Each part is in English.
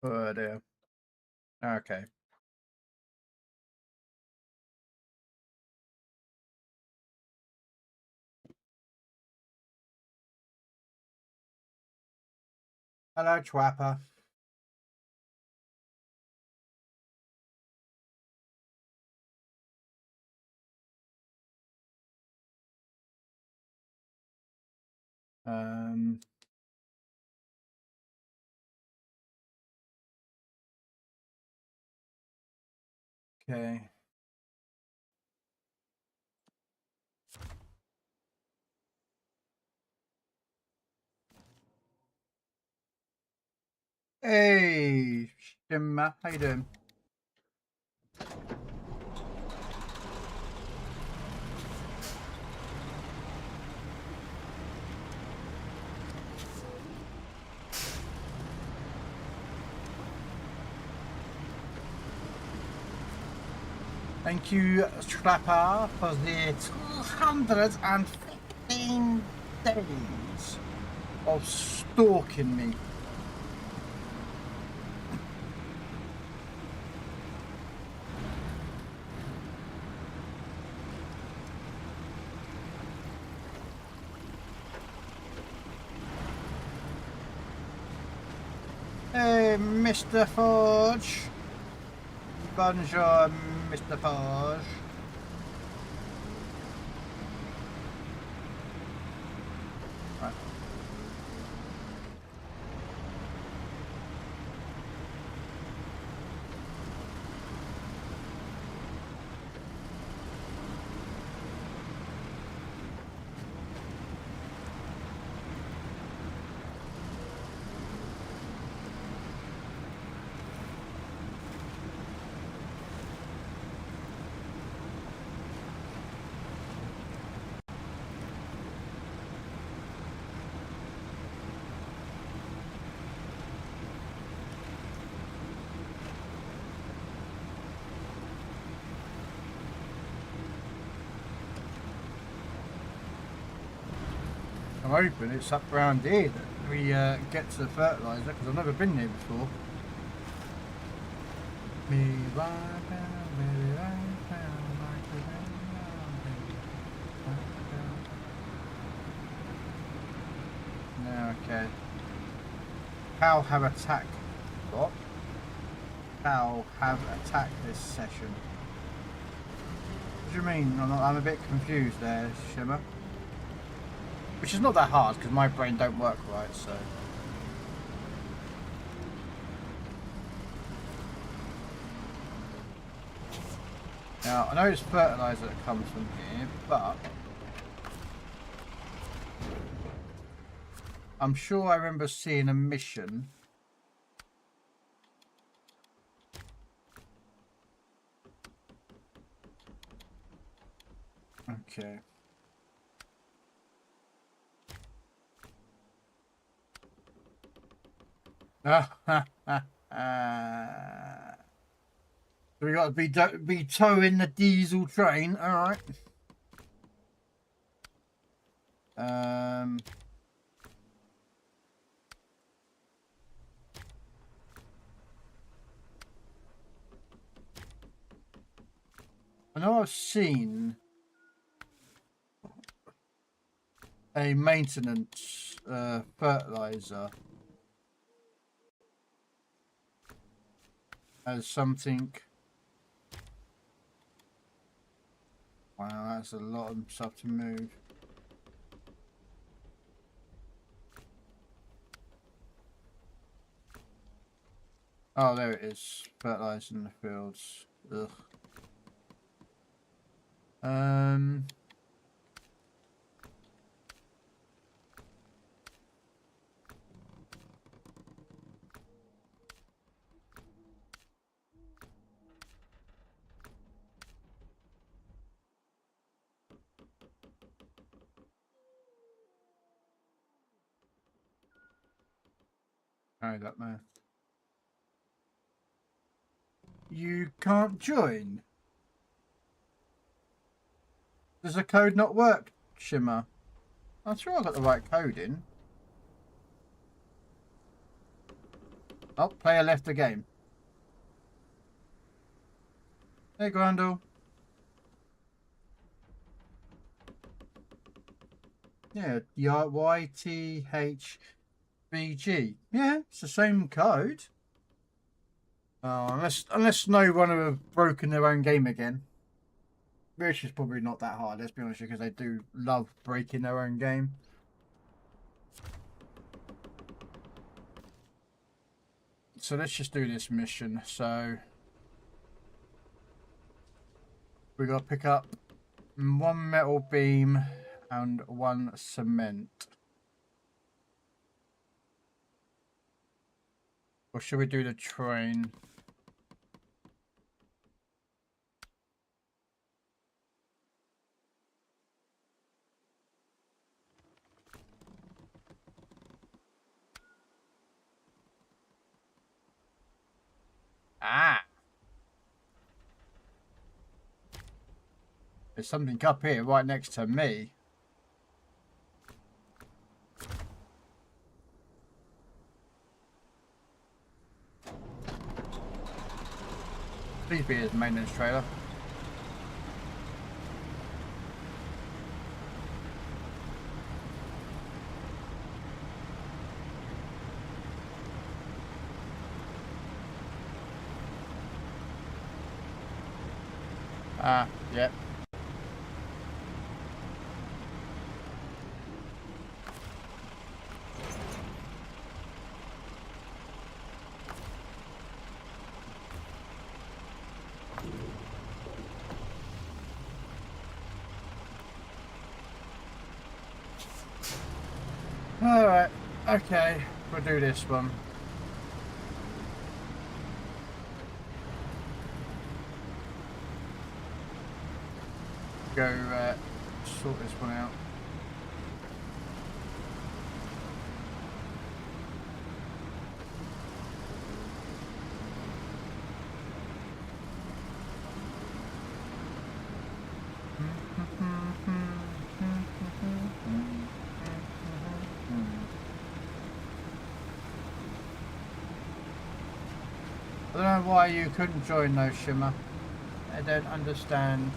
Oh dear. Okay. Hello, Twapper. Okay. Hey, Shimmer, how you doing? Thank you, Trapper, for the 215 days of stalking me. Hey, Mr. Forge. Bonjour, Mr. Forge. Right. I'm hoping it's up around here that we get to the fertilizer, because I've never been there before. Okay. Cow have attacked. What? Cow have attacked this session. What do you mean? I'm a bit confused there, Shimmer. Which is not that hard because my brain don't work right, so. Now, I know it's fertilizer that comes from here, but I'm sure I remember seeing a mission. Okay. So we got to be towing the diesel train. All right. I know I've seen a maintenance fertilizer as something. Wow, that's a lot of stuff to move. Oh, there it is. Fertilizer in the fields. Ugh. Carry that, man. You can't join. Does the code not work, Shimmer? I'm sure I got the right code in. Oh, player left the game. Hey, Grundle. Yeah, YTHBG. Yeah, it's the same code. Unless no one have broken their own game again. Which is probably not that hard, let's be honest, because they do love breaking their own game. So let's just do this mission. So we got to pick up 1 metal beam and 1 cement. Or should we do the train? Ah! There's something up here right next to me. Please be his maintenance trailer. Ah, yep. Alright, okay, we'll do this one. Go sort this one out. I don't know why you couldn't join those, Shimmer. I don't understand.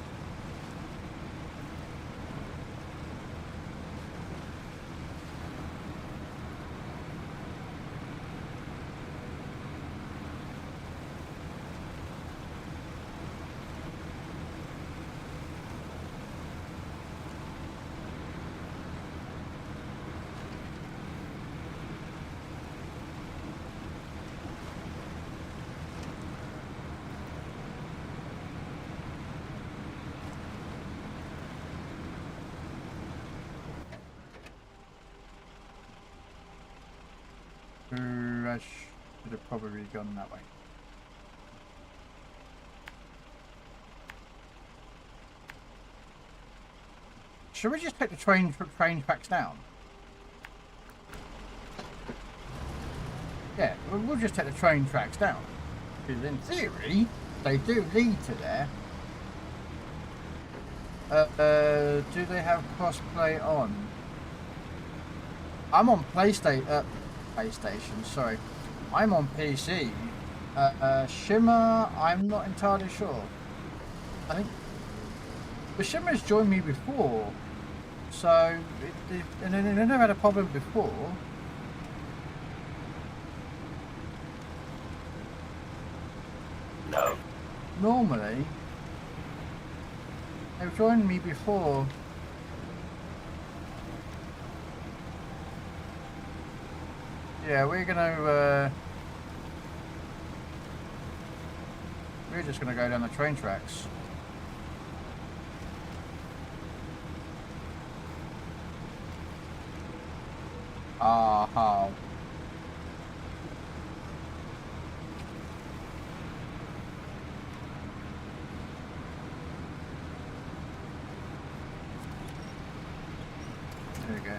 I should have probably gone that way. Should we just take the train tracks down? Yeah, we'll just take the train tracks down. Because in theory, they do lead to there. Do they have crossplay on? I'm on PlayStation, sorry. I'm on PC. Shimmer, I'm not entirely sure. I think... But Shimmer's joined me before. So, and they never had a problem before. No. Normally, they've joined me before. Yeah, we're just gonna go down the train tracks. Aha. There we go.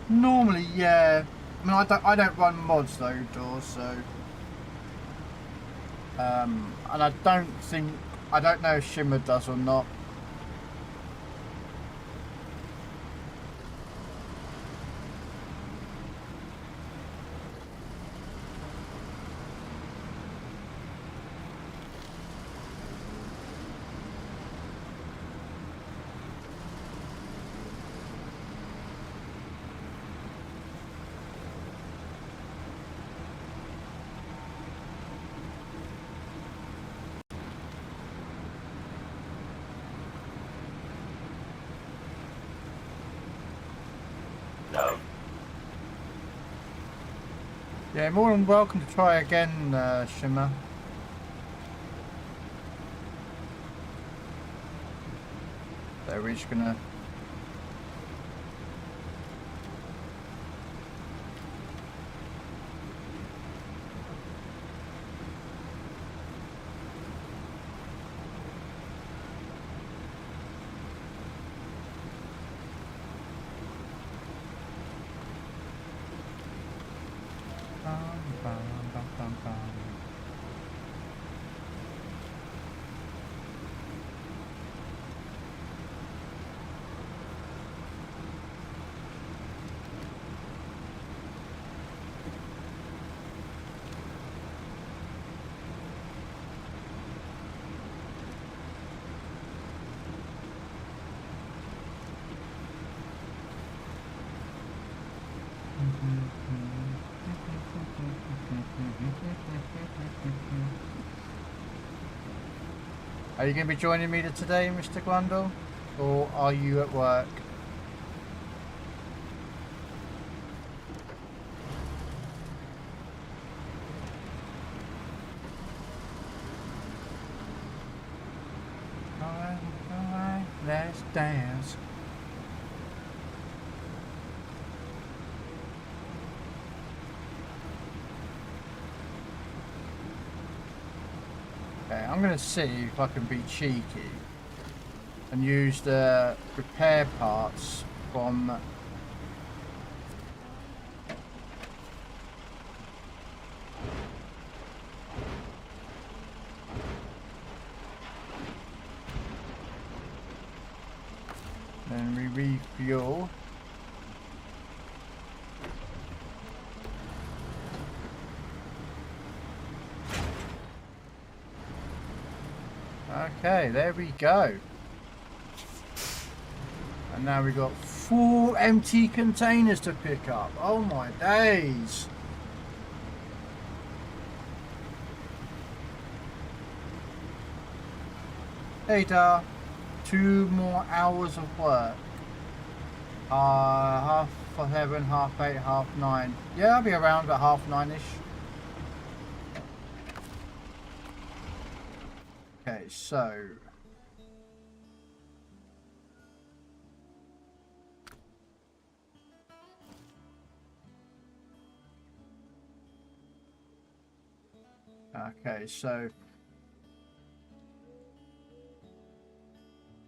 Normally, yeah. I mean, I don't run mods though, Dawes, so. And I don't know if Shimmer does or not. Yeah, more than welcome to try again, Shimmer. So we're just gonna... Are you going to be joining me today, Mr. Glundle? Or are you at work? Alright, let's dance. Okay, I'm going to see if I can be cheeky and use the repair parts from and we refuel. Okay, there we go. And now we've got 4 empty containers to pick up. Oh my days. Hey Dar, 2 more hours of work. 7:30, 8:30, 9:30. Yeah, I'll be around at 9:30ish. Okay, so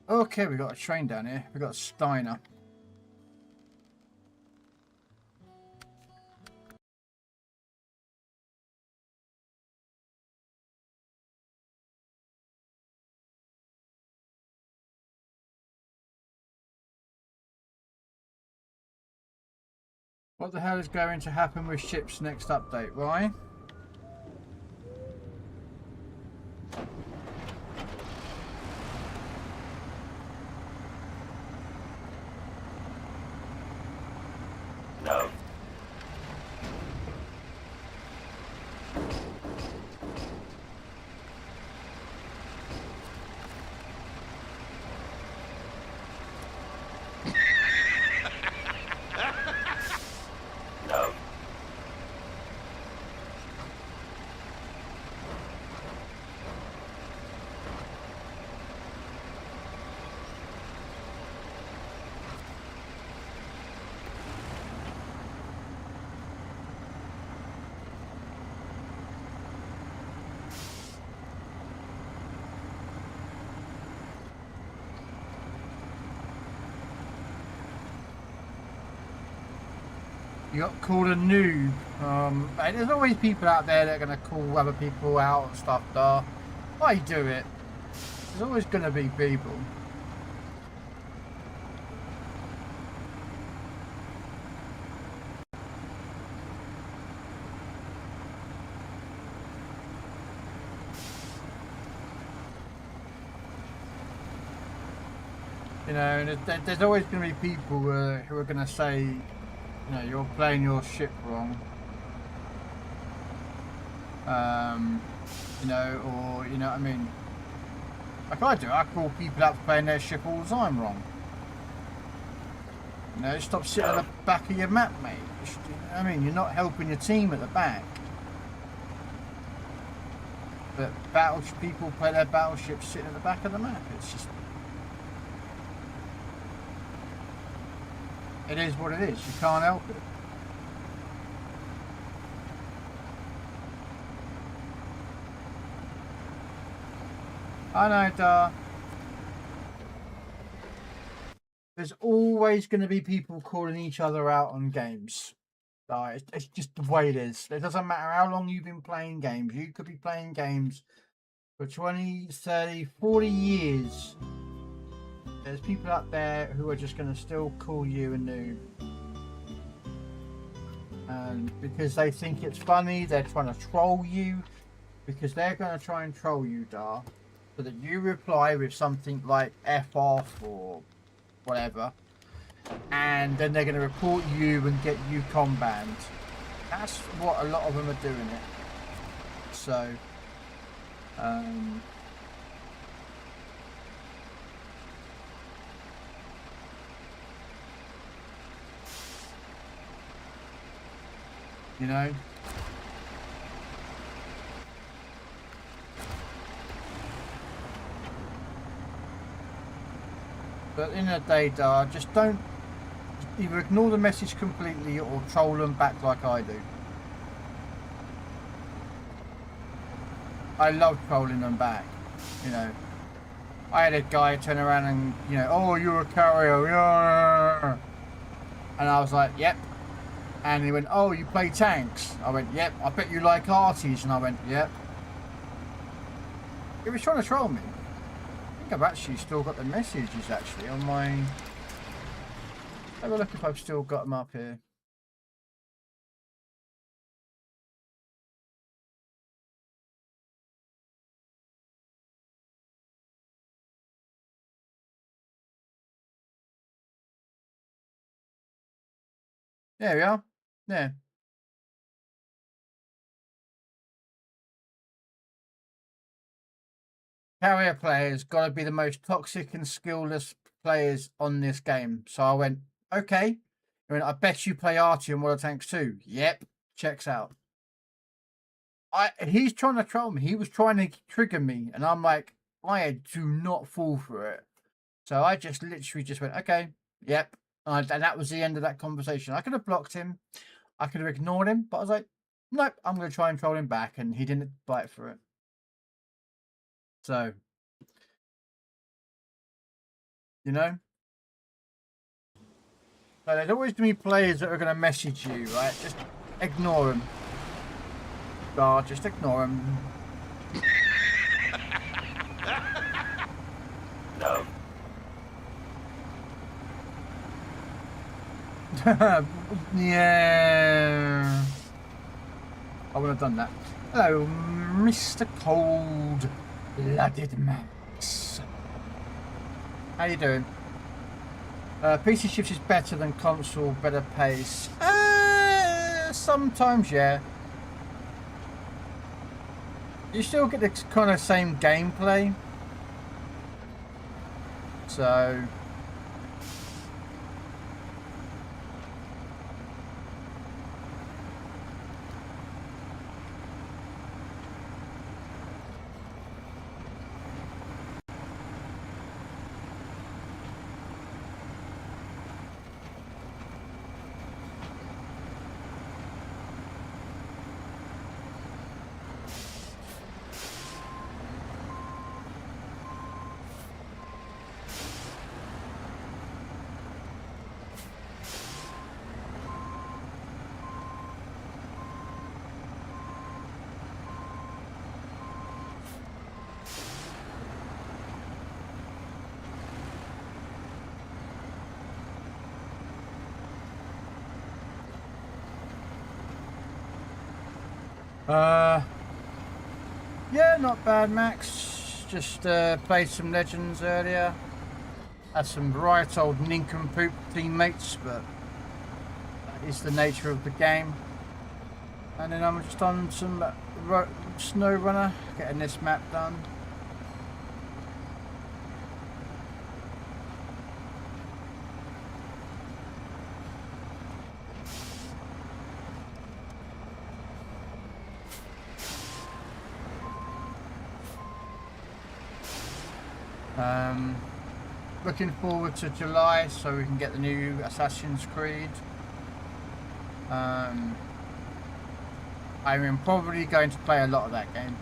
okay, we got a train down here. We got Steiner. What the hell is going to happen with ships next update, Ryan? No. No. You got called a noob. Hey, there's always people out there that are going to call other people out and stuff, though. Why do it? There's always going to be people. You know, and there's always going to be people who are going to say, you know, you're playing your ship wrong. You know, or, you know what I mean? Like I do, I call people out for playing their ship all the time wrong. You know, stop sitting at the back of your map, mate. You know what I mean? You're not helping your team at the back. But people play their battleships sitting at the back of the map. It's just... It is what it is. You can't help it. I know, Dar. There's always going to be people calling each other out on games. It's just the way it is. It doesn't matter how long you've been playing games. You could be playing games for 20, 30, 40 years. There's people out there who are just going to still call you a noob. And because they think it's funny, they're trying to troll you. Because they're going to try and troll you, Dar. So that you reply with something like F off or whatever. And then they're going to report you and get you banned. That's what a lot of them are doing it. So, you know, but in the day, Dar, just don't either ignore the message completely or troll them back like I do. I love trolling them back, you know. I had a guy turn around and, you know, oh, you're a carrier, yeah. And I was like, yep. And he went, oh, you play tanks? I went, yep. I bet you like arties. And I went, yep. He was trying to troll me. I think I've actually still got the messages actually on my... Have a look if I've still got them up here. There we are. Yeah. Carrier players got to be the most toxic and skillless players on this game. So I went, okay. I went, I bet you play Artie and Water Tanks too. Yep. Checks out. He's trying to troll me. He was trying to trigger me. And I'm like, I do not fall for it. So I just literally just went, okay. Yep. And that was the end of that conversation. I could have blocked him. I could have ignored him. But I was like, nope, I'm going to try and troll him back. And he didn't bite for it. So, you know? So there's always going to be players that are going to message you, right? Just ignore them. God, just ignore them. No. Yeah. I would have done that. Hello, Mr. Cold-Blooded Max. How you doing? PC shifts is better than console, better pace. Sometimes, yeah. You still get the kind of same gameplay. So... Yeah, not bad, Max. Just played some Legends earlier. Had some right old nincompoop teammates, but that is the nature of the game. And then I'm just on some snow runner, getting this map done. Looking forward to July so we can get the new Assassin's Creed. I'm probably going to play a lot of that game.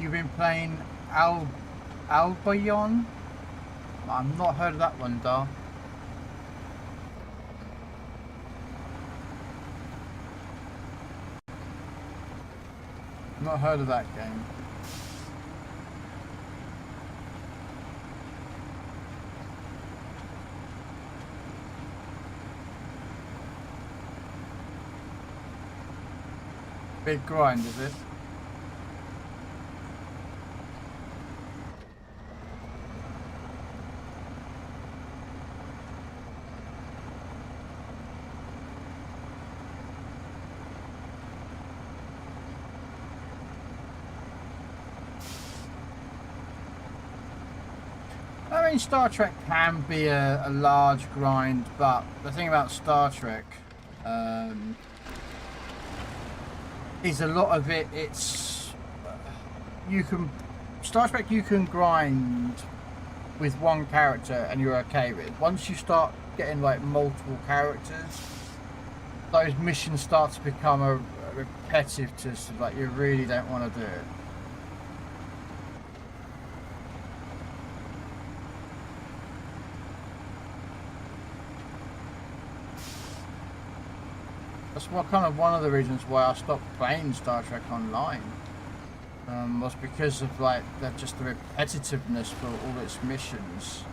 You've been playing Albion? I've not heard of that one, Dar. Not heard of that game. Big grind, is it? I mean, Star Trek can be a large grind, but the thing about Star Trek is a lot of it, Star Trek you can grind with one character and you're okay with. Once you start getting like multiple characters, those missions start to become repetitive to like you really don't want to do it. That's one of the reasons why I stopped playing Star Trek Online. Was because of like just the repetitiveness for all its missions.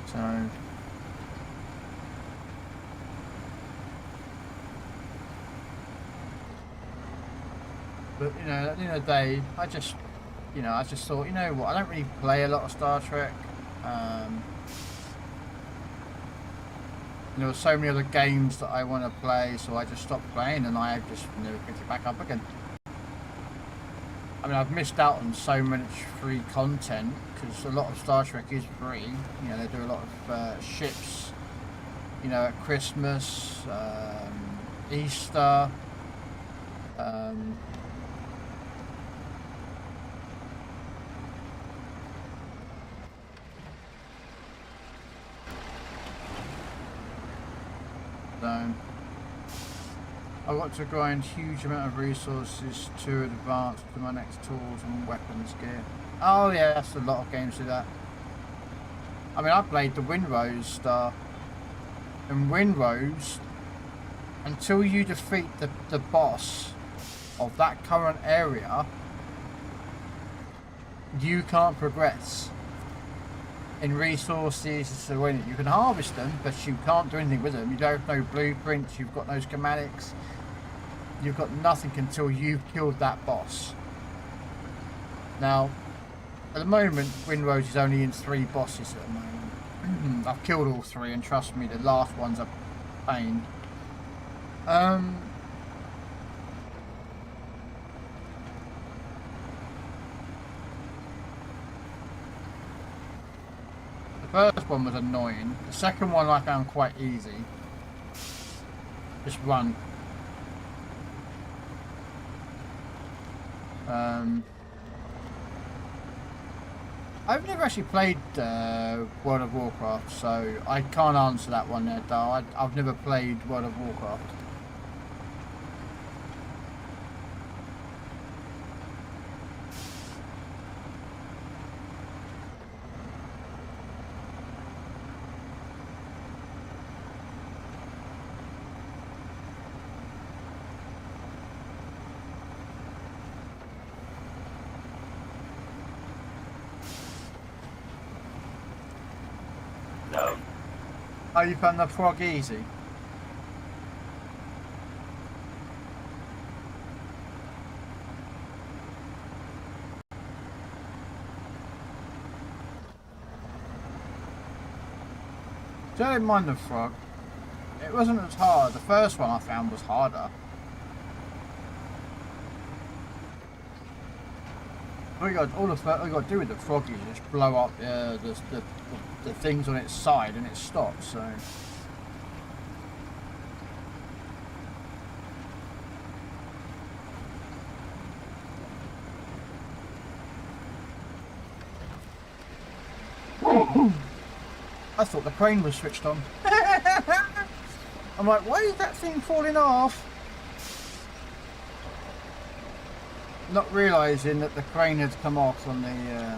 So but you know, at the end of the day, I just thought, you know what, I don't really play a lot of Star Trek. There were so many other games that I want to play, so I just stopped playing and I just never picked it back up again. I mean, I've missed out on so much free content because a lot of Star Trek is free. You know, they do a lot of ships, you know, at Christmas, Easter. I've got to grind huge amount of resources to advance to my next tools and weapons gear. Oh yeah, that's a lot of games do that. I mean, I played the Windrose Star. And Windrose, until you defeat the boss of that current area, you can't progress in resources. So you can harvest them, but you can't do anything with them. You don't have no blueprints, you've got no schematics, you've got nothing until you've killed that boss. Now, at the moment, Windrose is only in 3 bosses at the moment. I've killed all 3, and trust me, the last one's a pain. The first one was annoying. The second one I found quite easy. Just run. I've never actually played World of Warcraft, so I can't answer that one there, Dar. I've never played World of Warcraft. No. Oh, you found the frog easy? Don't mind the frog. It wasn't as hard. The first one I found was harder. All you got to do with the frog is just blow up the things on its side and it stops. So. I thought the crane was switched on. I'm like, why is that thing falling off? Not realising that the crane had come off on the...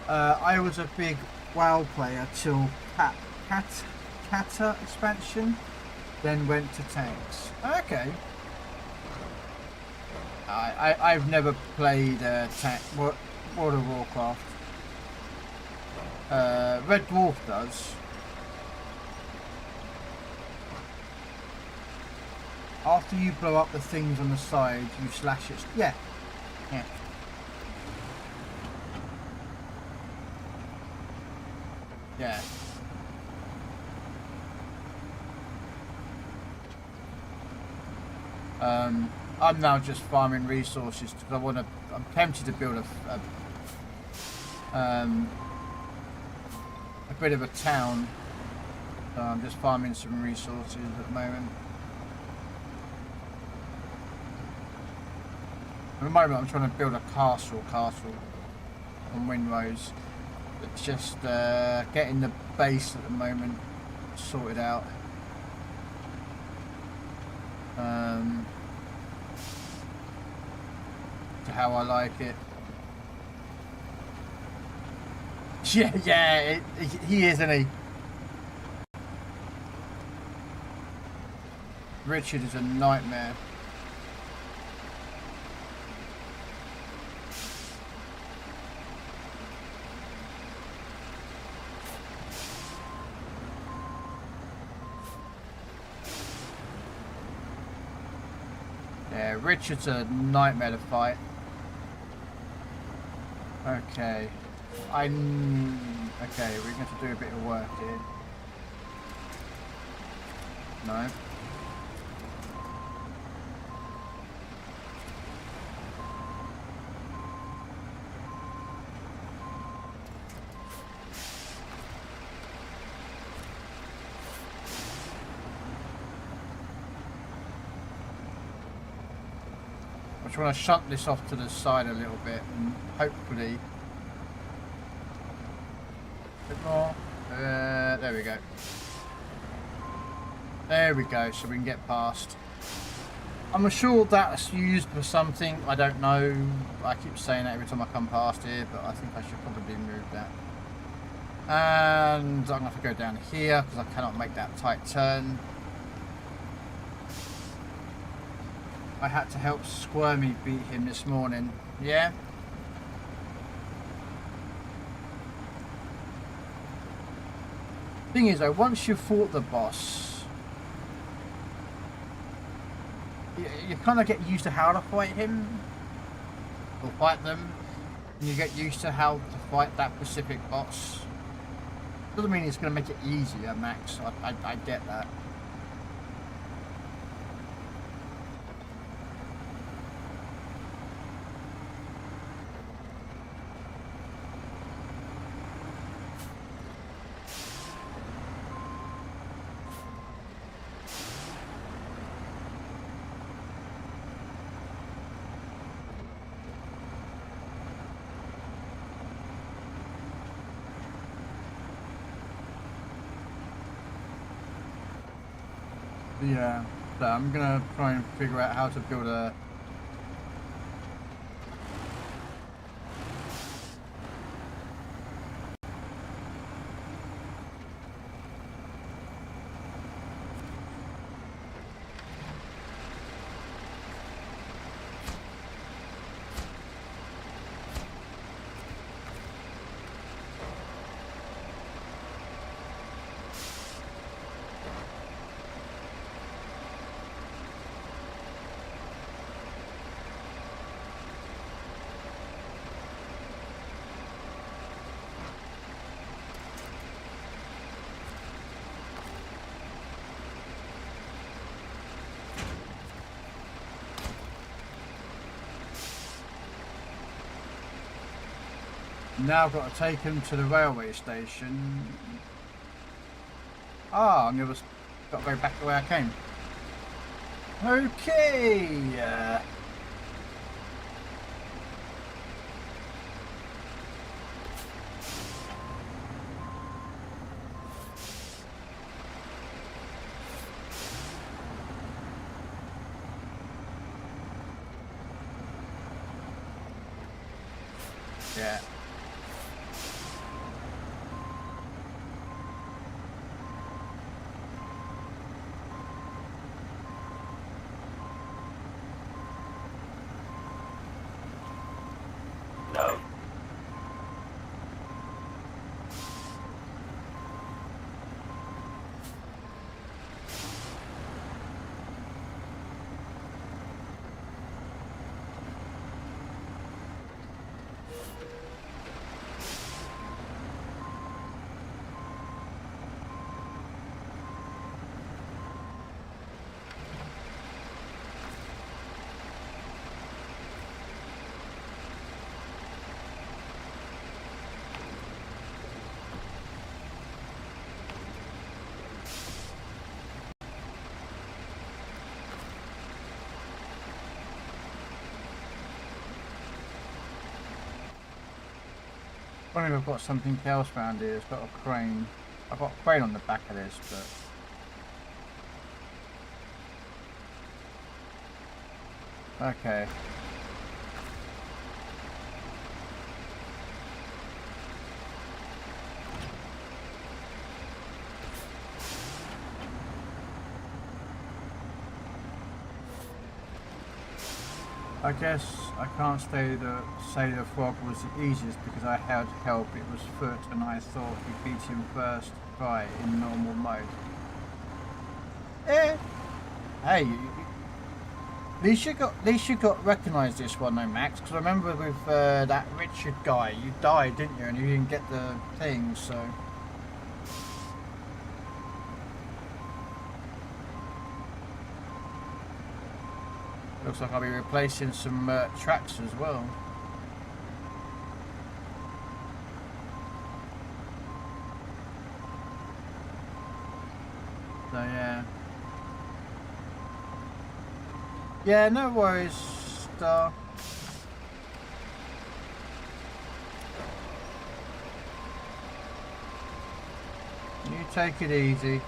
I was a big WoW player till Kata expansion, then went to tanks. Okay. I've never played World of Warcraft. Red Dwarf does. After you blow up the things on the side, you slash it. Yeah. Yeah. Yeah. I'm now just farming resources because I'm tempted to build a bit of a town. So I'm just farming some resources at the moment. At the moment I'm trying to build a castle on Windrose. It's just getting the base at the moment sorted out. To how I like it. Yeah, he is, isn't he? Richard is a nightmare. Yeah, Richard's a nightmare to fight. Okay. Okay, we're going to do a bit of work here. No. I just want to shunt this off to the side a little bit and hopefully... A bit more. There we go. There we go, so we can get past. I'm sure that's used for something, I don't know. I keep saying that every time I come past here, but I think I should probably move that. And I'm going to have to go down here because I cannot make that tight turn. I had to help Squirmy beat him this morning. Yeah? Thing is though, once you've fought the boss, you kind of get used to how to fight him, or fight them, and you get used to how to fight that specific boss. Doesn't mean it's going to make it easier, Max. I get that. Yeah, so I'm gonna try and figure out how to build a... Now I've got to take him to the railway station. Ah, I'm got to go back the way I came. Okay. Yeah. No. I wonder if I've got something else around here. It's got a crane. I've got a crane on the back of this, but... Okay. I guess I can't say the frog was the easiest because I had help. It was foot, and I thought we beat him first try in normal mode. Eh? Hey, at least you got recognised this one, though, Max. Because I remember with that Richard guy, you died, didn't you? And you didn't get the thing, so. Looks like I'll be replacing some tracks as well. So yeah. Yeah, no worries, Star. You take it easy.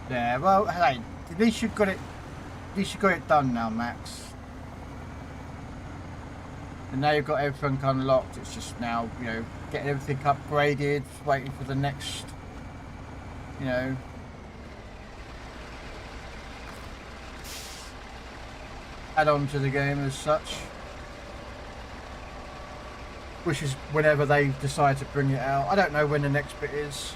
Yeah, well, hey, at least you got it. At least you got it done now, Max. And now you've got everything unlocked. It's just now, you know, getting everything upgraded, waiting for the next, you know, add-on to the game as such. Which is whenever they decide to bring it out. I don't know when the next bit is.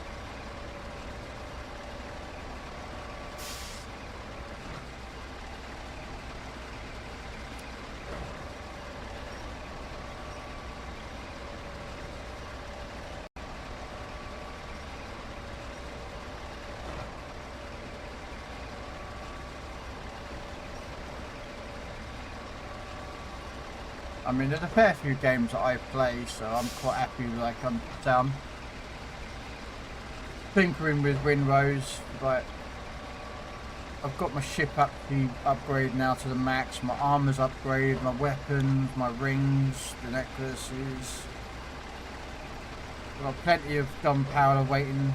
I mean, there's a fair few games that I play, so I'm quite happy. Like I'm tinkering with Winrows. Like I've got my ship upgrade now to the max. My armor's upgraded, my weapons, my rings, the necklaces. I've got plenty of gunpowder waiting.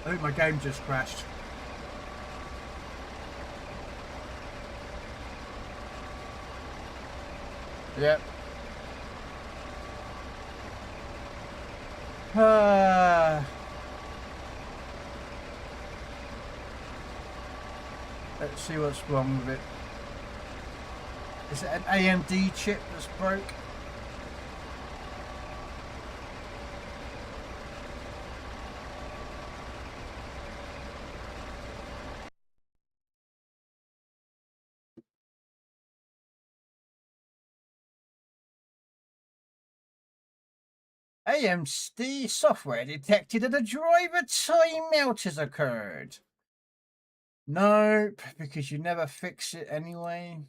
I think my game just crashed. Yep. Let's see what's wrong with it. Is it an AMD chip that's broke? AMD software detected that a driver timeout has occurred. Nope, because you never fix it anyway.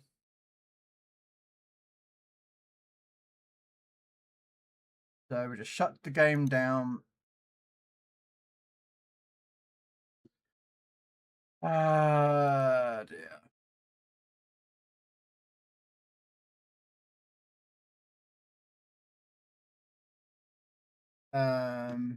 So we just shut the game down. Ah, dear. No.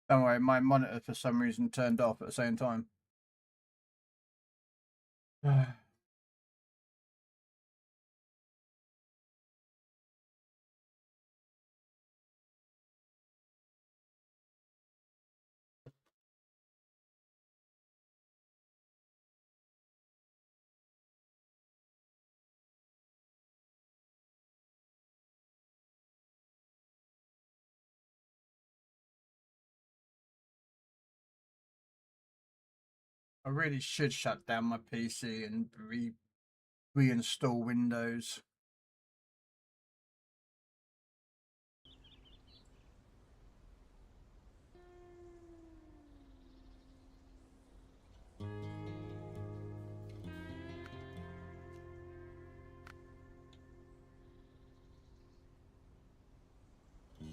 Don't worry, my monitor for some reason turned off at the same time. I really should shut down my PC and reinstall Windows.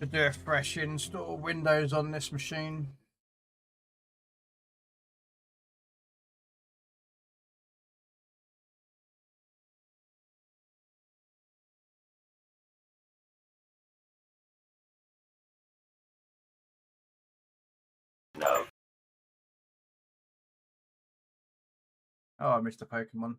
To do a fresh install Windows on this machine. No. Oh, I missed a Pokemon.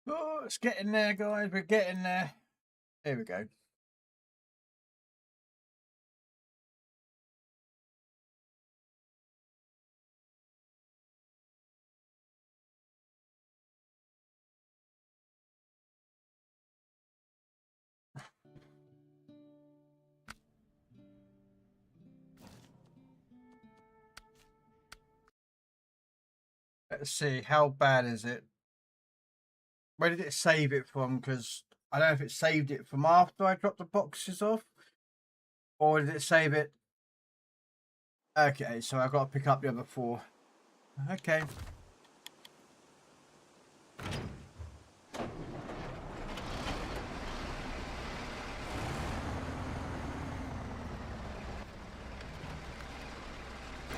Oh, it's getting there, guys. We're getting there. Here we go. Let's see, how bad is it? Where did it save it from? Because I don't know if it saved it from after I dropped the boxes off, or did it save it? Okay, so I've got to pick up the other 4. Okay.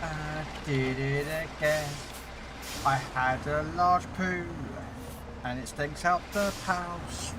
I did it again. I had a large poo, and it stinks out the house.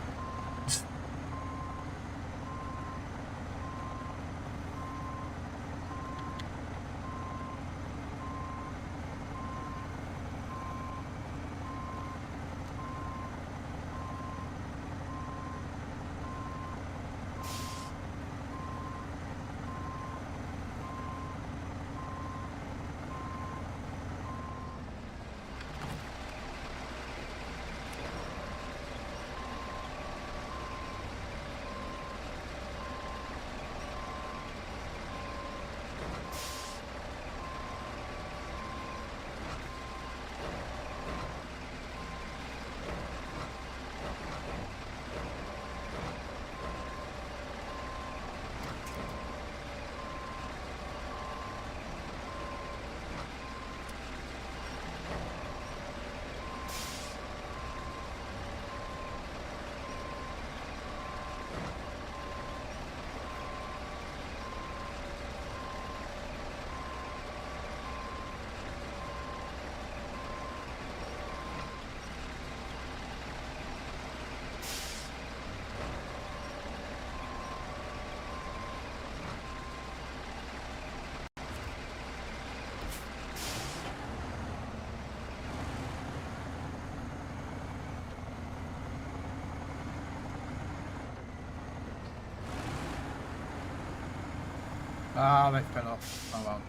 Ah, they fell off. Oh well.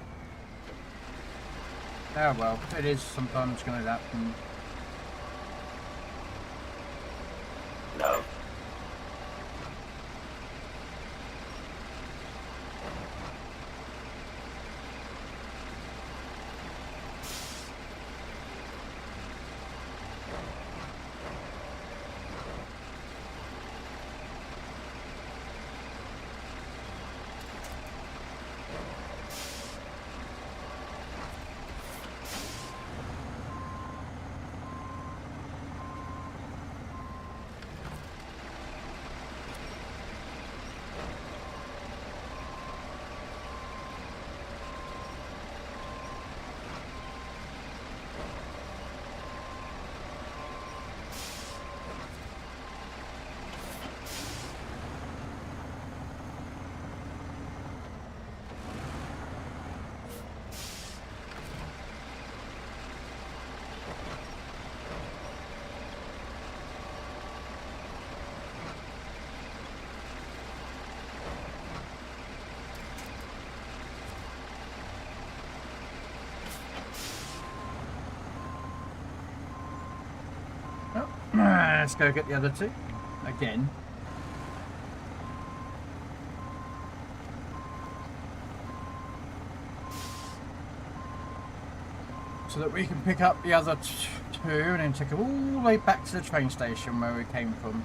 Oh well, it is sometimes going to happen. No. Let's go get the other 2 again. So that we can pick up the other 2 and then take them all the way back to the train station where we came from.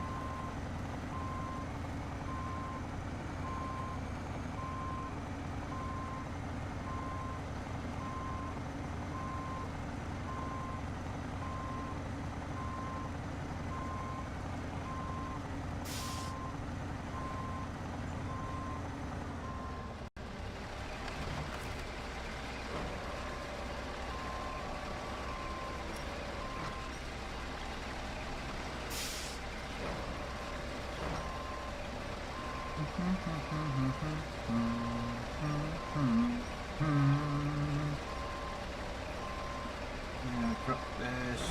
Yeah, drop this.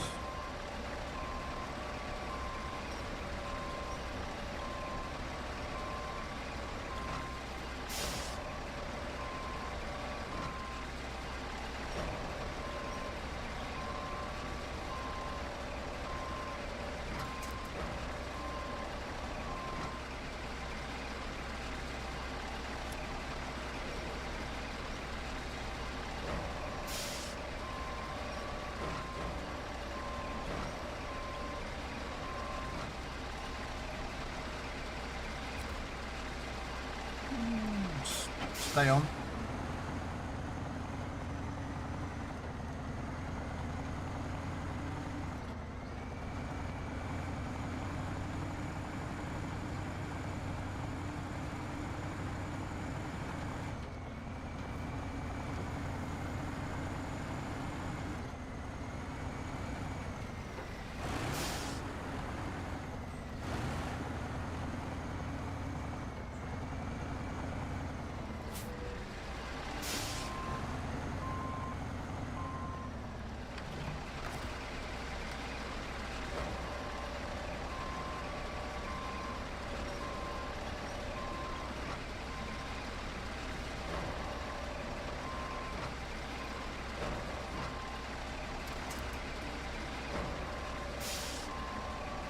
stay on.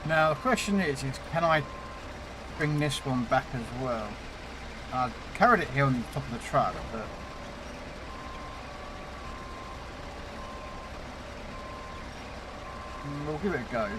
Now the question is can I bring this one back as well? I carried it here on the top of the truck, but we'll give it a go.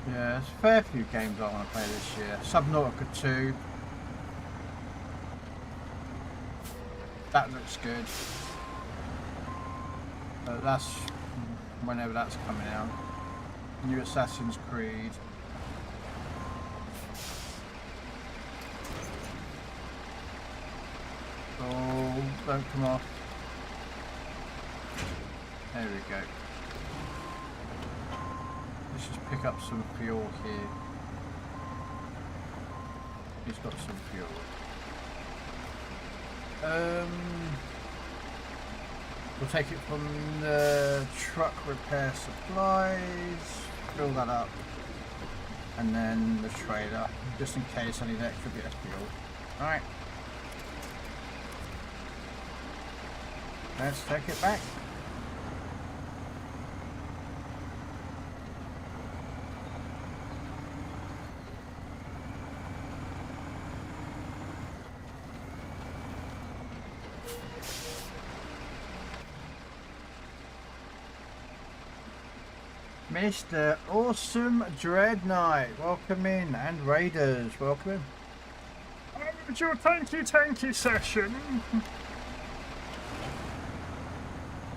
Yeah, there's a fair few games I want to play this year. Subnautica 2. That looks good. But that's whenever that's coming out. New Assassin's Creed. Oh, don't come off. There we go. Let's just pick up some fuel here. He's got some fuel. We'll take it from the truck repair supplies, fill that up, and then the trailer, just in case I need an extra bit of fuel. Alright. Let's take it back. Mr. Awesome Dread Knight, welcome in, and Raiders, welcome in. It's your tanky session.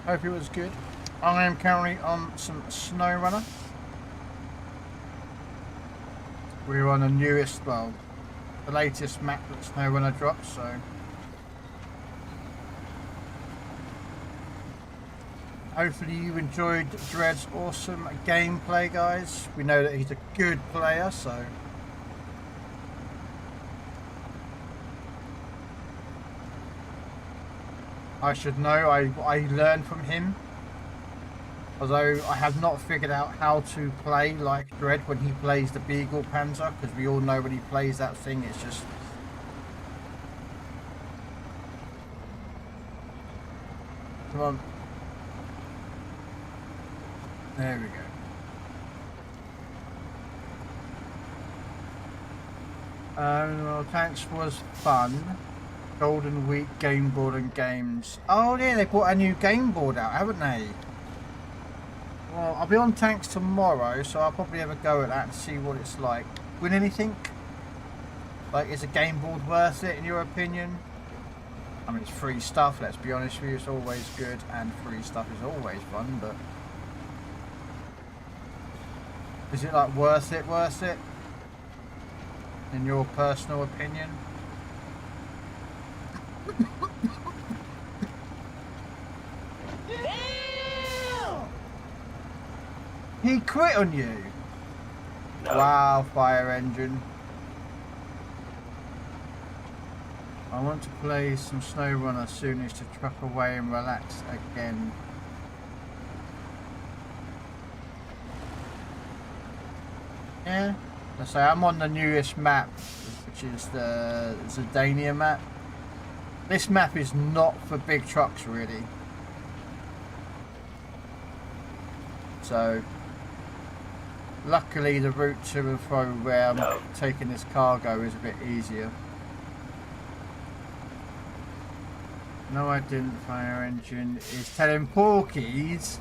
Hope it was good. I am currently on some SnowRunner. We're on the newest, well, the latest map that SnowRunner dropped, so hopefully you enjoyed Dread's awesome gameplay, guys. We know that he's a good player, so I should know. I learned from him. Although I have not figured out how to play like Dread when he plays the Beagle Panzer, because we all know when he plays that thing, it's just... Come on. There we go. Well, thanks was fun. Golden Week game board and games. Oh yeah, they brought a new game board out, haven't they? Well, I'll be on Tanks tomorrow, so I'll probably have a go at that and see what it's like. Win anything? Like, is a game board worth it in your opinion? I mean, it's free stuff, let's be honest with you, it's always good, and free stuff is always fun, but... Is it like worth it? In your personal opinion? He quit on you? No. Wow, fire engine. I want to play some SnowRunner soonish to truck away and relax again. Yeah, let's say I'm on the newest map, which is the Zurdanian map. This map is not for big trucks, really. So luckily the route to and fro where I'm No. taking this cargo is a bit easier. No, I didn't. Fire engine is telling porkies.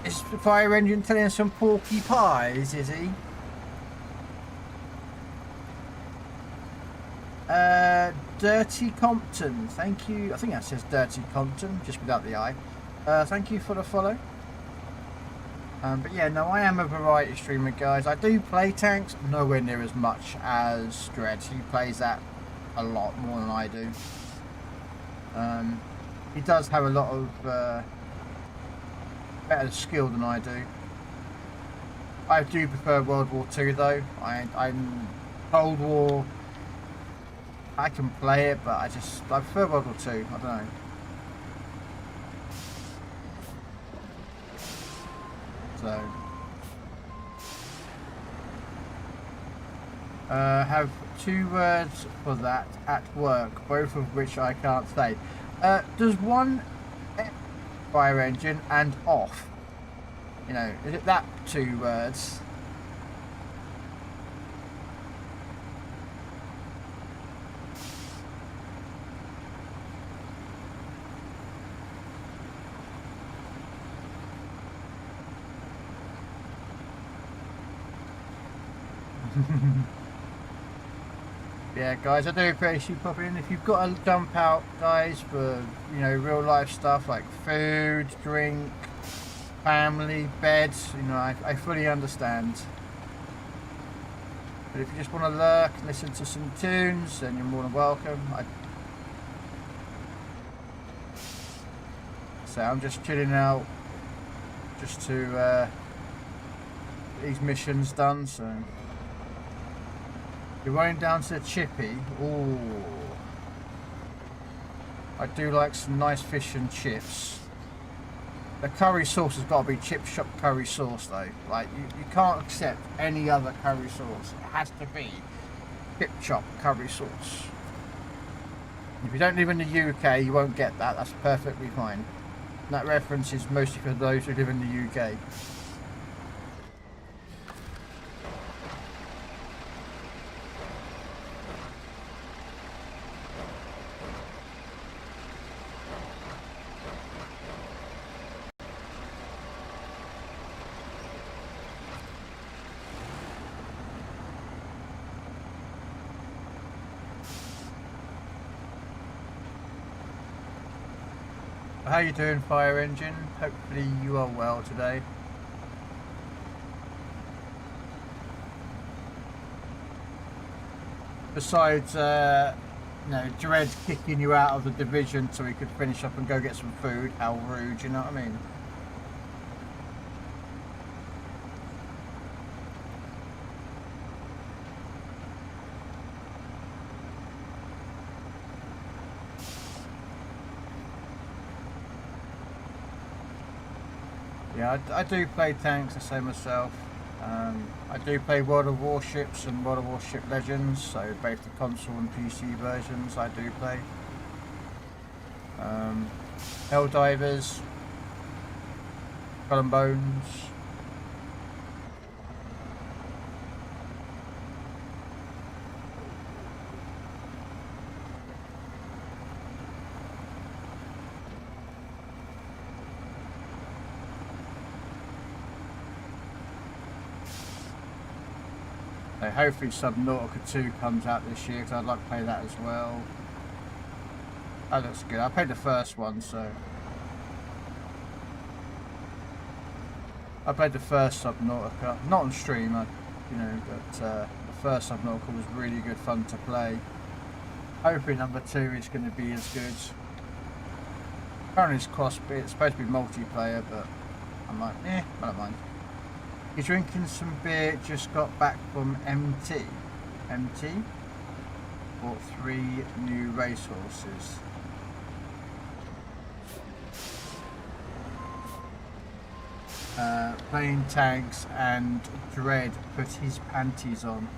Is the fire engine telling some porky pies, is he? Dirty Compton, thank you. I think that says Dirty Compton, just without the I. Thank you for the follow. But yeah, no, I am a variety streamer, guys. I do play tanks, nowhere near as much as Dredge. He plays that a lot more than I do. He does have a lot of better skill than I do. I do prefer World War II though. I'm Cold War. I can play it, but I prefer World War II. I don't know. So, have 2 words for that at work, both of which I can't say. Does one fire engine and off? You know, is it that 2 words? Yeah, guys, I do appreciate you popping in. If you've got to dump out, guys, for, you know, real life stuff like food, drink, family, bed, you know, I fully understand. But if you just want to lurk and listen to some tunes, then you're more than welcome. So I'm just chilling out, just to get these missions done. So you're running down to the chippy. Ooh, I do like some nice fish and chips. The curry sauce has got to be chip shop curry sauce though. Like you can't accept any other curry sauce. It has to be chip shop curry sauce. If you don't live in the UK, you won't get that. That's perfectly fine. And that reference is mostly for those who live in the UK. How you doing, fire engine? Hopefully you are well today. Besides, you know, Dread kicking you out of the division so he could finish up and go get some food. How rude, you know what I mean? Yeah, I do play tanks, I say myself. I do play World of Warships and World of Warship Legends, so both the console and PC versions I do play. Helldivers, Skull and Bones. Hopefully Subnautica 2 comes out this year, because I'd like to play that as well. That looks good. I played the first one, so I played the first Subnautica, not on stream, you know, but the first Subnautica was really good fun to play. Hopefully number 2 is going to be as good. Apparently it's supposed to be multiplayer, but I'm like, I don't mind. You're drinking some beer, just got back from MT. MT? Bought 3 new racehorses. Playing tanks and Dread put his panties on.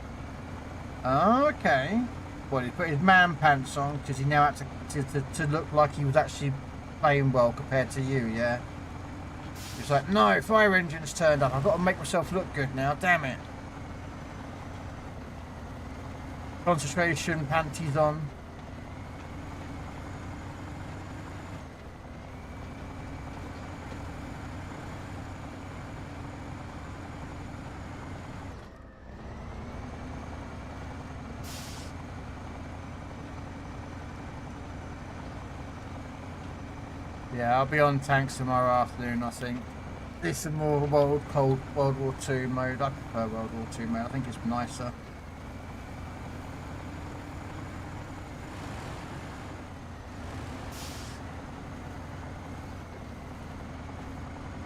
Oh, okay. Well, he put his man pants on because he now had to look like he was actually playing well compared to you, yeah? He's like, no, fire engine's turned up. I've got to make myself look good now. Damn it. Concentration, panties on. Yeah, I'll be on tanks tomorrow afternoon, I think. This is more World War II mode. I prefer World War II mode. I think it's nicer.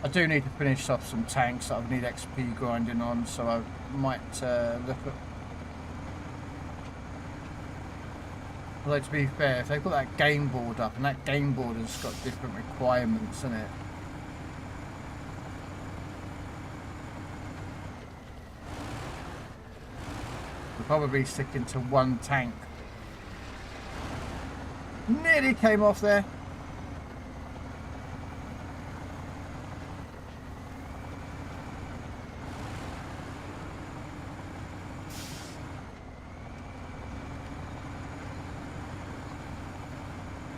I do need to finish off some tanks that I need XP grinding on, so I might look at... Although to be fair, if they've got that game board up, and that game board has got different requirements in it. We'll probably stick into one tank. Nearly came off there.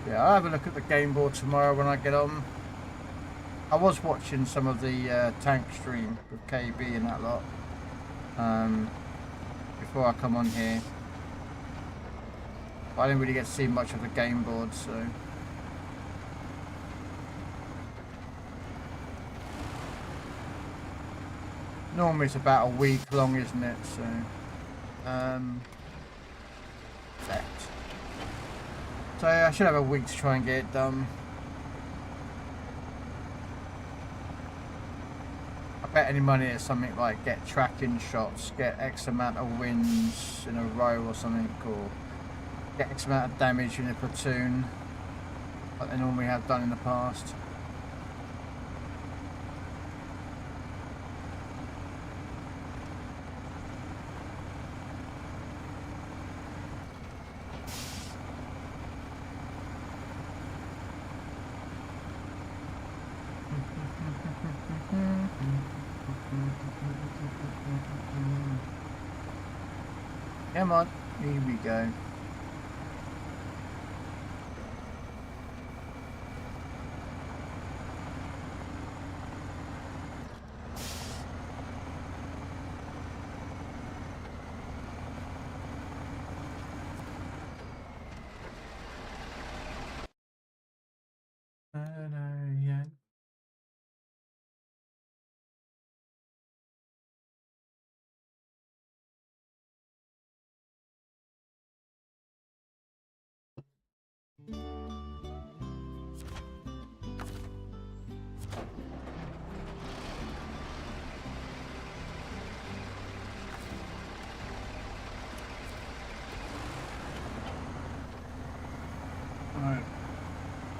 Yeah, I'll have a look at the game board tomorrow when I get on. I was watching some of the tank stream with KB and that lot before I come on here. But I didn't really get to see much of the game board, so... Normally it's about a week long, isn't it? So... Set. So I should have a week to try and get it done. I bet any money is something like get tracking shots, get X amount of wins in a row or something, or get X amount of damage in a platoon, like they normally have done in the past. Come on, here we go.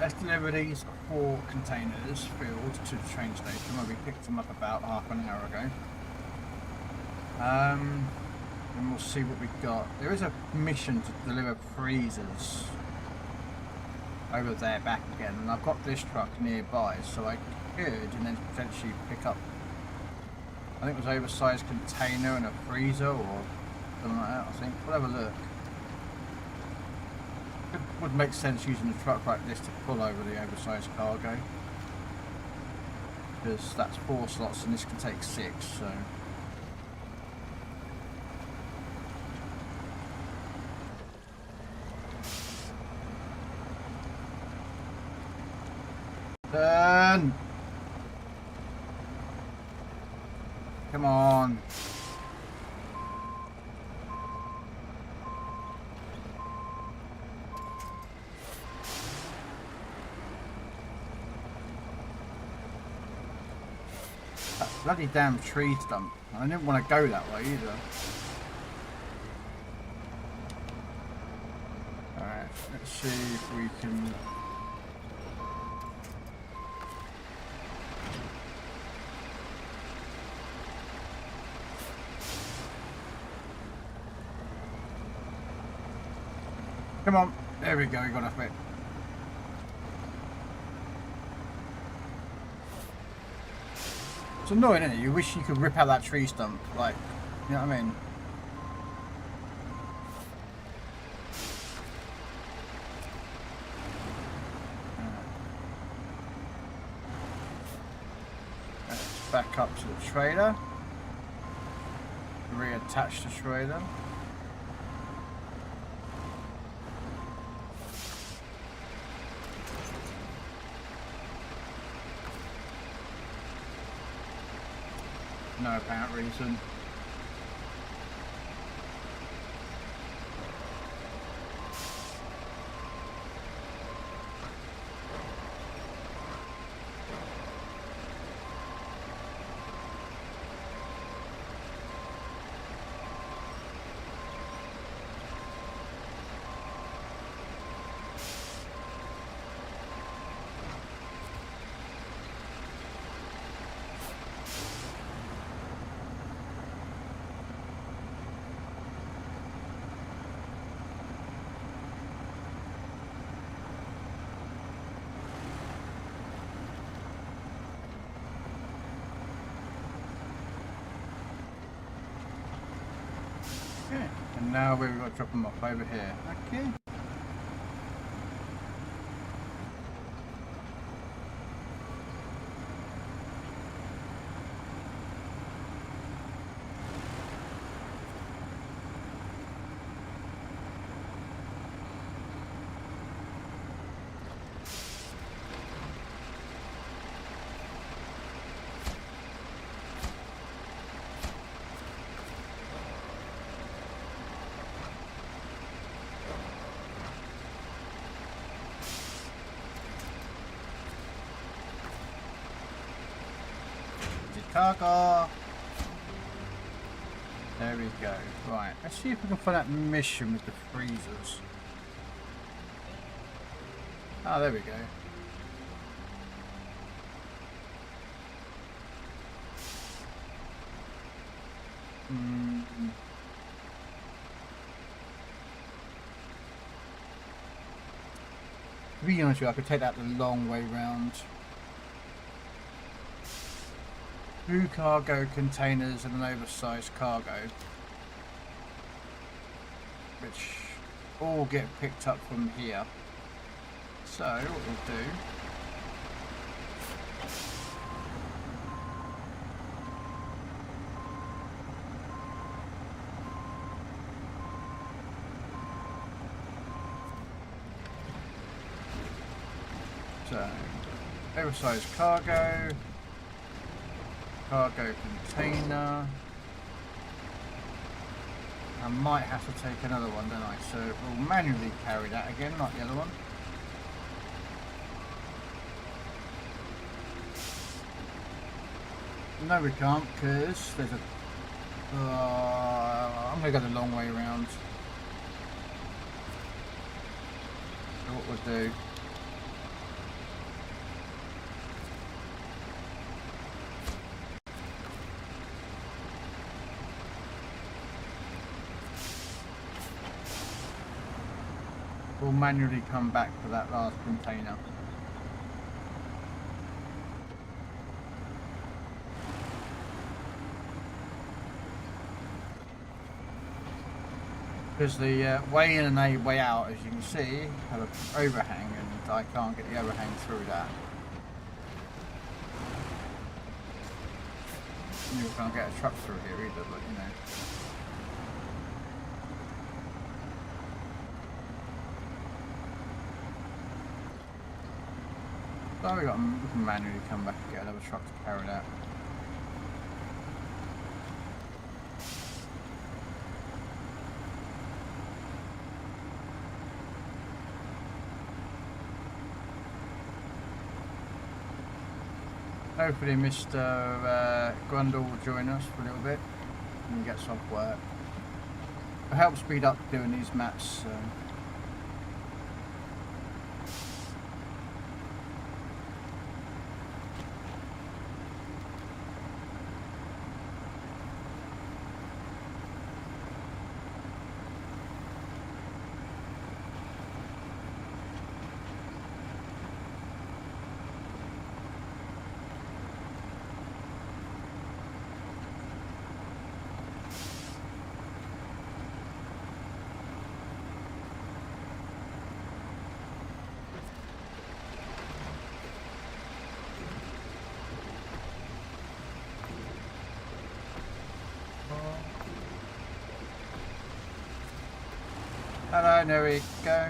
Let's deliver these 4 containers filled to the train station where we picked them up about half an hour ago. And we'll see what we've got. There is a mission to deliver freezers over there back again, and I've got this truck nearby, so I could and then potentially pick up, I think it was an oversized container and a freezer or something like that, I think. We'll have a look. It would make sense using a truck like this to pull over the oversized cargo, because that's 4 slots and this can take 6, so... Turn! Come on! That bloody damn tree stump. I didn't want to go that way either. Alright, let's see if we can... Come on, there we go, we got off it. It's annoying, isn't it? You wish you could rip out that tree stump, like, you know what I mean? Let's back up to the trailer. Reattach the trailer. No apparent reason. Okay, and now we've got to drop them off over here. Okay. Cargo. There we go. Right, let's see if we can find that mission with the freezers. Oh, there we go. To be honest with you, I could take that the long way round. 2 cargo containers and an oversized cargo, which all get picked up from here. So what we'll do, so oversized cargo, cargo container. I might have to take another one, don't I? So we'll manually carry that again, like the other one. No, we can't, because there's a... I'm going to go the long way around. So what we'll do... we'll manually come back for that last container. Because the way in and way out, as you can see, have an overhang, and I can't get the overhang through that. You can't get a truck through here either, but you know. So we can manually come back and get another truck to carry that. Hopefully Mr. Grundle will join us for a little bit when he gets off work. It'll help speed up doing these maps. Hello, there we go.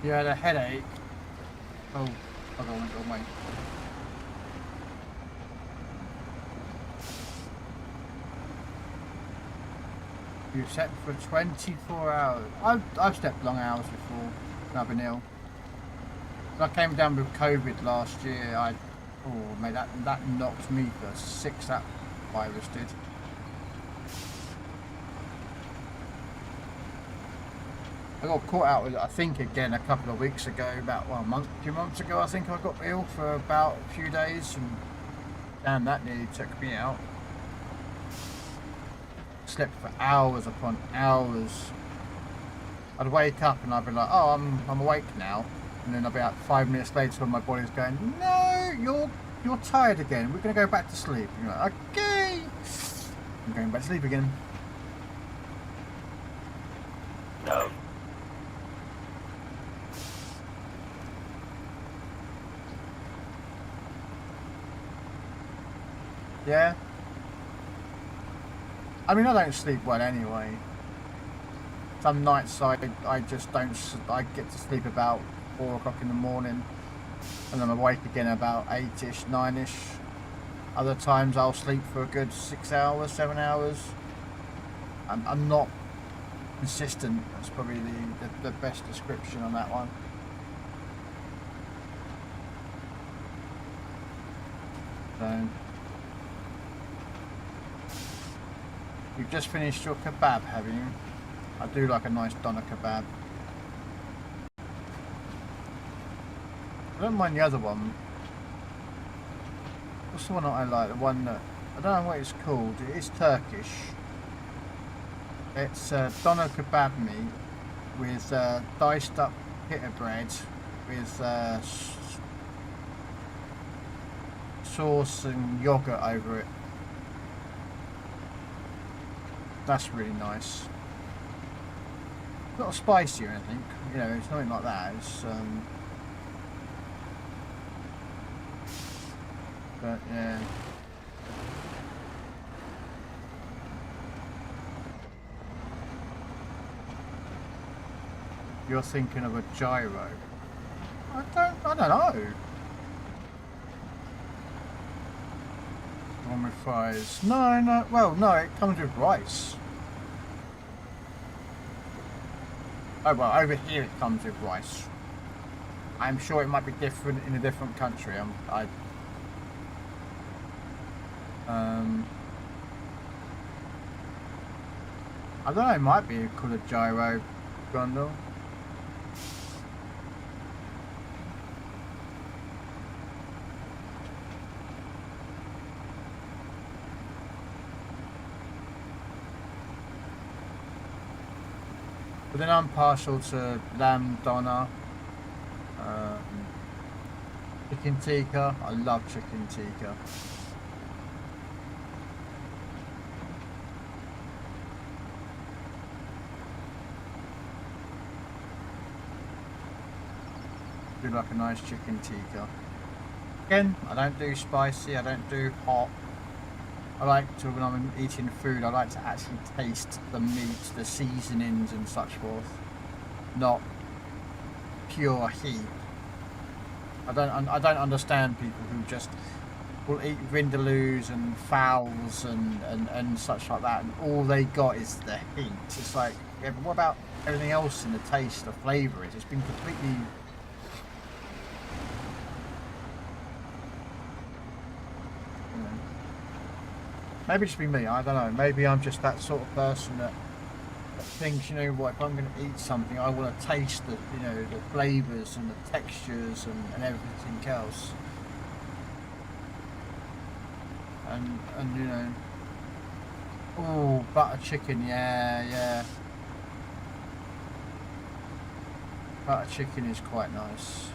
You had a headache. Oh, hold on, wrong way. You slept for 24 hours. I've slept long hours before. And I've been ill. When I came down with COVID last year, mate, that knocked me for 6. That virus did. I got caught out with it, I think, again a couple of weeks ago, about a few months ago. I think I got ill for about a few days, and damn, that nearly took me out. Slept for hours upon hours. I'd wake up and I'd be like, "Oh, I'm awake now," and then about 5 minutes later, when my body's going, "No, you're tired again. We're gonna go back to sleep." And you're like, "Okay, I'm going back to sleep again." No. Yeah. I mean, I don't sleep well anyway. Some nights I just don't. I get to sleep about 4 o'clock in the morning, and I'm awake again about 8ish, 9ish. Other times I'll sleep for a good 6 hours, 7 hours. I'm not consistent. That's probably the best description on that one. So. You've just finished your kebab, have you? I do like a nice doner kebab. I don't mind the other one. What's the one that I like? The one that... I don't know what it's called. It is Turkish. It's doner kebab meat with diced up pita bread with sauce and yogurt over it. That's really nice. Not spicy or anything, you know, it's nothing like that. It's but yeah. You're thinking of a gyro. I don't know. One with fries. No, well, no, it comes with rice. Oh, well, over here it comes with rice. I'm sure it might be different in a different country. I don't know, it might be called a gyro grundle. But then I'm partial to lamb doner, chicken tikka. I love chicken tikka. Do like a nice chicken tikka. Again, I don't do spicy, I don't do hot. I like to, when I'm eating food, I like to actually taste the meat, the seasonings and such forth. Not pure heat. I don't understand people who just will eat vindaloos and fowls and such like that, and all they got is the heat. It's like, yeah, but what about everything else in the taste, the flavour? It's been completely... Maybe just be me, I don't know. Maybe I'm just that sort of person that thinks, you know what, if I'm going to eat something, I want to taste the, you know, the flavours and the textures and everything else. And you know, oh, butter chicken, yeah. Butter chicken is quite nice.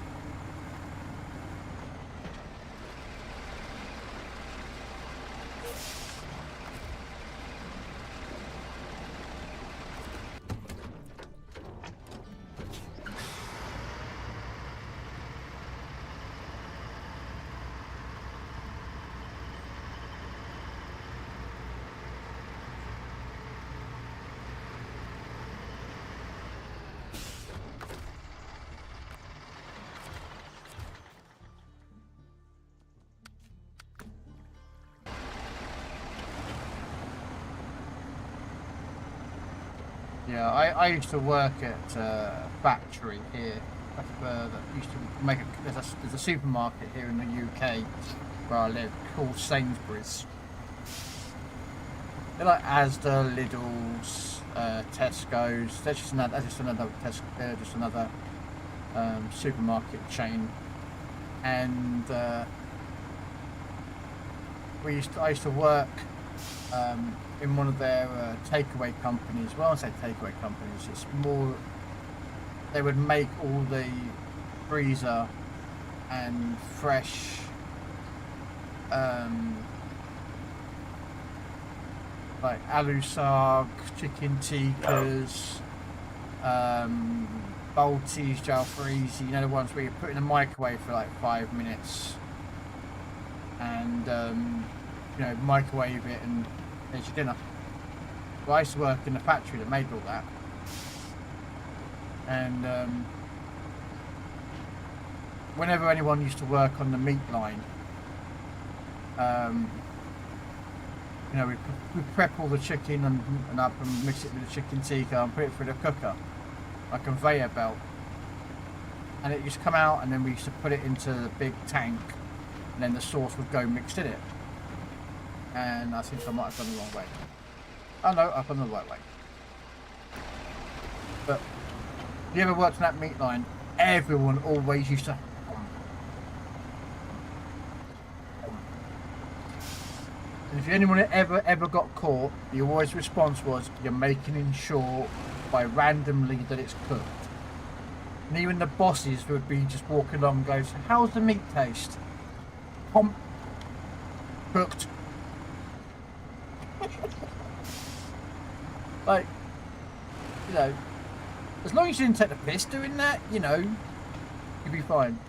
Yeah, I used to work at a factory here that used to make there's a supermarket here in the UK where I live called Sainsbury's. They're like Asda, Lidl's, Tesco's. They're just another supermarket chain, and I used to work in one of their takeaway companies. Well, I say takeaway companies, it's more, they would make all the freezer and fresh like alu sarg, chicken tikkas, Baltis, jalfrezi, you know, the ones where you put in the microwave for like 5 minutes and you know, microwave it and there's your dinner. Well, I used to work in the factory that made all that, and whenever anyone used to work on the meat line, you know, we prep all the chicken and up and mix it with the chicken tikka and put it through the cooker, a conveyor belt, and it used to come out, and then we used to put it into the big tank, and then the sauce would go mixed in it. And I think I might have done the wrong way. Oh no, I've done the right way. But you ever worked on that meat line? Everyone always used to. And if anyone ever got caught, the always response was, "You're making sure by randomly that it's cooked." And even the bosses would be just walking along and goes, "How's the meat taste?" Cooked. Like, you know, as long as you didn't take the piss doing that, you know, you'd be fine.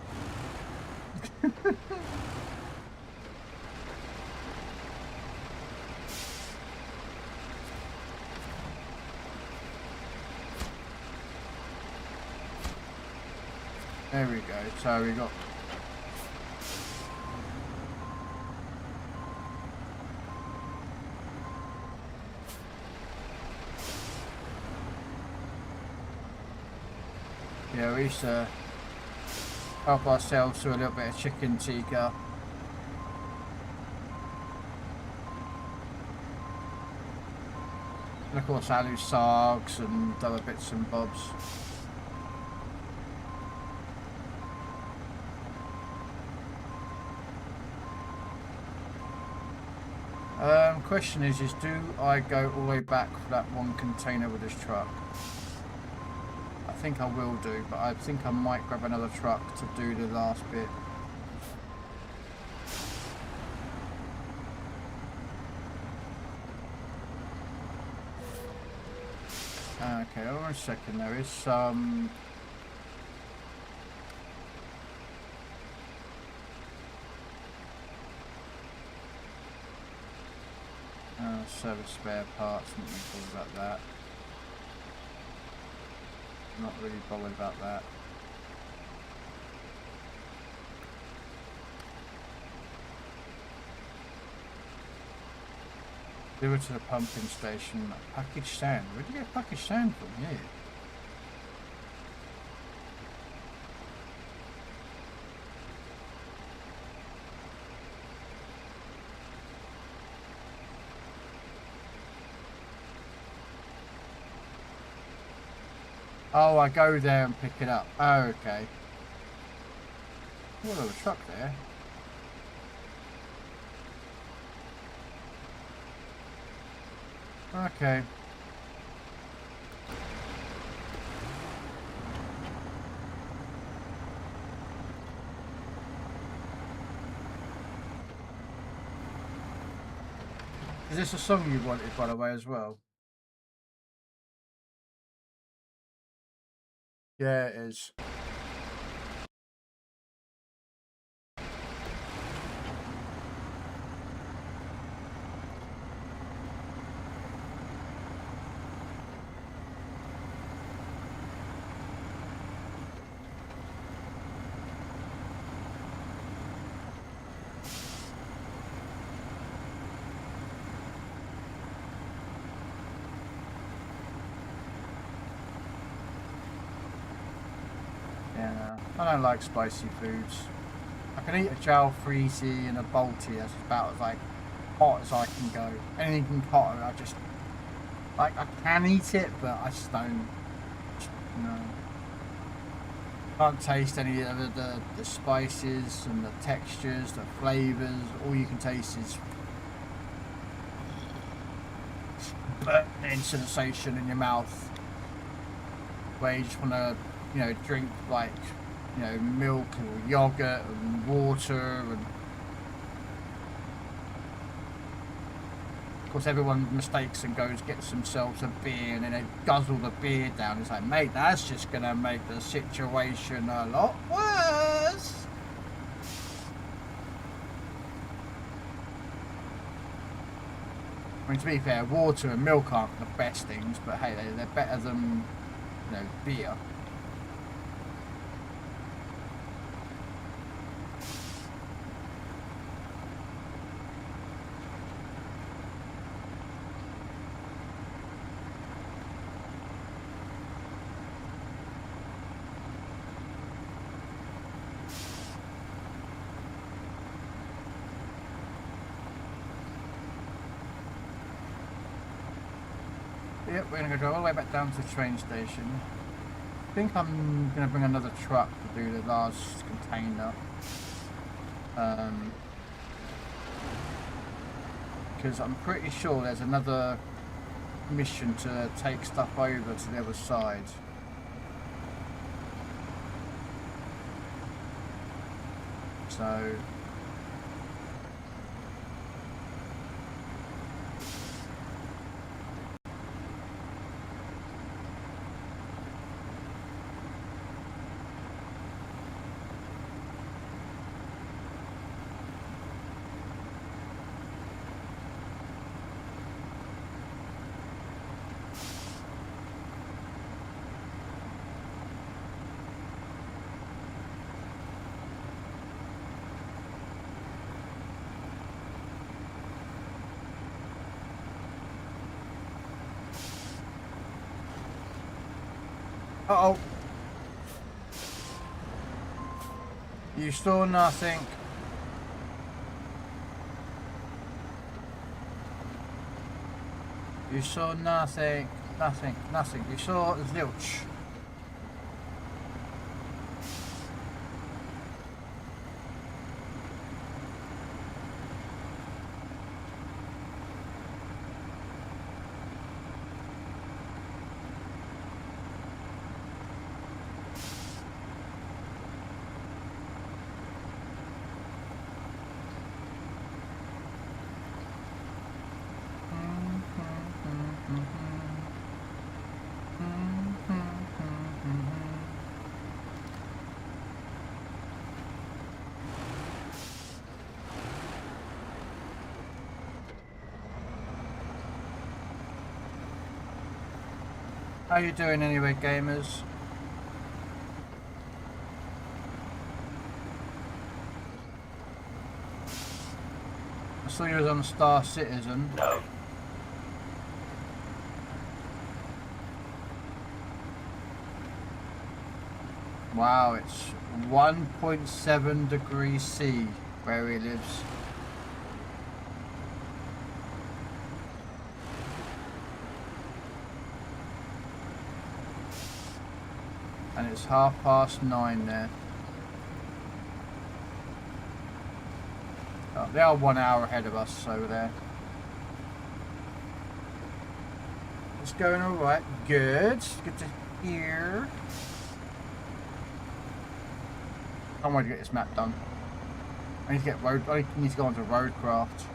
There we go. So we got. Yeah, we used to help ourselves to a little bit of chicken tikka. And of course alu sargs and other bits and bobs. Question is do I go all the way back for that one container with this truck? I think I will do, but I think I might grab another truck to do the last bit. Okay, hold on a second, there is some... service spare parts, not really bothered about that. Not really bothered about that. Deliver to the pumping station. Package sand. Where did you get package sand from here? Oh, I go there and pick it up. Oh, okay. Oh, there's a truck there. Okay. Is this a song you wanted, by the way, as well? Yeah, it is. Yeah, I don't like spicy foods. I can eat a jalfrezi and a balti. That's about as like hot as I can go. Anything hotter, I just like. I can eat it, but I just don't. No. Can't taste any of the spices and the textures, the flavors. All you can taste is burning sensation in your mouth, where you just want to, you know, drink like, you know, milk or yogurt and water. And of course everyone mistakes and goes gets themselves a beer and then they guzzle the beer down. It's like, mate, that's just gonna make the situation a lot worse. I mean, to be fair, water and milk aren't the best things, but hey, they're better than, you know, beer. Yep, we're going to go all the way back down to the train station. I think I'm going to bring another truck to do the last container. Because I'm pretty sure there's another mission to take stuff over to the other side. So... Uh-oh. You saw nothing. You saw nothing. Nothing. Nothing. You saw zilch. How you doing anyway, gamers? I saw you was on Star Citizen. No. Wow, it's 1.7 degrees C where he lives. it's 9:30 there. Oh, they are 1 hour ahead of us over there. It's going alright. Good. Good to hear. I want to get this map done. I need to get road. I need to go onto roadcraft.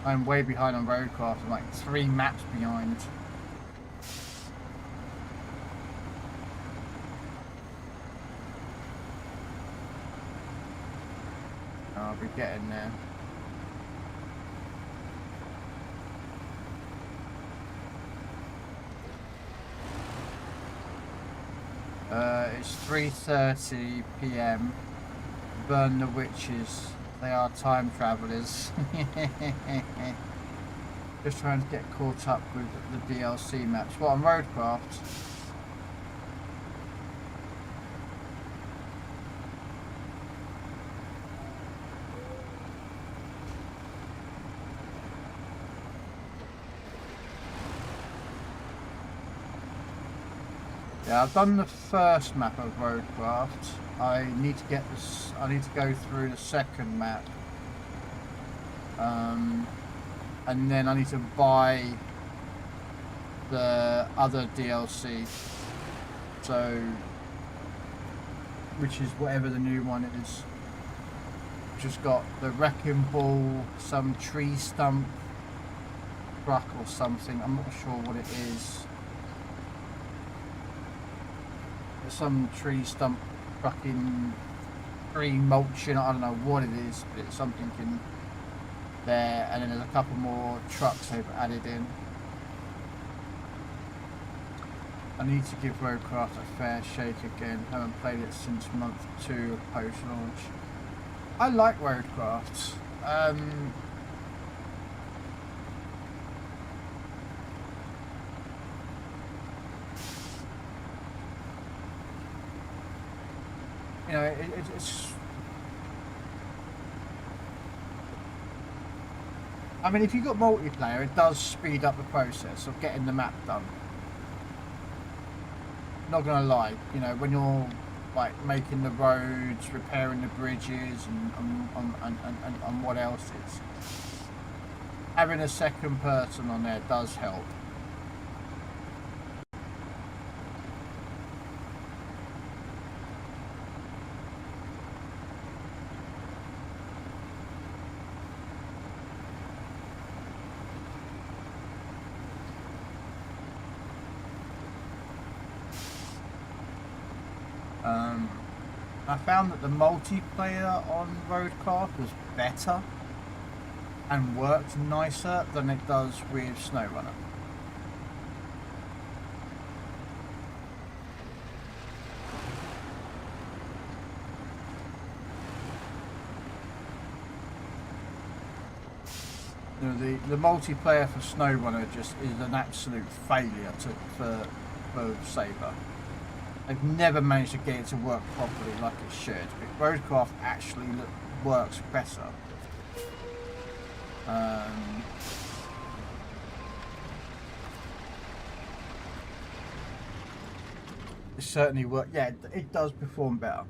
I'm way behind on roadcraft. I'm like 3 maps behind. I'll be getting there. It's 3:30 PM. Burn the witches. They are time travelers. Just trying to get caught up with the DLC maps. What, on roadcraft? Yeah, I've done the first map of roadcraft. I need to get this. I need to go through the second map, and then I need to buy the other DLC. So, which is whatever the new one is. Just got the wrecking ball, some tree stump truck or something. I'm not sure what it is. Some tree stump fucking tree mulching, I don't know what it is, but it's something in there, and then there's a couple more trucks they've added in. I need to give roadcraft a fair shake again. Haven't played it since month 2 of post launch. I like roadcraft. You know, it's... I mean, if you've got multiplayer, it does speed up the process of getting the map done. Not gonna lie, you know, when you're like making the roads, repairing the bridges, and what else is, having a second person on there does help. I found that the multiplayer on roadcraft was better and worked nicer than it does with SnowRunner. You know, the multiplayer for SnowRunner just is an absolute failure for Sabre. They've never managed to get it to work properly like it should. But roadcraft actually works better. It certainly works. Yeah, it does perform better.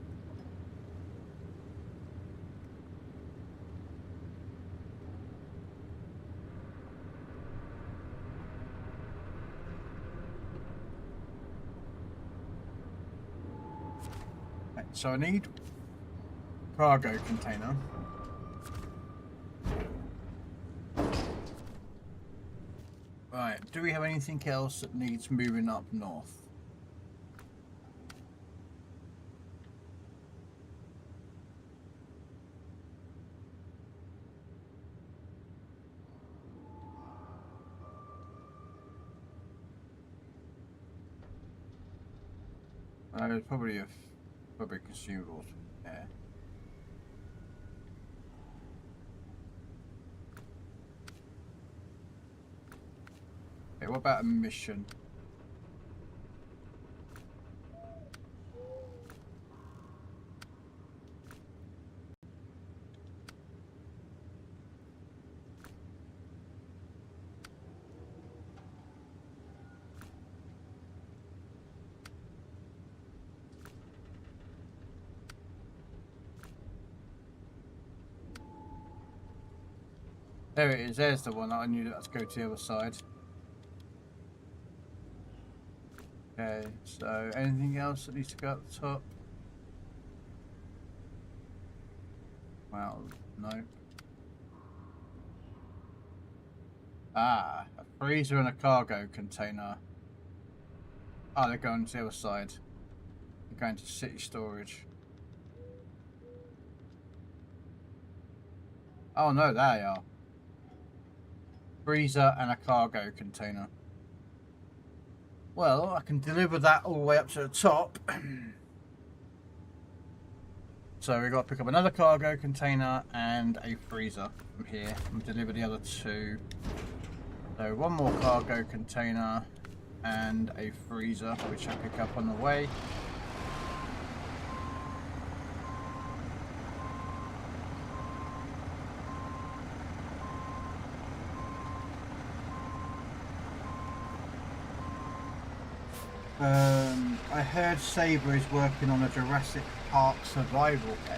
So I need cargo container. Right, do we have anything else that needs moving up north? Probably consumables. Yeah. Okay, what about a mission? There it is. There's the one that I knew that had to go to the other side. Okay, so anything else that needs to go up the top? Well, no. Ah, a freezer and a cargo container. Oh, they're going to the other side. They're going to city storage. Oh no, there they are. Freezer and a cargo container. Well, I can deliver that all the way up to the top. So we've got to pick up another cargo container and a freezer from here and deliver the other two. So one more cargo container and a freezer, which I pick up on the way. I heard Sabre is working on a Jurassic Park survival game.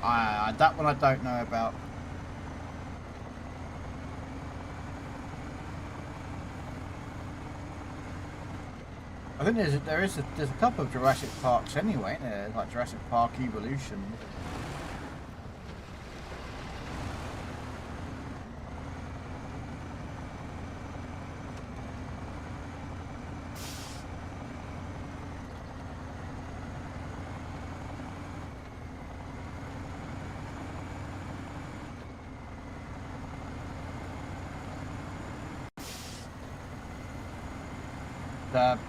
That one I don't know about. I think there's a couple of Jurassic Parks anyway, isn't there? Like Jurassic Park Evolution.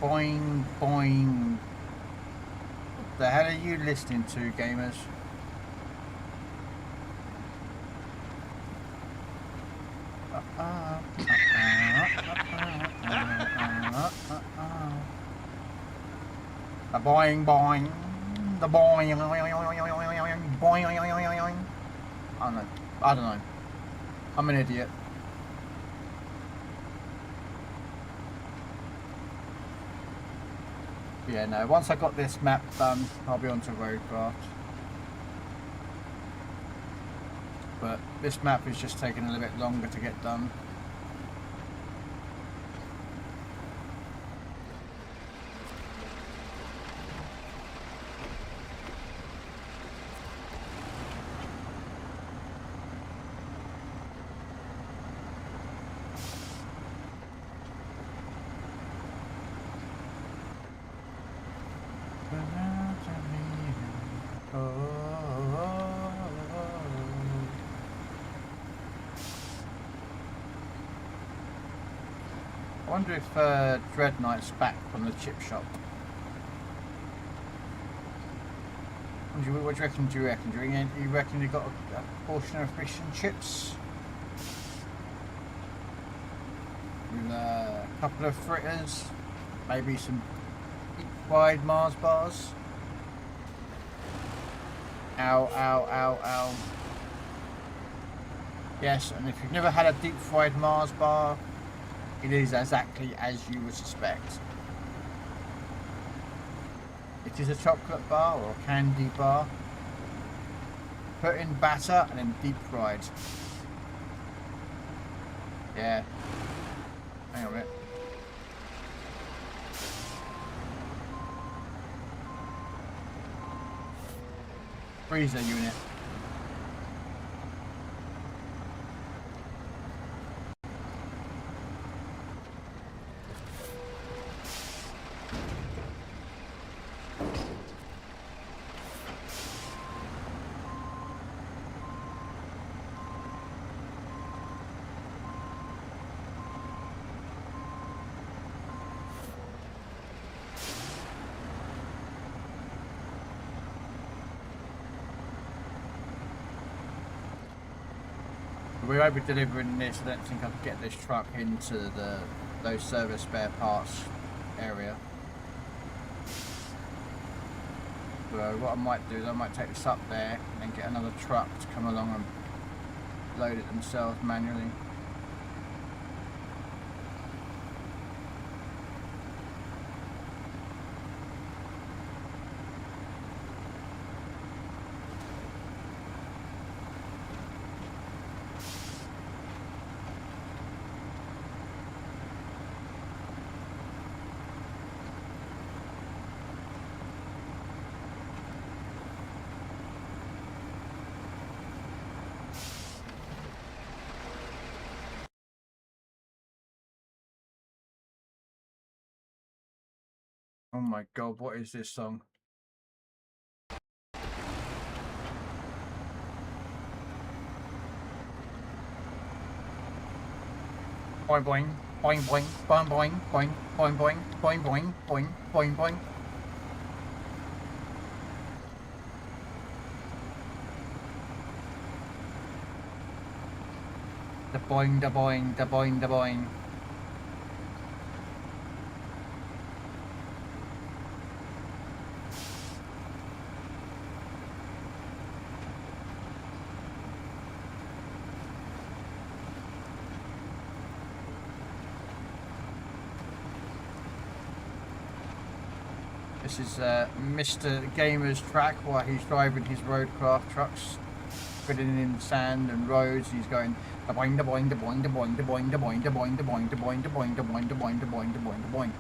Boing boing. What the hell are you listening to, gamers? The boing boing. The boing boing. I don't know. I'm an idiot. Yeah, no, once I got this map done, I'll be on to Roadcraft. But this map is just taking a little bit longer to get done. I wonder if Dread Knight's back from the chip shop. What do you reckon? Do you reckon you got a portion of fish and chips? With a couple of fritters, maybe some deep fried Mars bars. Ow, ow, ow, ow. Yes, and if you've never had a deep fried Mars bar, it is exactly as you would suspect. It is a chocolate bar or a candy bar. Put in batter and then deep fried. Yeah. Hang on a minute. Freezer unit. We won't be delivering this. I don't think I can get this truck into those service spare parts area. So what I might do is I might take this up there and then get another truck to come along and load it themselves manually. Oh my god, what is this song? Boing boing, boing boing, boing boing, boing boing boing, boing boing, boing boing boing. The boing, the boing, the boing, the boing. This is Mr. Gamer's track while he's driving his roadcraft trucks, filling in sand and roads. He's going da boing da boing da boing da boing da boing da boing da boing da boing da boing da boing da boing da boing da boing da boing da boing.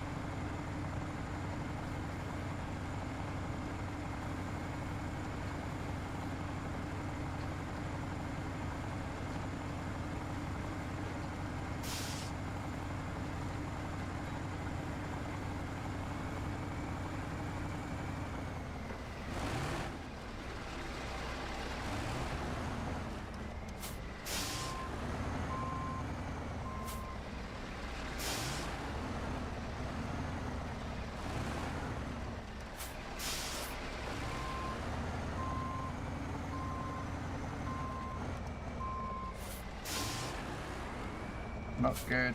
Not good.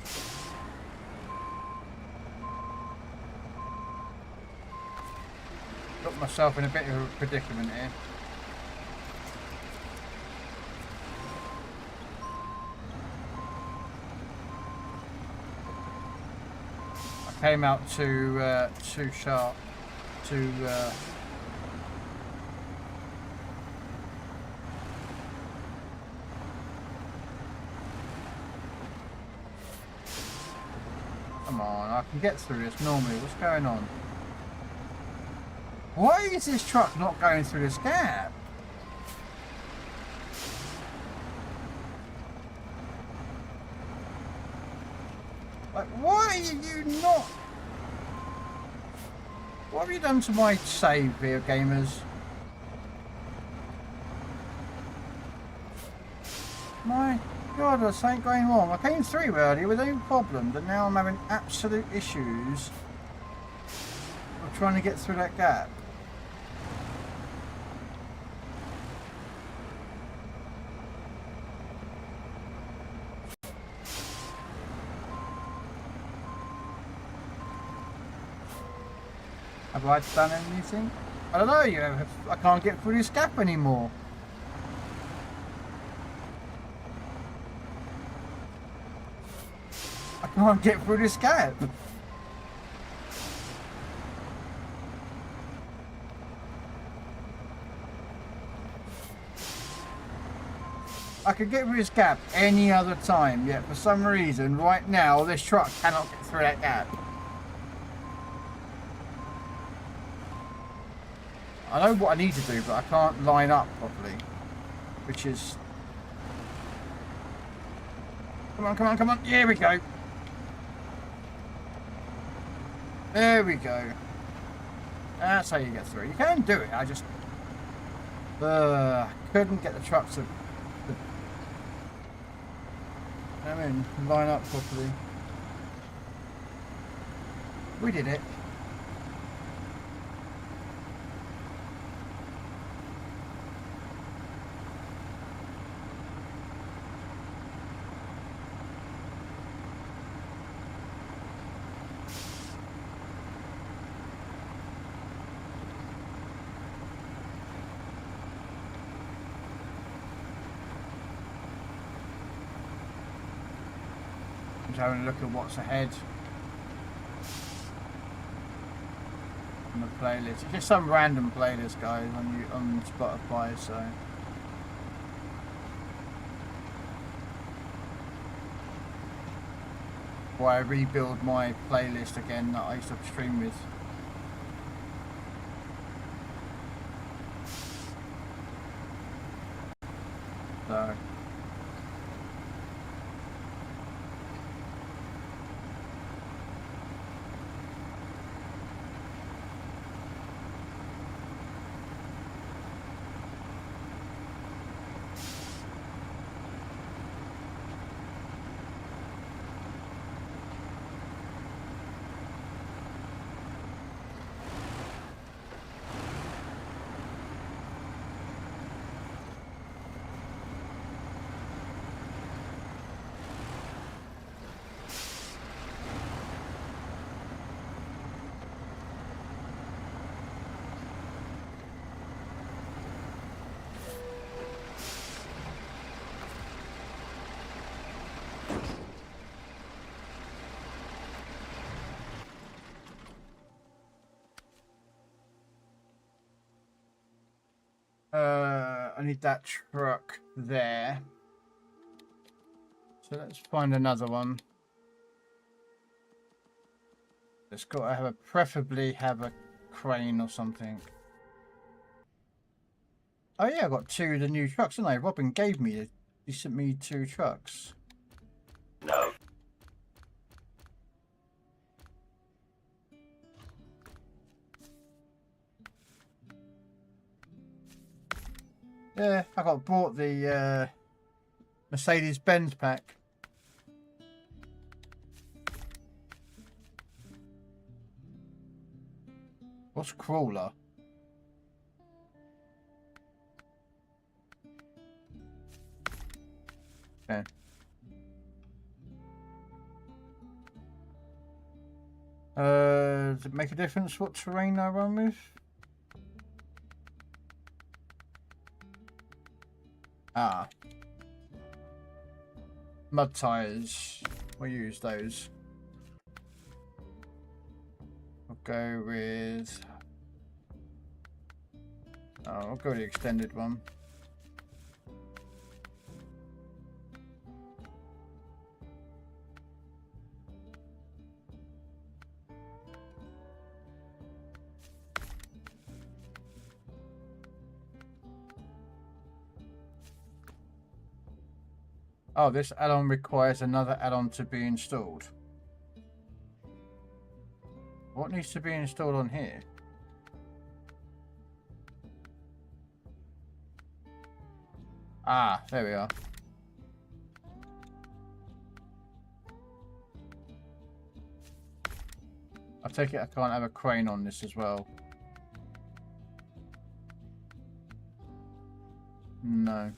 Got myself in a bit of a predicament here. I came out too sharp, too Come on, I can get through this normally. What's going on? Why is this truck not going through this gap? Like, why are you not? What have you done to my save here, gamers? My God, there's something going wrong. I came through earlier with no problem, but now I'm having absolute issues of trying to get through that gap. Have I done anything? I don't know, I can't get through this gap anymore. I can't get through this gap. I could get through this gap any other time, yet for some reason, right now, this truck cannot get through that gap. I know what I need to do, but I can't line up properly, which is... Come on, come on, come on. Here we go. There we go. That's how you get through. You can do it. I just couldn't get the truck to line up properly. We did it. Having a look at what's ahead on the playlist. It's just some random playlist, guys, on Spotify. So why I rebuild my playlist again that I used to stream with. So. I need that truck there. So let's find another one. It's got to have preferably have a crane or something. Oh yeah, I got 2 of the new trucks, didn't I? Robin gave me, he sent me 2 trucks. No. Yeah, I got bought the Mercedes-Benz pack. What's crawler? Okay. Does it make a difference what terrain I run with? Ah. Mud tyres. We'll use those. I'll go with... Oh, I'll go with the extended one. Oh, this add-on requires another add-on to be installed. What needs to be installed on here? Ah, there we are. I take it I can't have a crane on this as well. No.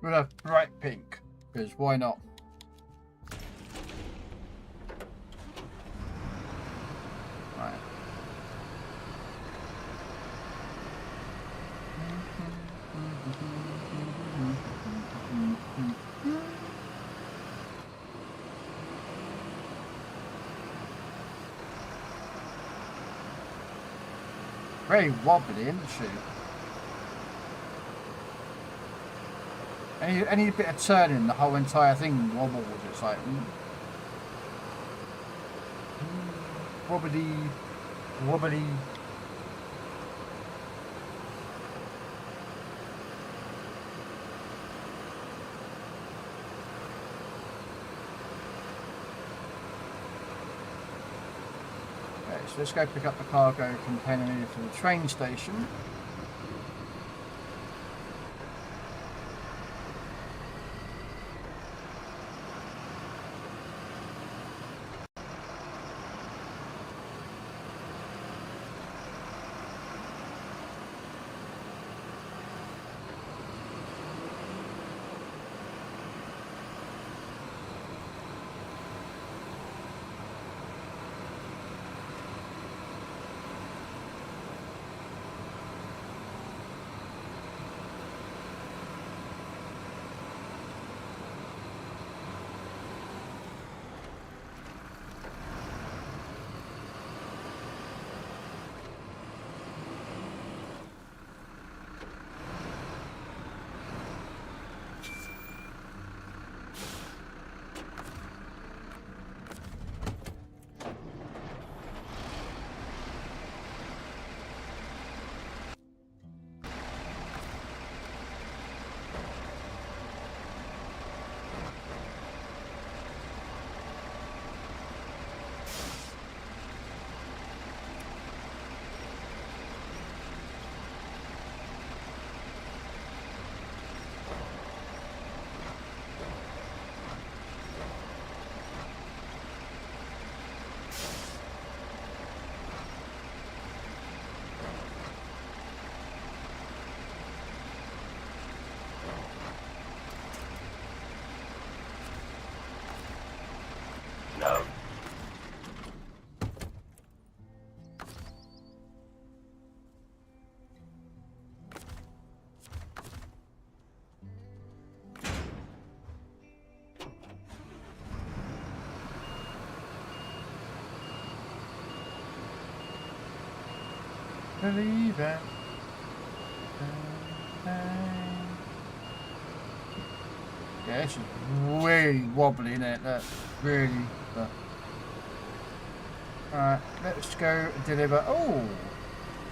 We'll have bright pink, because why not? Right. Very wobbly, isn't she? Any bit of turning, the whole entire thing wobbles. It's like wobbly, wobbly. Okay, so let's go pick up the cargo container needed for the train station. believe it. Yeah, this is really wobbly, isn't it? That's really. Alright, let's go deliver. Oh,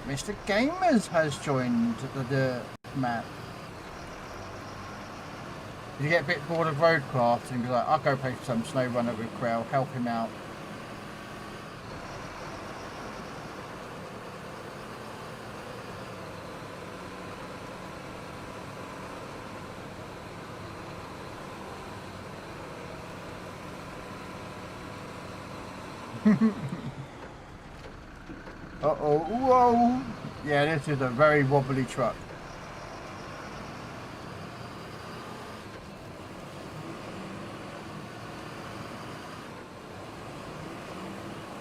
Mr. Gamers has joined the map. Did you get a bit bored of roadcraft and be like, I'll go play some snow runner with Krell, help him out. Uh-oh, whoa! Yeah, this is a very wobbly truck.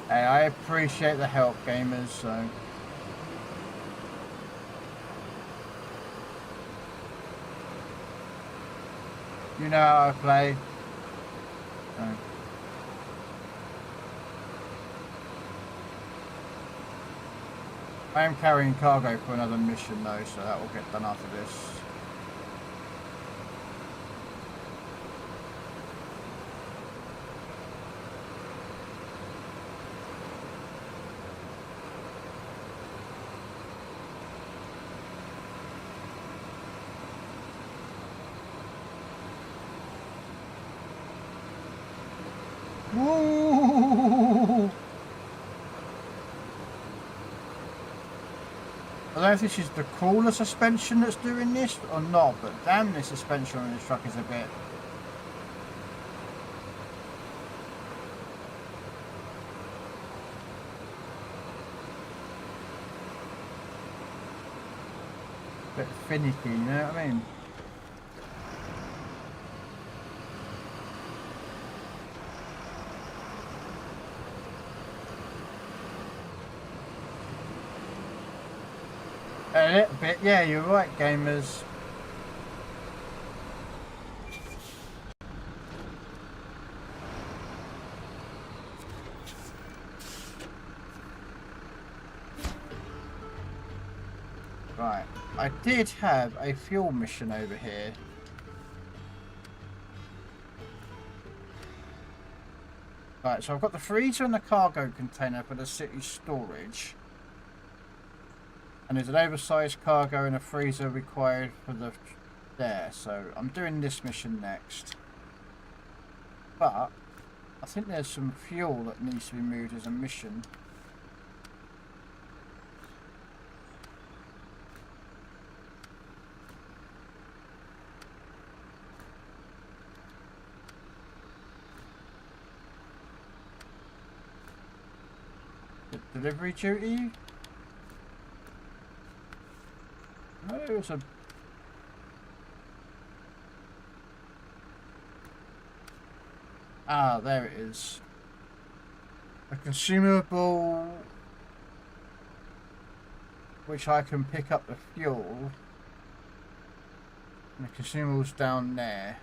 Hey, I appreciate the help, gamers, so... You know how I play. So. I am carrying cargo for another mission though, so that will get done after this. Woo! I don't know if this is the crawler suspension that's doing this or not, but damn, the suspension on this truck is a bit... bit finicky, you know what I mean? A little bit, yeah, you're right, gamers. Right, I did have a fuel mission over here. Right, so I've got the freezer and the cargo container for the city storage. And there's an oversized cargo and a freezer required for the there. So I'm doing this mission next. But I think there's some fuel that needs to be moved as a mission. The delivery duty? No, it was a... Ah, there it is. A consumable which I can pick up the fuel. And the consumables down there.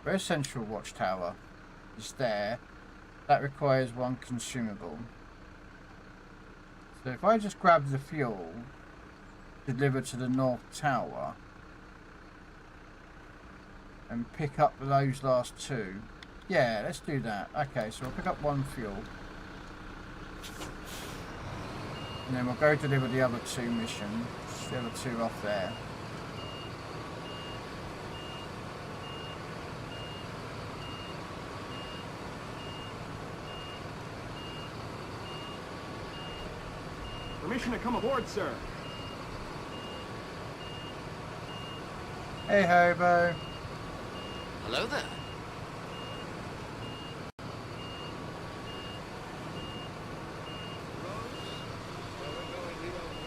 Where's Central Watchtower? It's there. That requires one consumable. So if I just grab the fuel, deliver to the North Tower, and pick up those last two. Yeah, let's do that. Okay, so I'll pick up one fuel. And then we'll go deliver the other two missions. The other two off there. Permission to come aboard, sir. Hey, hobo. Hello there.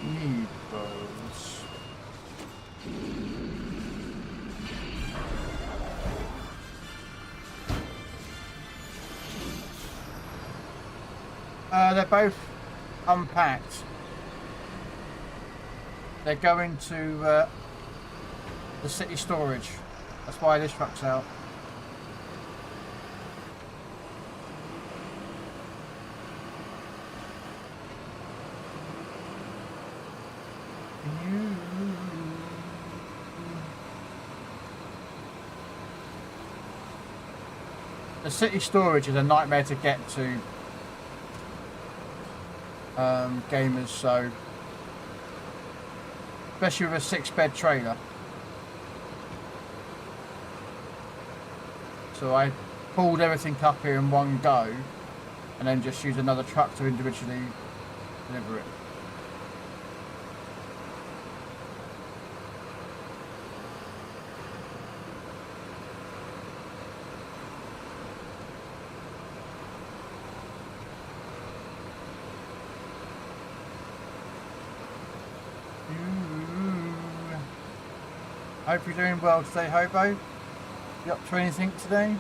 Meatballs. They're both unpacked. They're going to the city storage. That's why this truck's out. The city storage is a nightmare to get to, gamers, so especially with a 6-bed trailer. So I pulled everything up here in one go and then just use another truck to individually deliver it. Hope you're doing well today, Hobo. You up to anything today?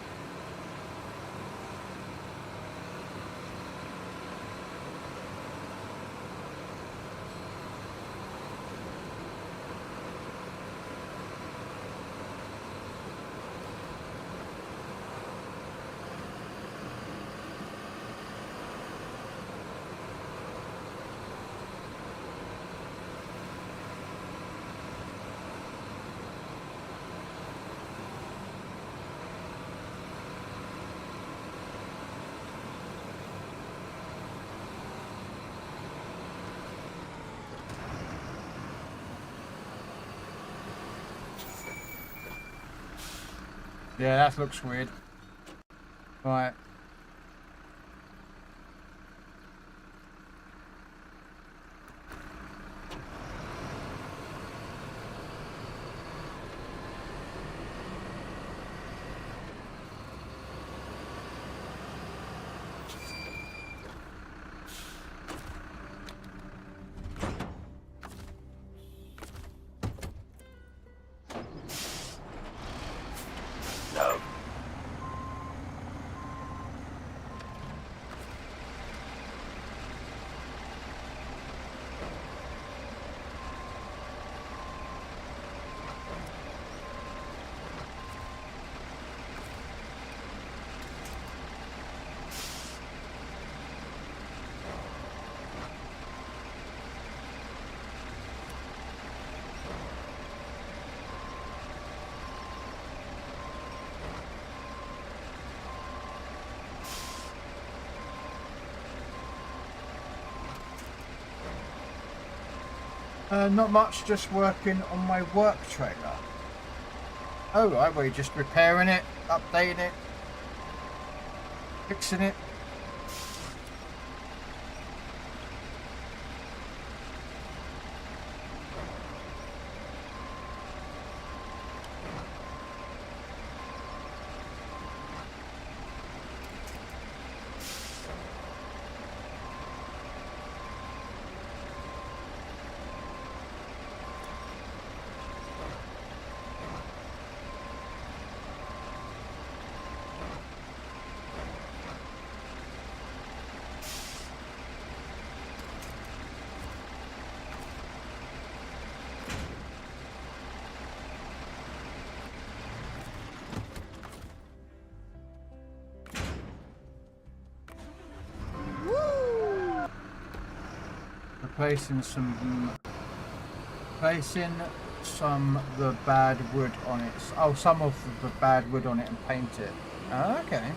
Yeah, that looks weird. Right. Not much, just working on my work trailer. Oh right, well you're just repairing it, updating it, fixing it. Placing some of the bad wood on it. Oh, some of the bad wood on it and paint it. Oh, okay.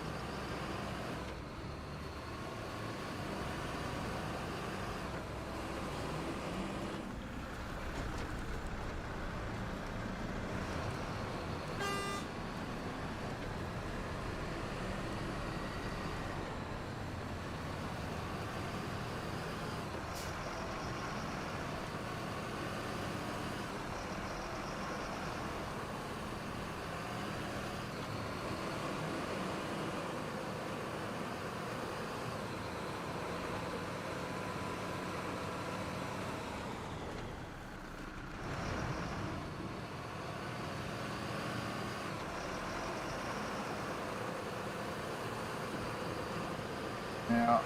Yeah.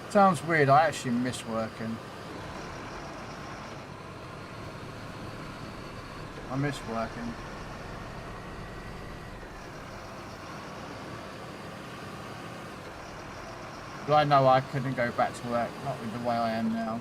Sounds weird, I actually miss working. I miss working. But I know I couldn't go back to work, not with the way I am now.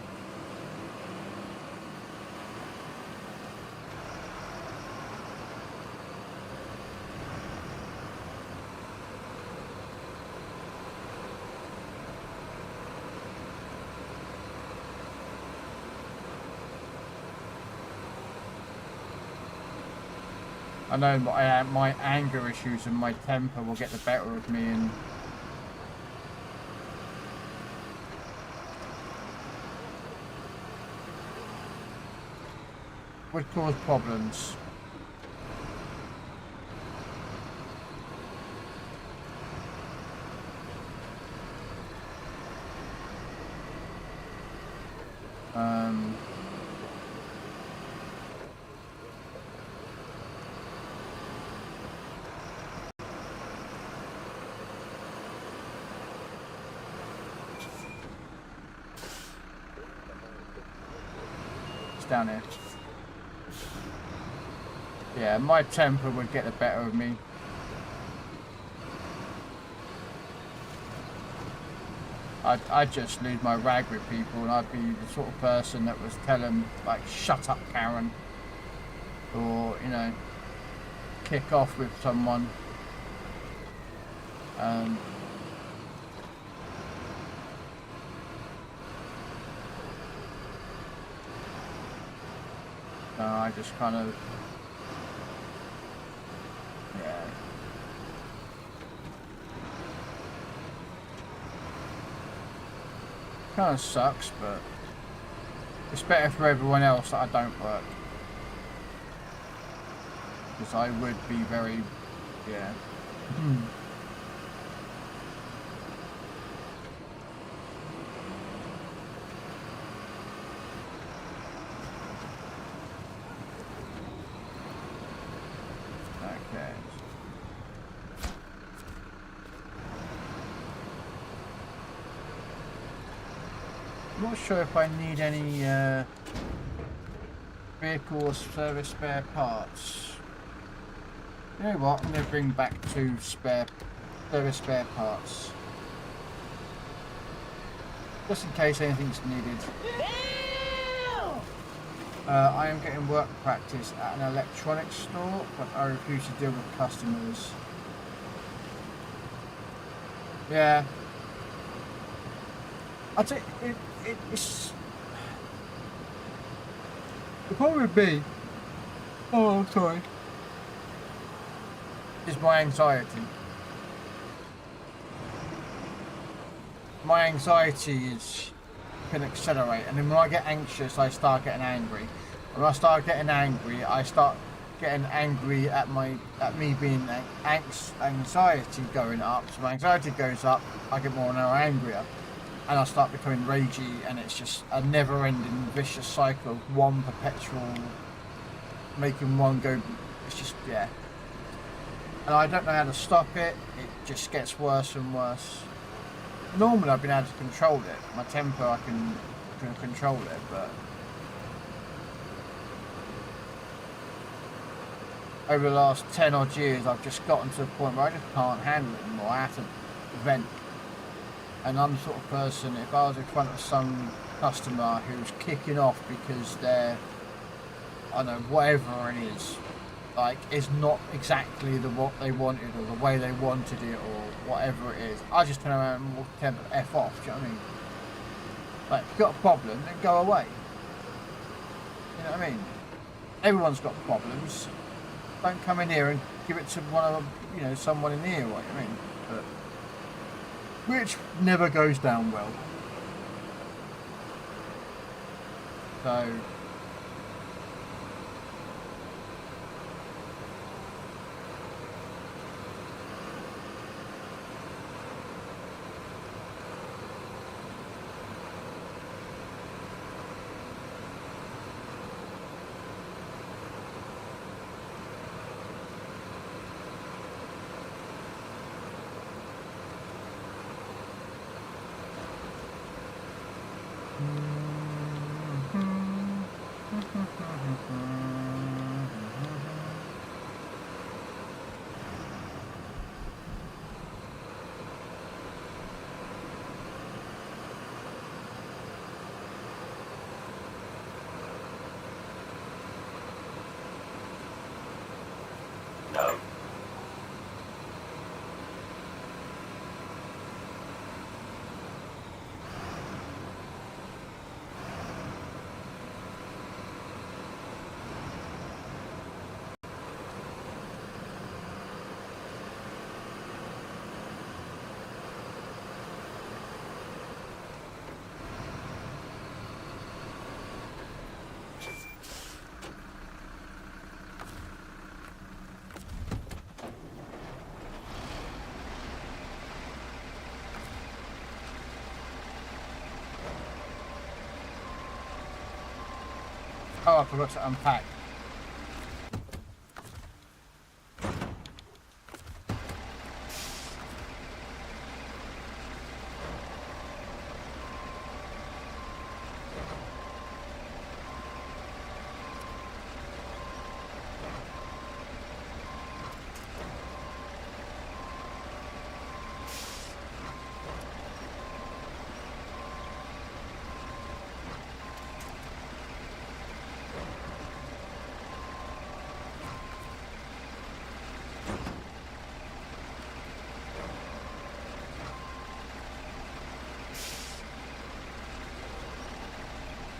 I know my anger issues and my temper will get the better of me and would cause problems. Down here. Yeah, my temper would get the better of me. I'd just lose my rag with people, and I'd be the sort of person that was telling like, "Shut up, Karen," or you know, kick off with someone. So I just kind of, yeah. Kind of sucks, but it's better for everyone else that I don't work. Because I would be very, yeah. I'm not sure if I need any vehicle or service spare parts. You know what? I'm going to bring back 2 service spare parts. Just in case anything's needed. I am getting work practice at an electronics store, but I refuse to deal with customers. Yeah. I'd say it's the problem with me. Oh, I'm sorry. Is my anxiety. My anxiety can accelerate, and then when I get anxious, I start getting angry. When I start getting angry, I start getting angry at me being anxiety going up. So my anxiety goes up, I get more and more angrier. And I start becoming ragey, and it's just a never-ending vicious cycle of one perpetual making one go. It's just, yeah. And I don't know how to stop it. It just gets worse and worse. Normally I've been able to control it. My temper, I can control it, but over the last 10 odd years, I've just gotten to a point where I just can't handle it anymore. I have to vent. And I'm the sort of person, if I was in front of some customer who's kicking off because they're, I don't know, whatever it is, like, is not exactly what they wanted or the way they wanted it or whatever it is, I just turn around and tell them to F off, do you know what I mean? Like, if you've got a problem, then go away. You know what I mean? Everyone's got problems. Don't come in here and give it to someone in here, what you mean? But which never goes down well. So I forgot to unpack.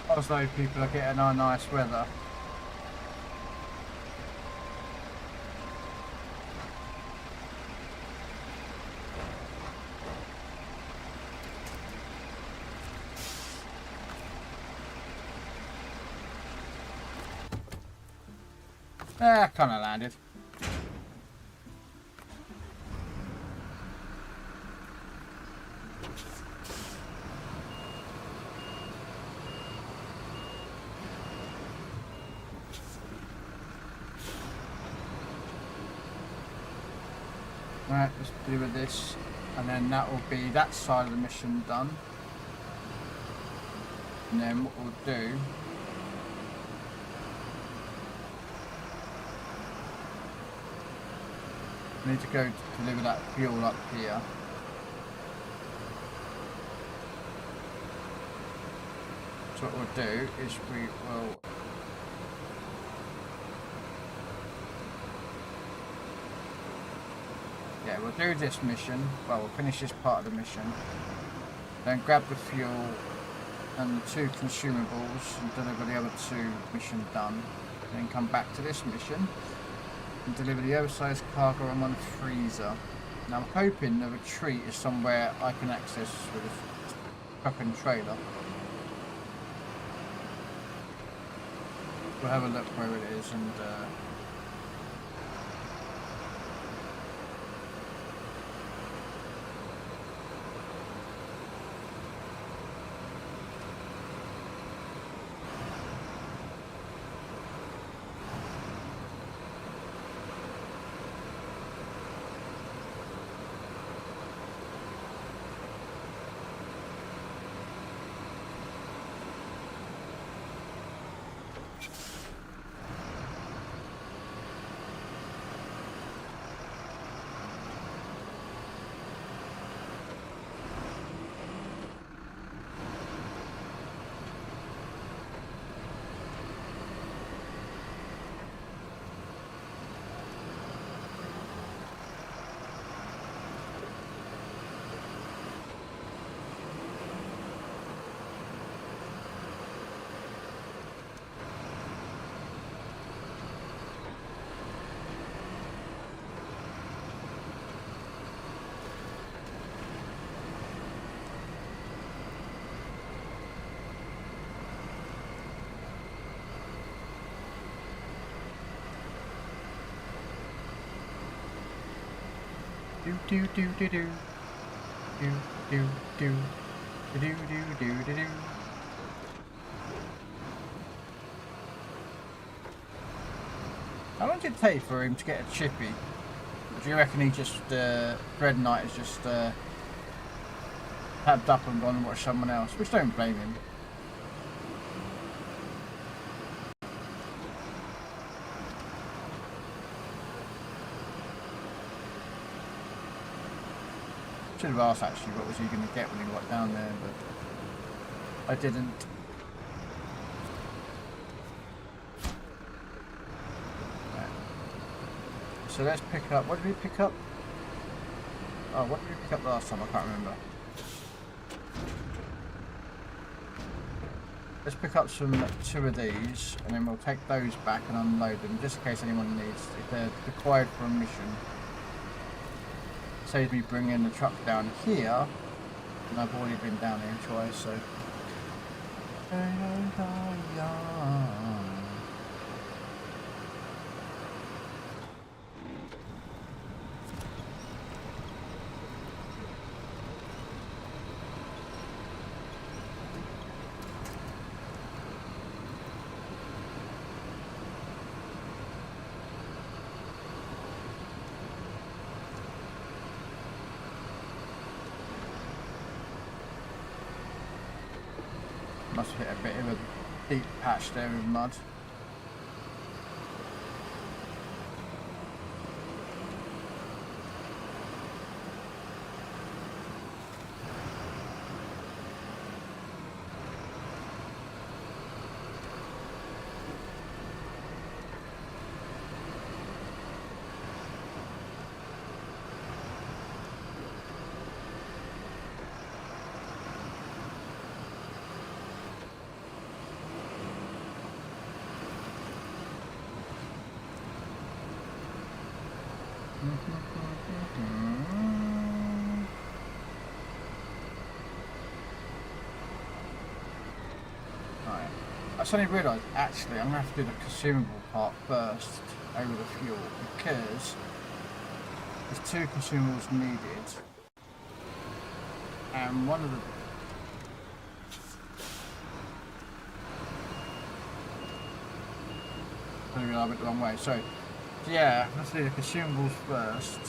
Oslo people are getting our nice weather. Kind of landed. Right, let's do with this, and then that will be that side of the mission done. And then what we'll do, we need to go to deliver that fuel up here. So what we'll do is we will we'll do this mission. Well, we'll finish this part of the mission. Then grab the fuel and the 2 consumables and deliver the other 2 mission done. Then come back to this mission and deliver the oversized cargo on one freezer. Now I'm hoping the retreat is somewhere I can access with a truck and trailer. We'll have a look where it is and do do do do do do do do do do do do. How long did it take for him to get a chippy? Or do you reckon he just Red Knight has just tabbed up and gone and watched someone else? Which don't blame him. Should have asked actually what was he going to get when he got down there, but I didn't. Right. So let's pick up, what did we pick up? Oh, what did we pick up last time? I can't remember. Let's pick up some 2 of these and then we'll take those back and unload them just in case anyone needs, if they're required for a mission. Saves me bringing the truck down here, and I've already been down here twice, so. Must have hit a bit of a deep patch there with mud. Right. I suddenly realised actually I'm going to have to do the consumable part first over the fuel because there's 2 consumables needed and one of the I went the wrong way. So yeah, let's do the consumables first.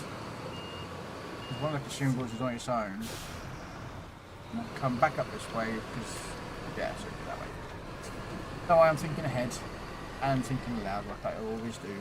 One of the consumables is on its own. And I'll come back up this way because yeah, so that way. So I am thinking ahead and thinking aloud like I always do.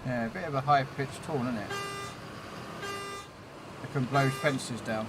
Yeah, a bit of a high-pitched horn, isn't it? It can blow fences down.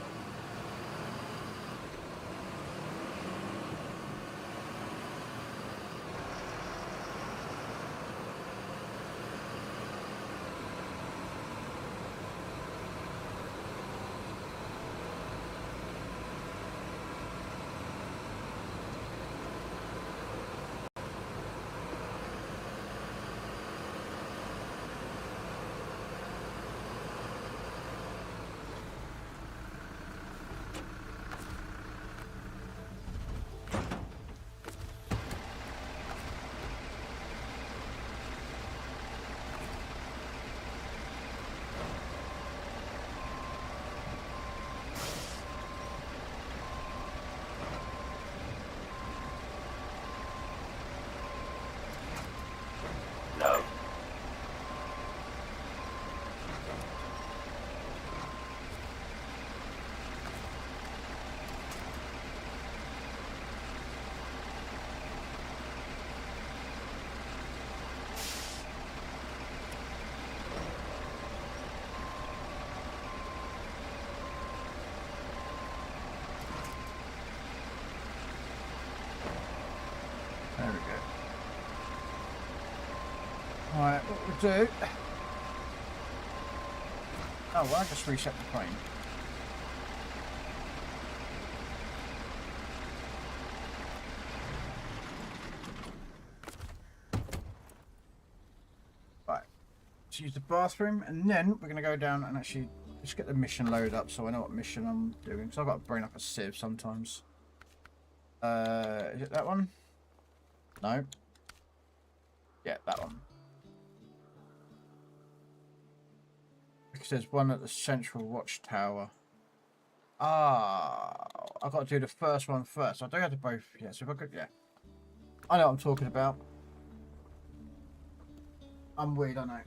There we go. Right, what we'll do... Oh, well, I just reset the plane. Right, let's use the bathroom, and then we're going to go down and actually just get the mission loaded up so I know what mission I'm doing. So I've got to bring up a sieve sometimes. Is it that one? No. Yeah, that one. Because there's one at the central watchtower. Ah, I've got to do the first one first. I don't have to both. Yeah, so if I could, yeah. I know what I'm talking about. I'm weird, I know.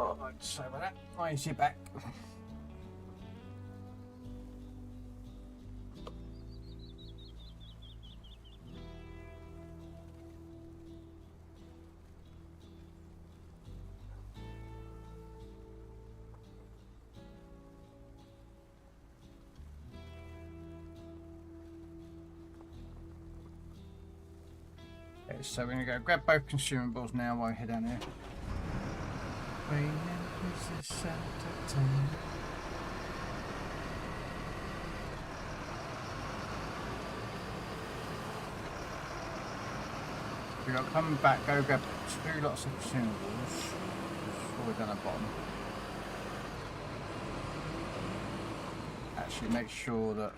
Oh, sorry about that. Why is he back? Okay, so we're gonna go grab both consumables now while we head down here. We're gonna come back, go grab 2 lots of consumables before we're down the bottom. Actually, make sure that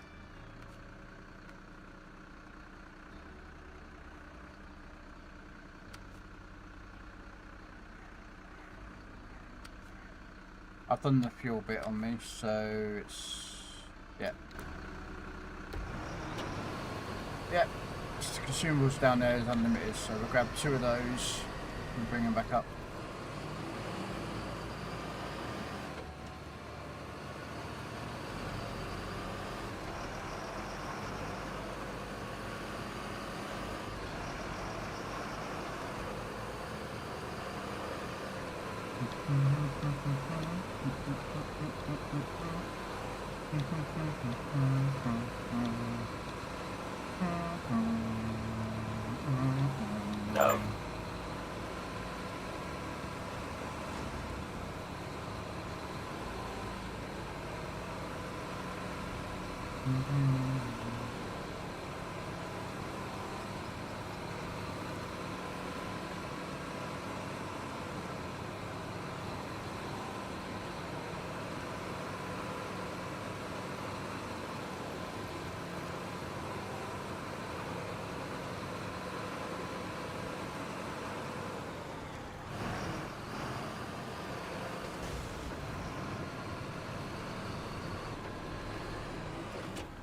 I've done the fuel bit on me, so it's yeah. Just the consumables down there is unlimited, so we'll grab 2 of those and bring them back up. No.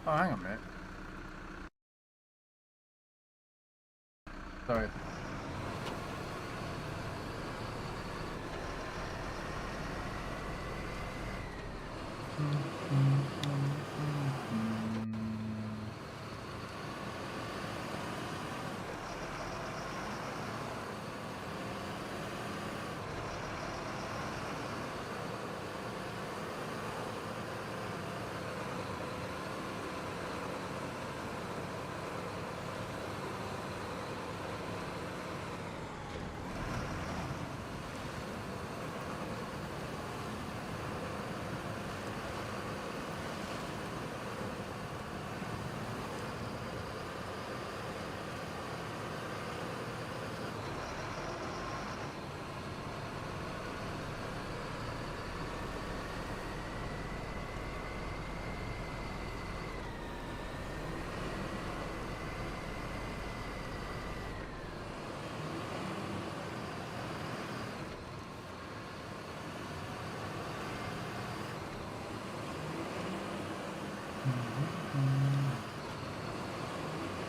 Oh, hang on a minute. Sorry.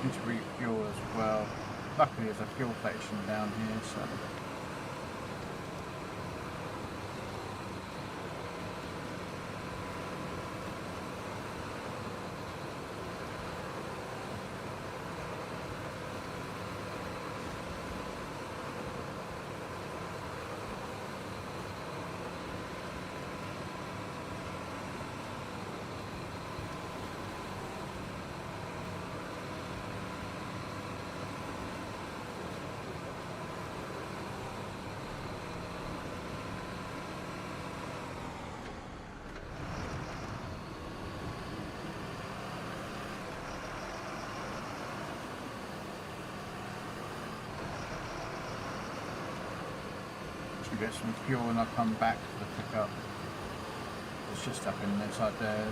Need to refuel as well. Luckily there's a fuel station down here, so get some fuel and I'll come back for the pickup. It's just up in inside there.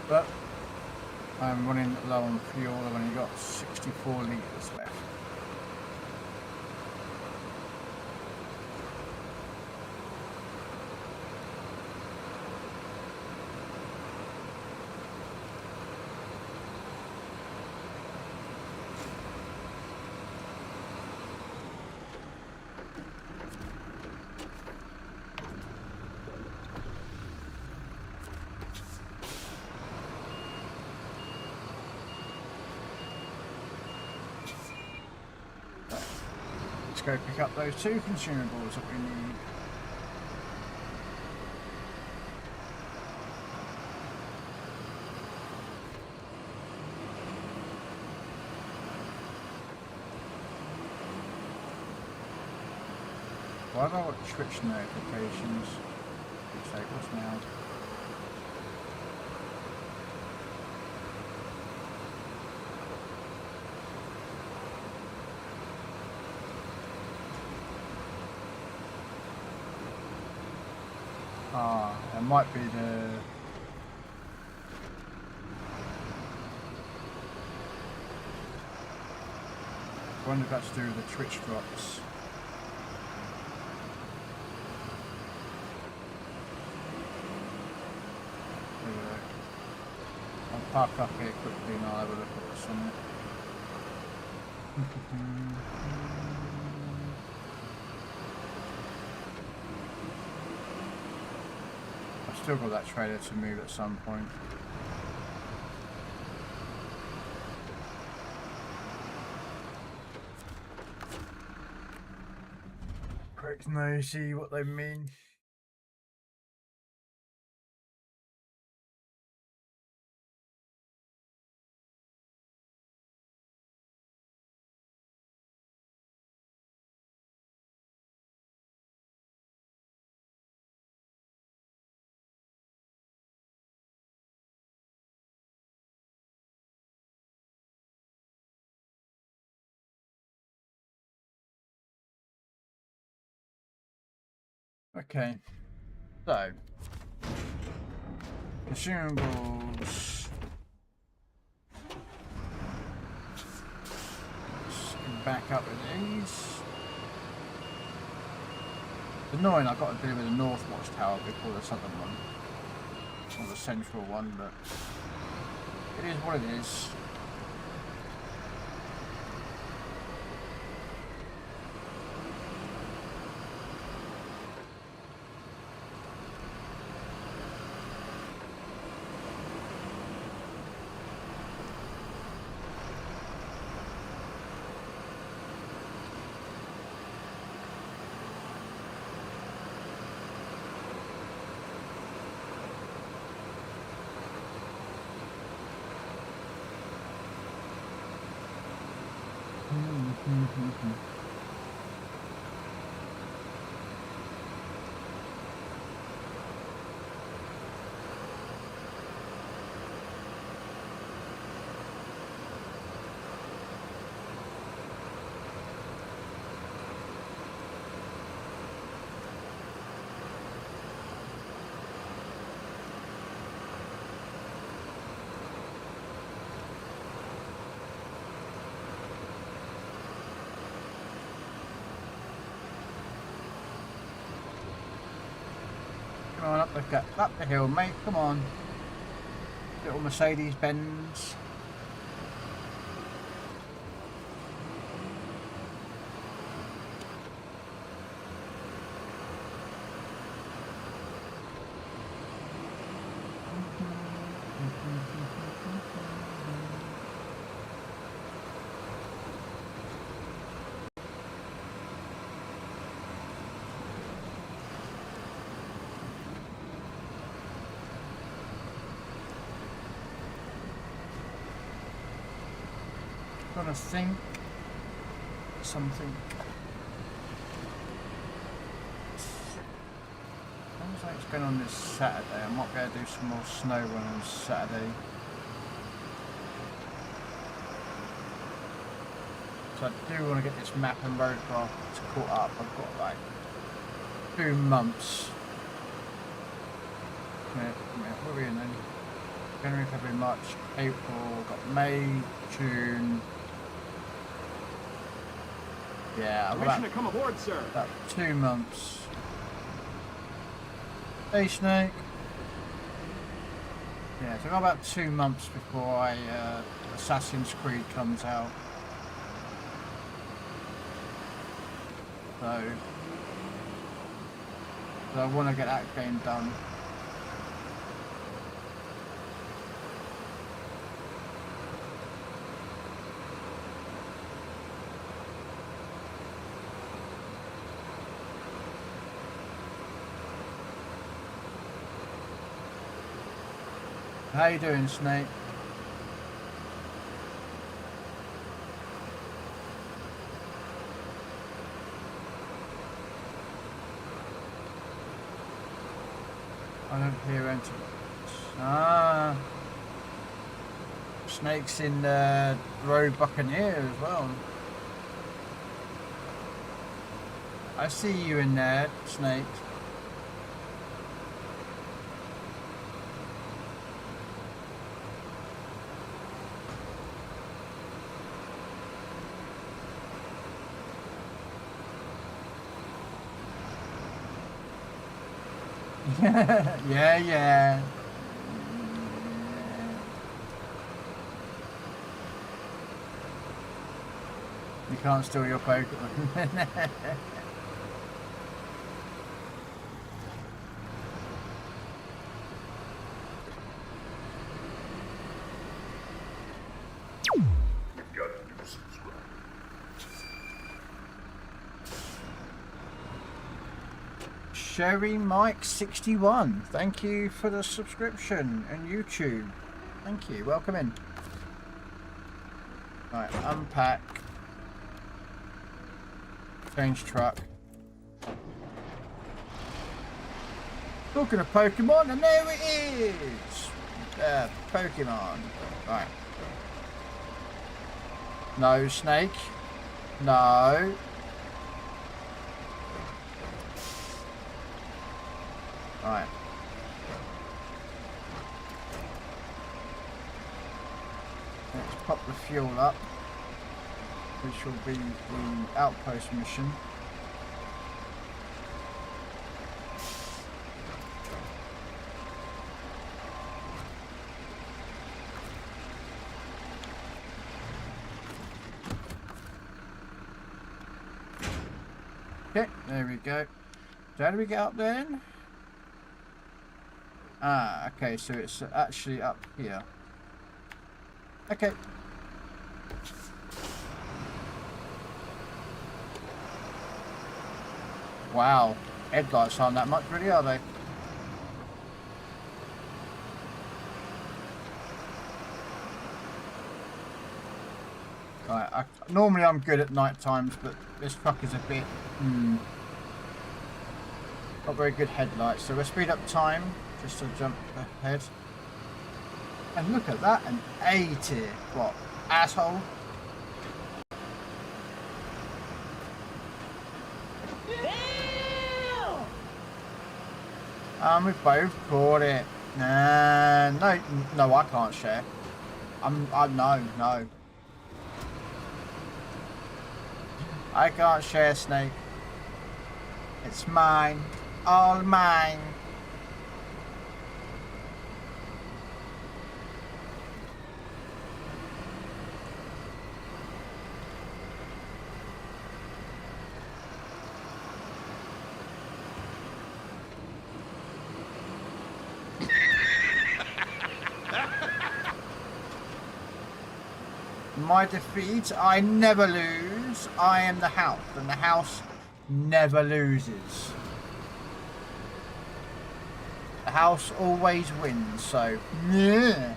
But I'm running low on fuel. I've only got 64 litres left. Let's go pick up those 2 consumables that we need. Why have I got Twitch notifications? Looks like what's now? Ah, it might be the... I wonder if that's to do with the Twitch drops. I'll park up here quickly and I'll have a look at what's on it. I've still got that trailer to move at some point. Quick nosy what they mean. Okay, so consumables. Let's back up with these. It's annoying I've got to do with the North Watchtower before the Southern one, or the Central one, but it is what it is. Come on, up the hill, mate. Come on. Little Mercedes Benz. Gotta think something. Sounds like it's been on this Saturday. I might be able to do some more snow run on Saturday. So I do want to get this map and roadcraft caught up. I've got like 2 months. What are we in then? January, February, March, April, we've got May, June. Yeah, Permission to come aboard, sir. About 2 months. Hey, Snake. Yeah, so I've got about 2 months before Assassin's Creed comes out. So I want to get that game done. How you doing, Snake? I don't hear anything. Ah. Snake's in Road Buccaneer as well. I see you in there, Snake. Yeah. You can't steal your Pokemon. Sherry Mike 61, thank you for the subscription on YouTube. Thank you, welcome in. Right, unpack. Change truck. Talking of Pokemon, and there it is! Pokemon. Right. No, Snake. No. Right. Let's pop the fuel up, which will be the outpost mission. Okay, there we go. So how do we get up there then? Ah, okay, so it's actually up here. Okay. Wow, headlights aren't that much really, are they? Right, normally I'm good at night times, but this truck is a bit... not very good headlights, so we'll speed up time. Just to jump ahead. And look at that, an A tier. What? Asshole? We both caught it. Nah, no, I can't share. No. I can't share, Snake. It's mine. All mine. My defeat, I never lose. I am the house, and the house never loses. The house always wins, so yeah.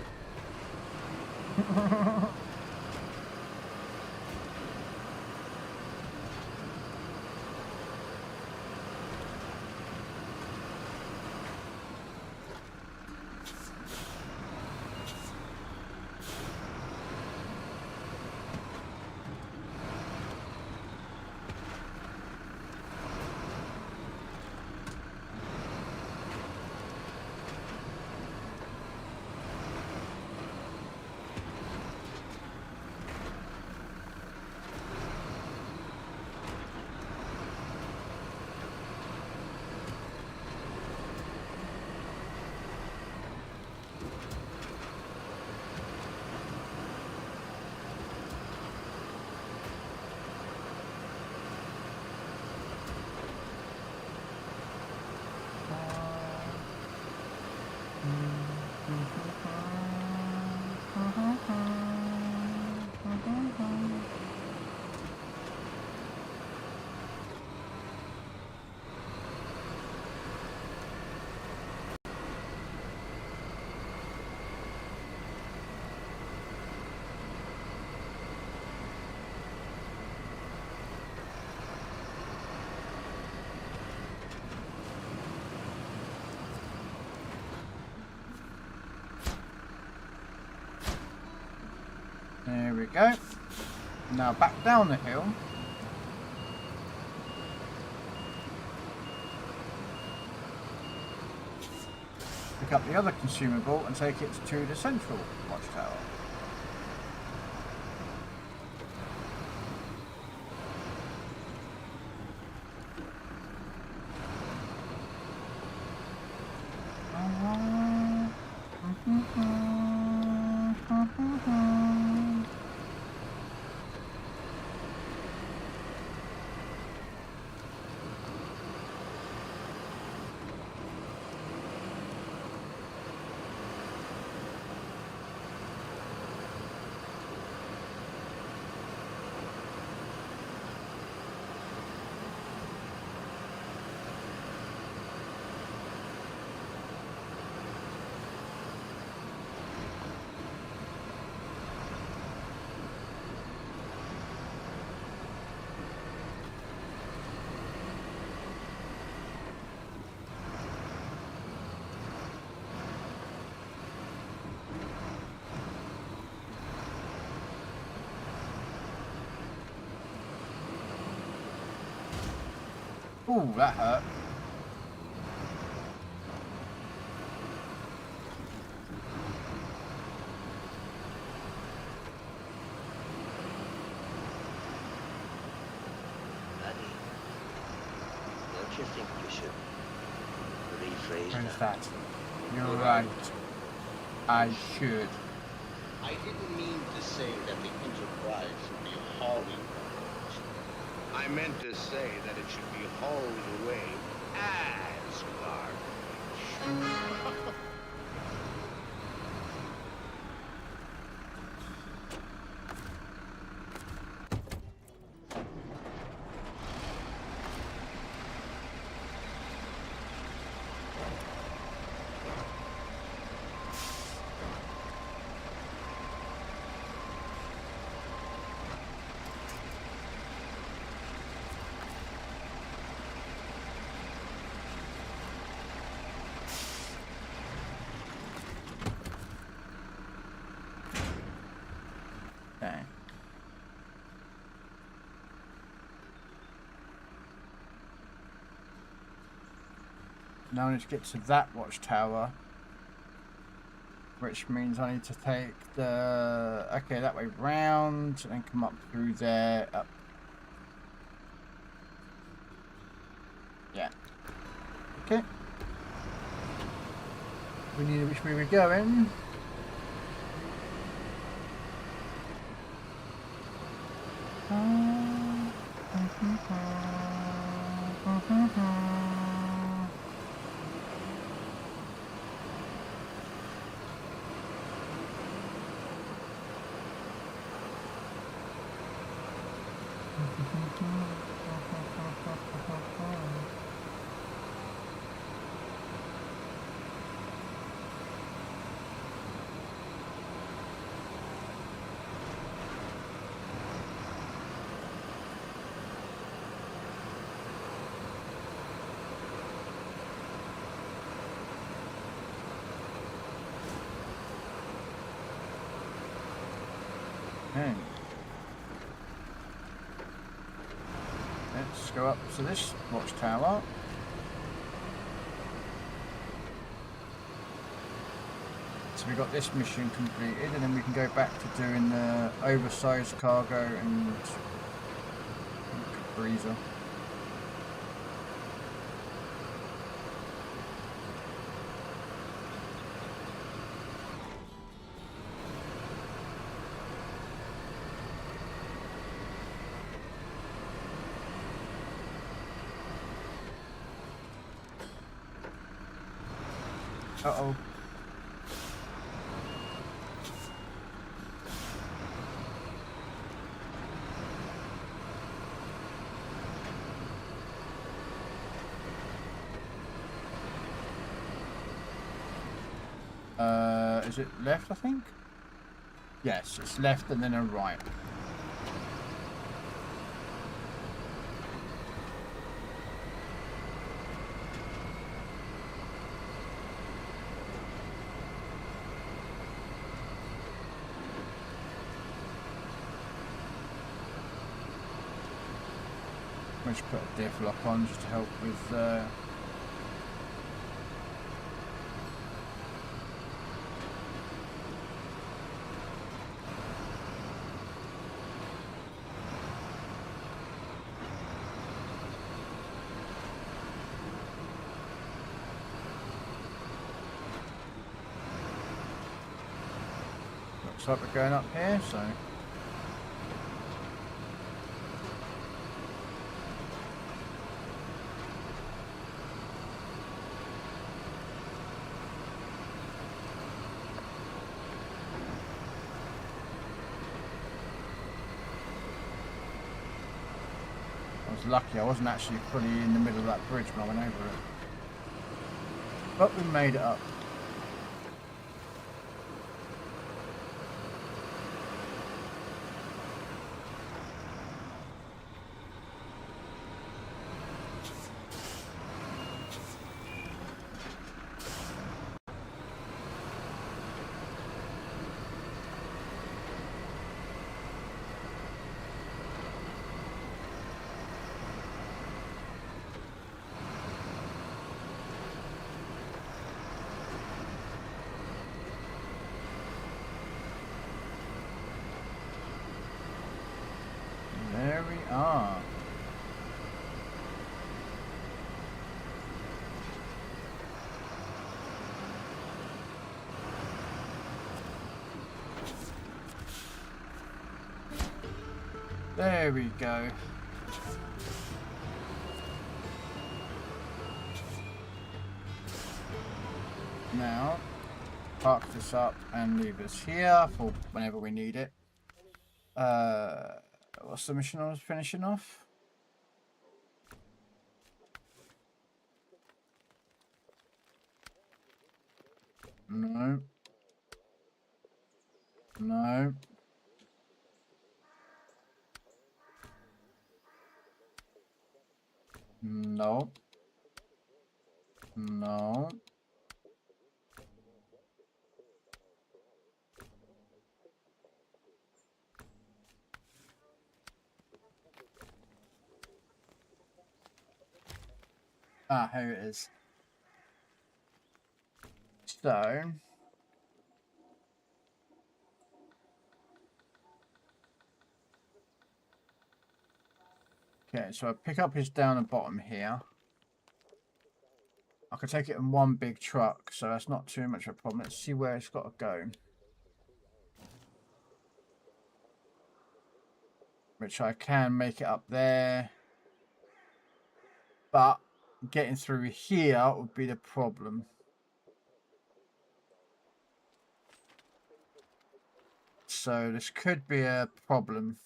we go. Now back down the hill. Pick up the other consumable and take it to the central watchtower. Ooh, that hurt. Buddy, don't you think you should rephrase Where's that? that? You're right. I should. I didn't mean to say that the Enterprise should be hauling garbage. I meant to say that it should be hauled away as garbage. Okay. Now I need to get to that watchtower, which means I need to take the, okay, that way round and then come up through there, up. Yeah. Okay. We need which way we're going. Okay. Let's go up to this watchtower. So we got this mission completed, and then we can go back to doing the oversized cargo and breezer. Uh-oh. Is it left, I think? Yes, it's left and then a right. just put a diff lock on just to help with looks like we're going up here, so I was lucky I wasn't actually fully in the middle of that bridge when I went over it. But we made it up. There we are. There we go. Now, park this up and leave us here for whenever we need it. What's the mission I was finishing off? No. No. No. No. Ah, here it is. So, okay, so I pick up his down the bottom here. I could take it in one big truck, so that's not too much of a problem. Let's see where it's got to go. Which I can make it up there. But getting through here would be the problem. So this could be a problem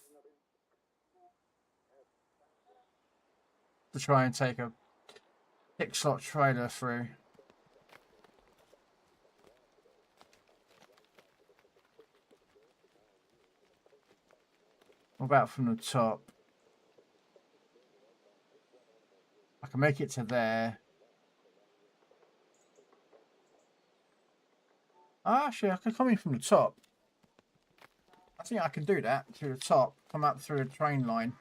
to try and take a 6-slot trailer through. What about from the top? I can make it to there. Actually, I can come in from the top. I think I can do that to the top. Come up through a train line.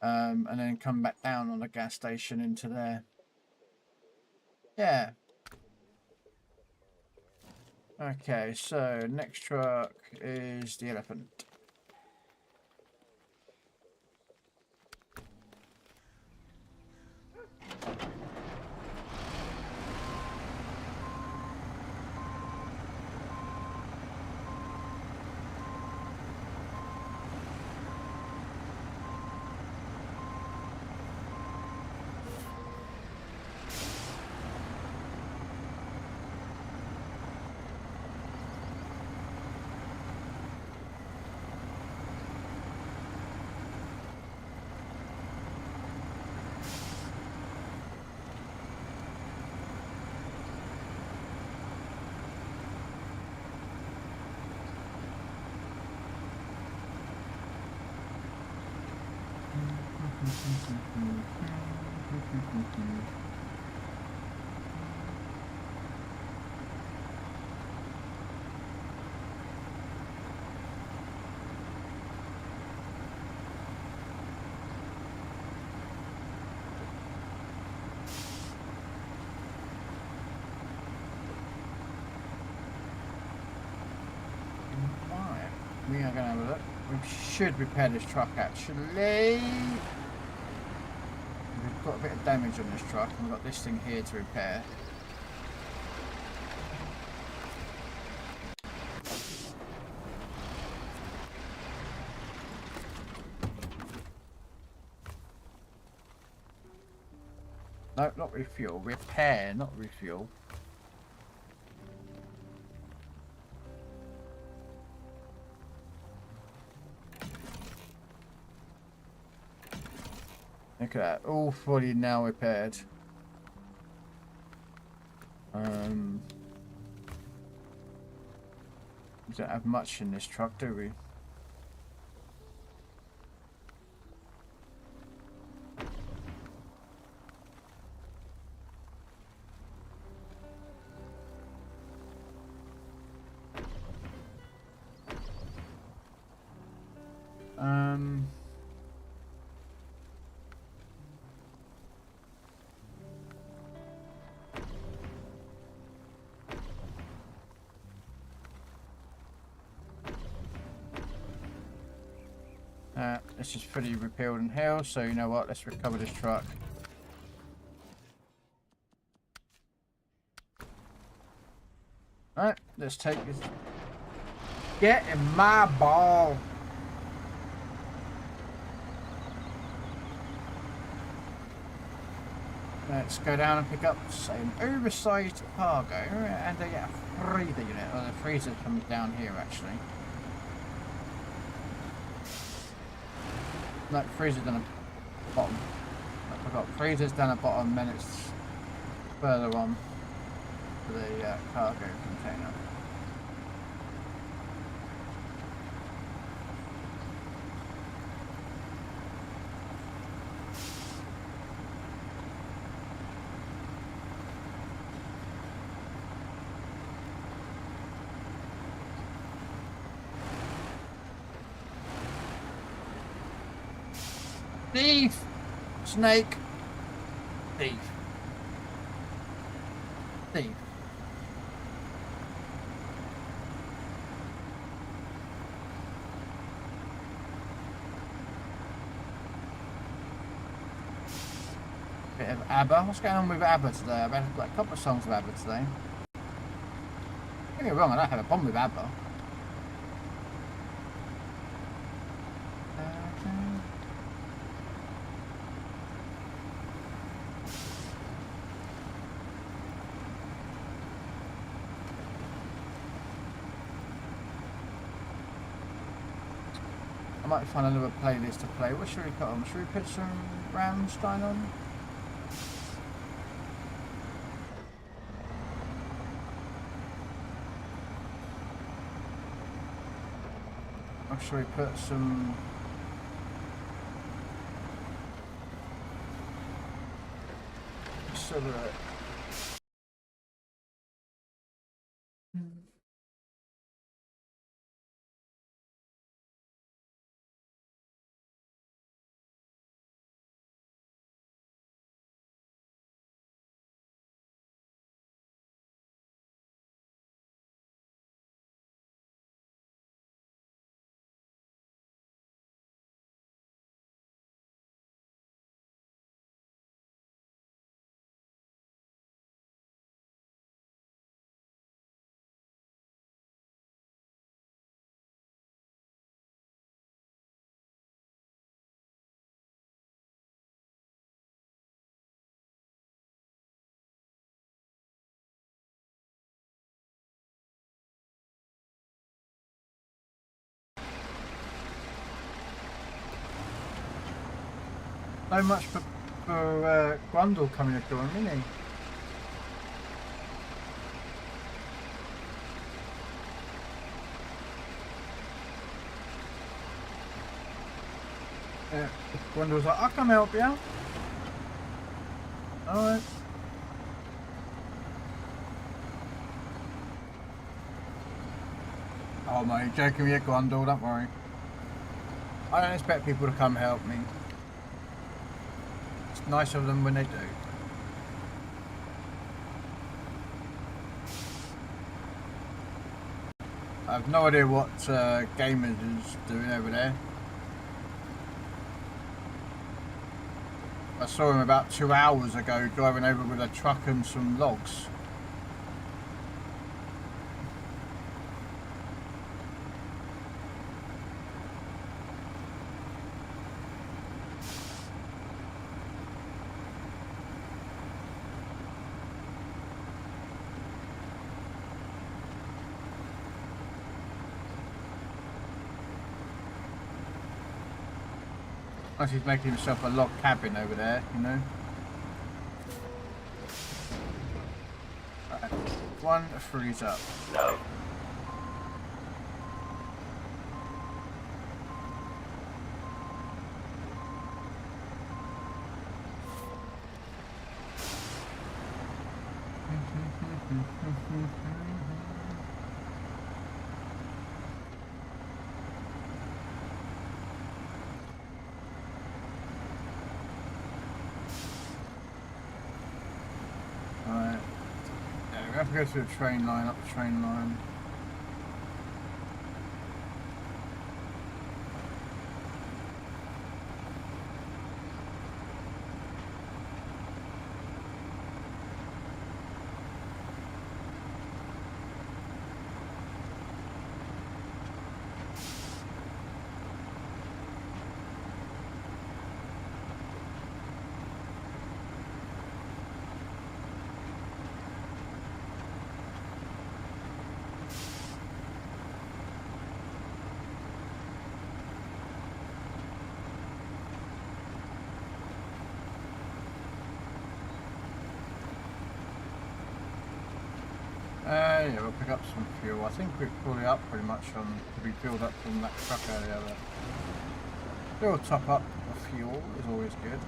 And then come back down on the gas station into there. Yeah. Okay, so next truck is the elephant. We are going to have a look. We should repair this truck actually. We've got a bit of damage on this truck and we've got this thing here to repair. No, not refuel. Repair, not refuel. Look at that, all fully now repaired. We don't have much in this truck, do we? It's just fully repealed and healed, so you know what, let's recover this truck. Alright, let's take this. Get in my ball! Let's go down and pick up an oversized cargo, and they get a freezer unit. Well, the freezer comes down here actually. No, freezer's down the bottom. I forgot, freezer's down the bottom, then it's further on for the cargo container. Thief! Snake! Thief. Thief. Bit of ABBA. What's going on with ABBA today? I've had like a couple of songs of ABBA today. Don't get me wrong, I don't have a problem with ABBA. I might find another playlist to play. What should we put on? Should we put some Rammstein on? Or should we put some... sort of... So much for Grundle coming up door, isn't he? Yeah, Grundle's like, I can help you. Alright. Oh mate, you're joking with you, Grundle, don't worry. I don't expect people to come help me. It's nice of them when they do. I have no idea what Gamers is doing over there. I saw him about 2 hours ago driving over with a truck and some logs. Unless he's making himself a log cabin over there, you know. Right. One freeze up. No. Right. Yeah, we have to go through the train line, up the train line. Yeah, we'll pick up some fuel. I think we've pulled it up pretty much on to be filled up from that truck earlier. But little top up of fuel is always good.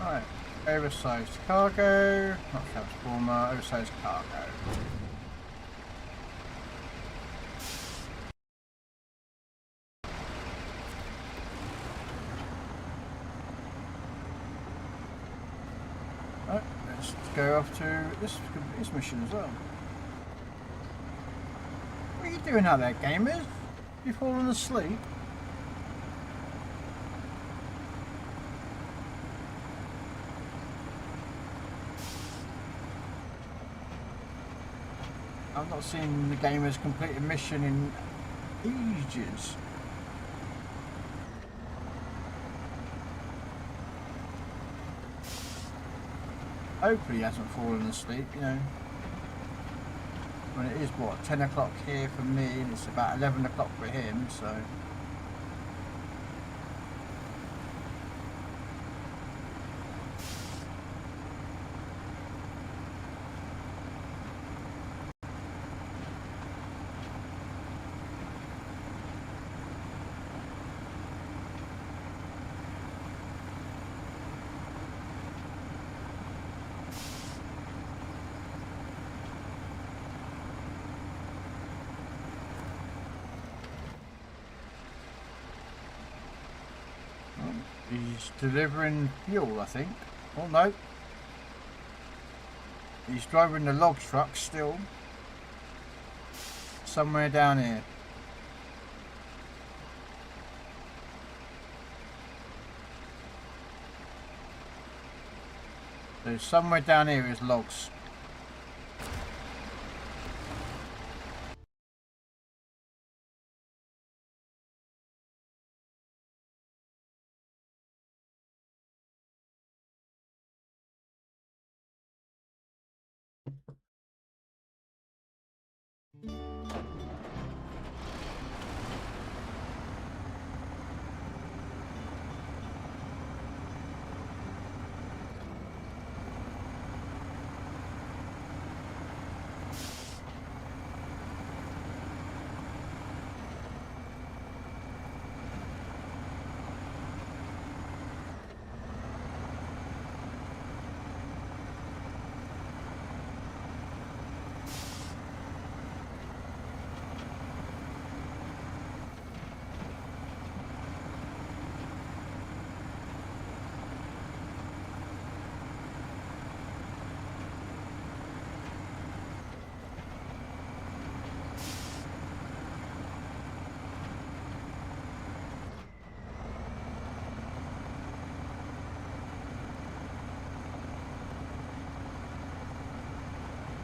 Right, oversized cargo, not transformer, oversized cargo. Right, let's go off to this mission as well. What are you doing out there, gamers? You falling asleep? I've not seen the gamers complete a mission in ages. Hopefully he hasn't fallen asleep, you know. When it is, what, 10 o'clock here for me, and it's about 11 o'clock for him, so... He's delivering fuel, I think. Oh no. He's driving the log truck still. Somewhere down here. So somewhere down here is logs.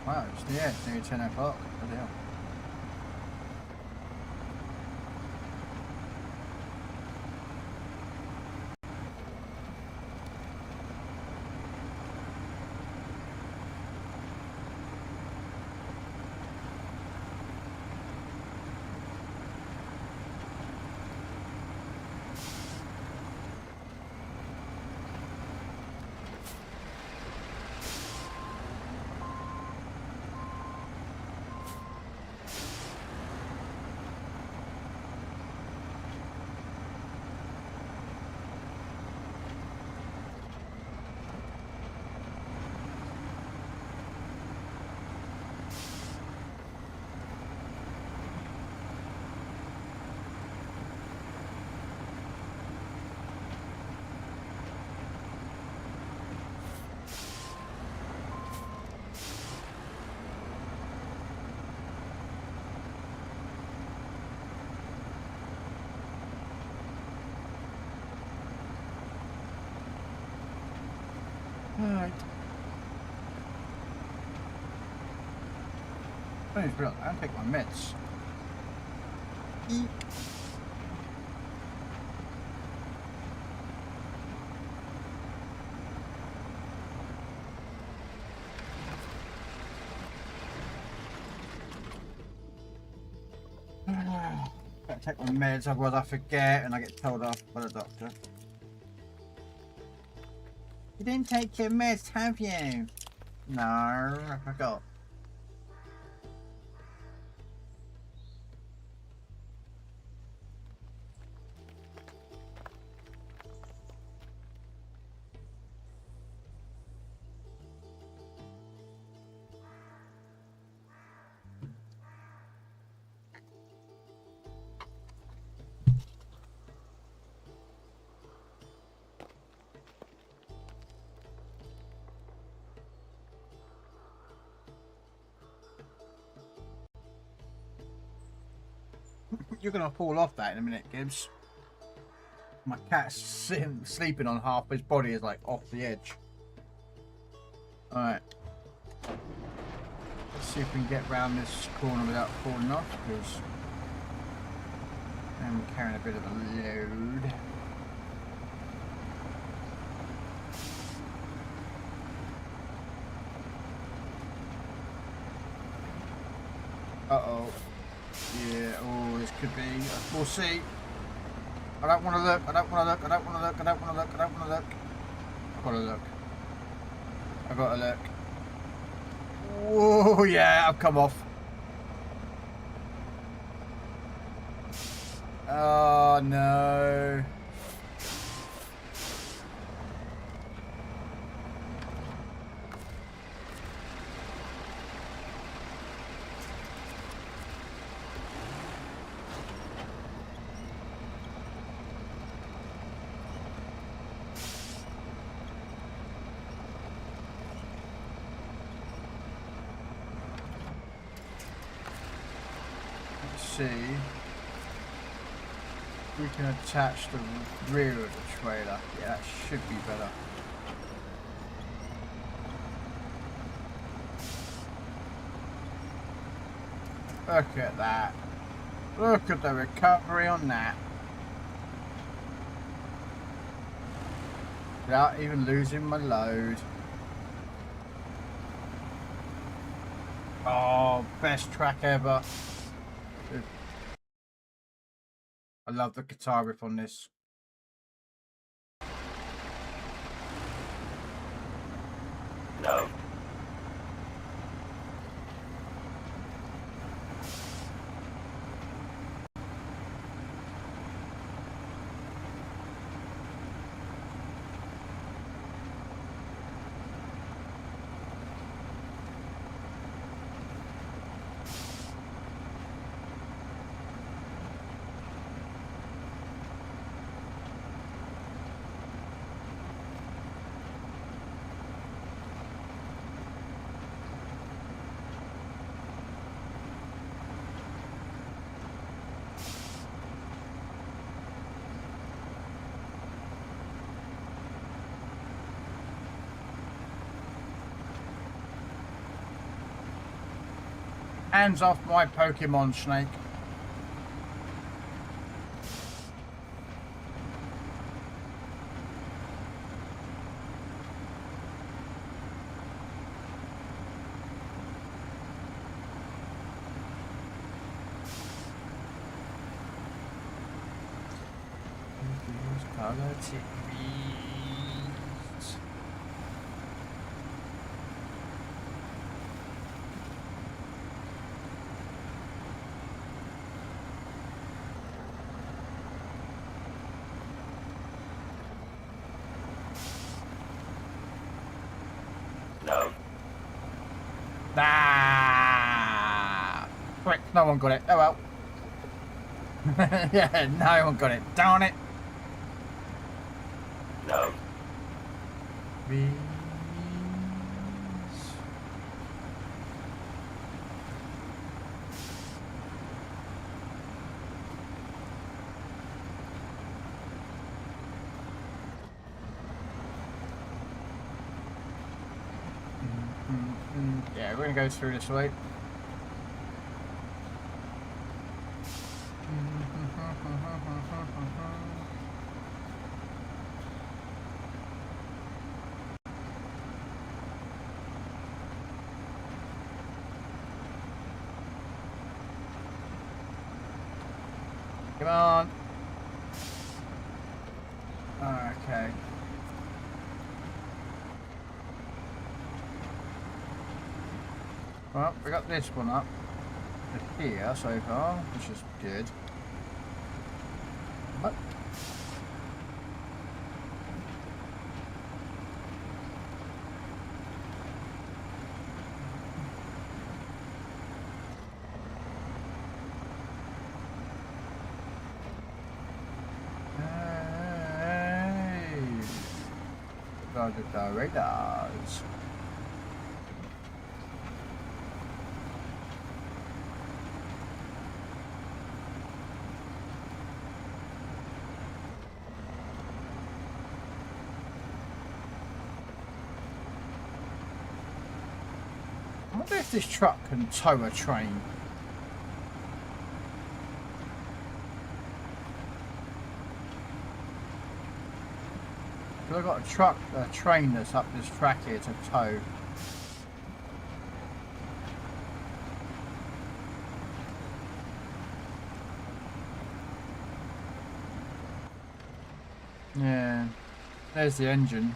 Wow, it's nearly 10 o'clock. Bloody hell. Alright. I don't realize I don't take my meds. Eek. Gotta take my meds, otherwise I forget and I get told off by the doctor. You didn't take your meds, have you? No, I forgot. You're gonna fall off that in a minute, Gibbs. My cat's sleeping on half his body is like off the edge. Alright. Let's see if we can get round this corner without falling off, because I'm carrying a bit of a load. Uh-oh. Yeah, oh, this could be. We'll see. I don't want to look. I don't want to look. I don't want to look. I don't want to look. I don't want to look. I've got to look. I've got to look. Whoa, yeah, I've come off. Oh, no. see. We can attach the rear of the trailer. Yeah, that should be better. Look at that. Look at the recovery on that. Without even losing my load. Oh, best track ever. I love the guitar riff on this. No. Hands off my Pokemon snake. Color TVs. No. Ah, frick, no one got it. Oh well. Yeah, no one got it. Darn it. No. Please. Yeah, we're gonna go through this way. Come on. Okay. Well, we got this one up to here so far, which is good. But the radars. I wonder if this truck can tow a train. I've got a train that's up this track here to tow. Yeah, there's the engine.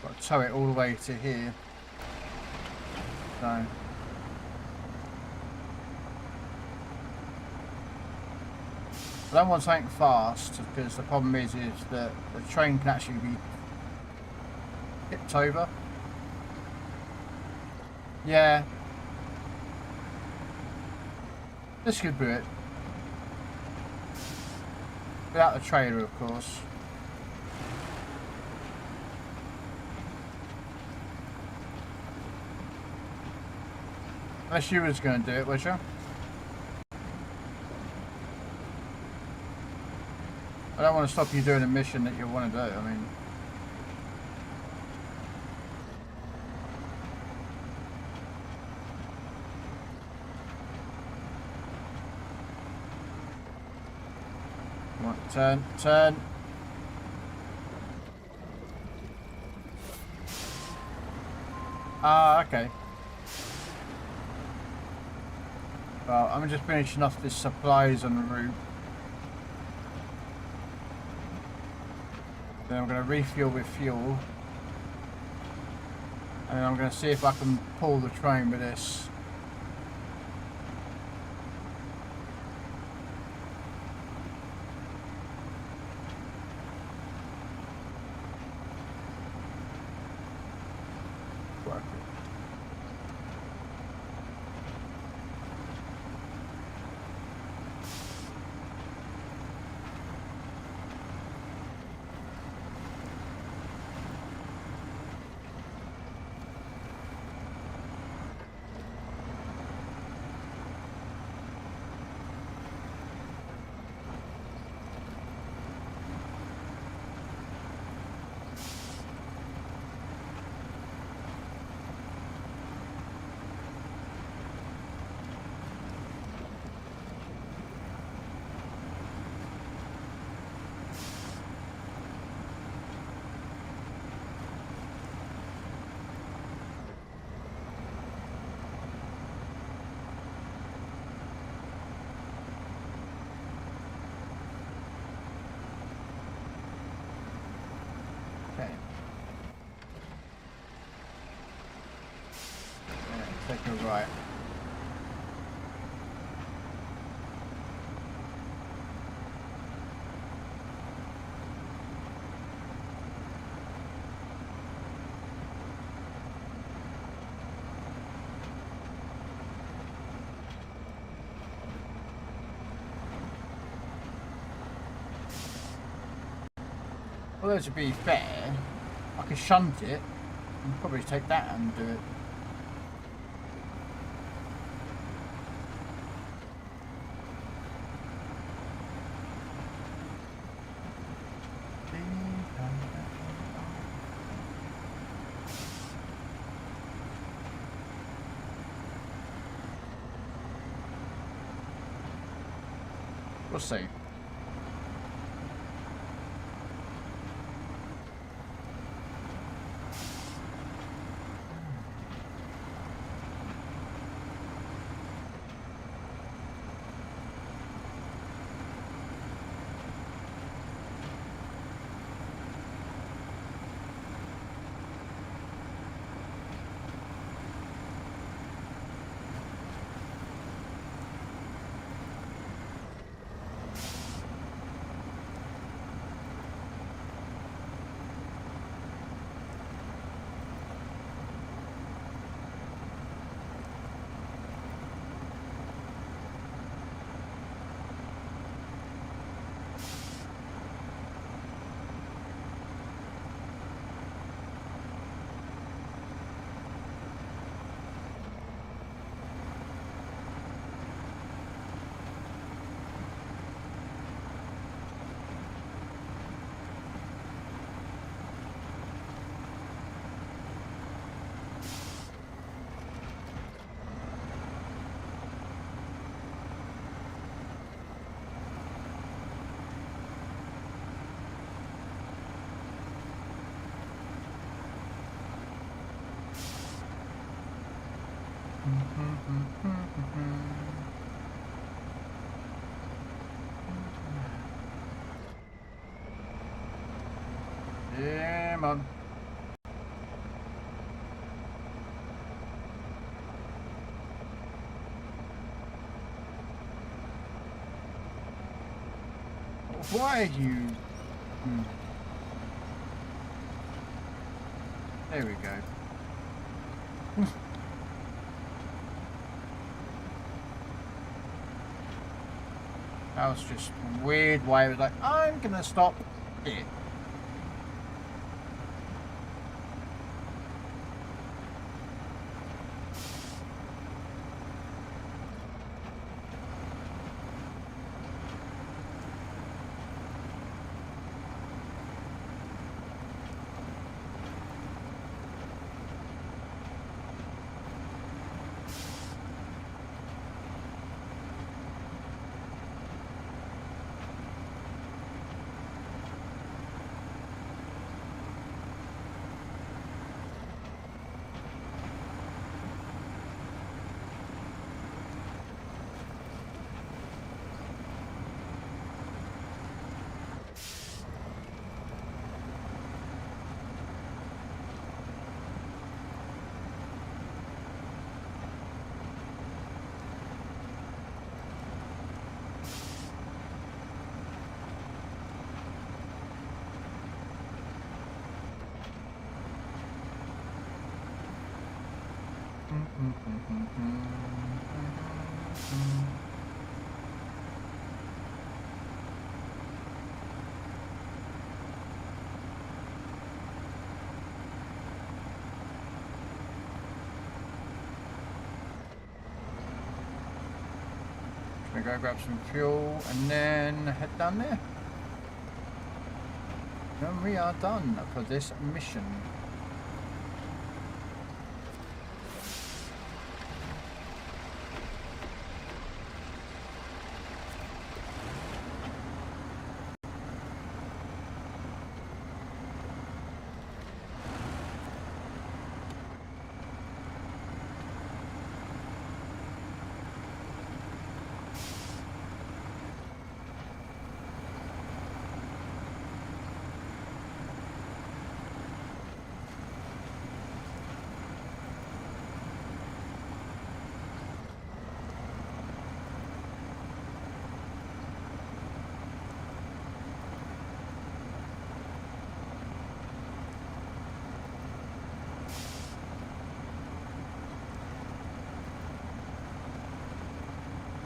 Got to tow it all the way to here. So. I don't want something fast because the problem is that the train can actually be tipped over. Yeah. This could be it. Without the trailer, of course. Unless you was going to do it, was you? I don't want to stop you doing a mission that you want to do. I mean, come on, turn. Ah, okay. Well, I'm just finishing off the supplies on the route. Then I'm going to refuel with fuel. And I'm going to see if I can pull the train with this. Okay. Yeah, take a right. Well, to be fair, I could shunt it and probably take that and do it. We'll see. Yeah, man. Why are you? There we go. That was just a weird way. It was like, I'm gonna stop here. Gonna go grab some fuel and then head down there. And we are done for this mission.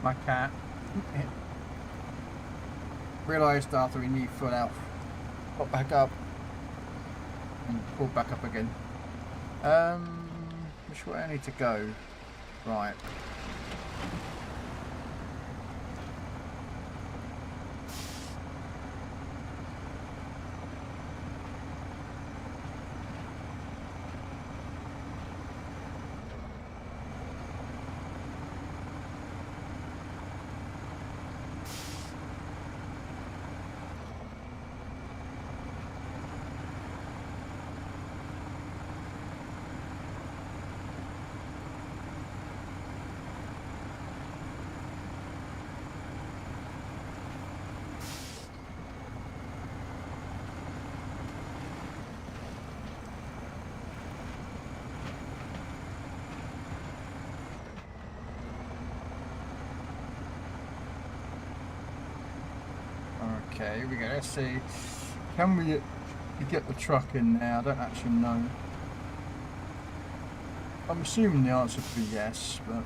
My cat realised after he nearly fell out, got back up and pulled back up again. Which way I need to go? Right. Okay, here we go. Let's see. Can we get the truck in there? I don't actually know. I'm assuming the answer would be yes, but...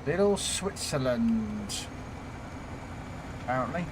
Little Switzerland, apparently.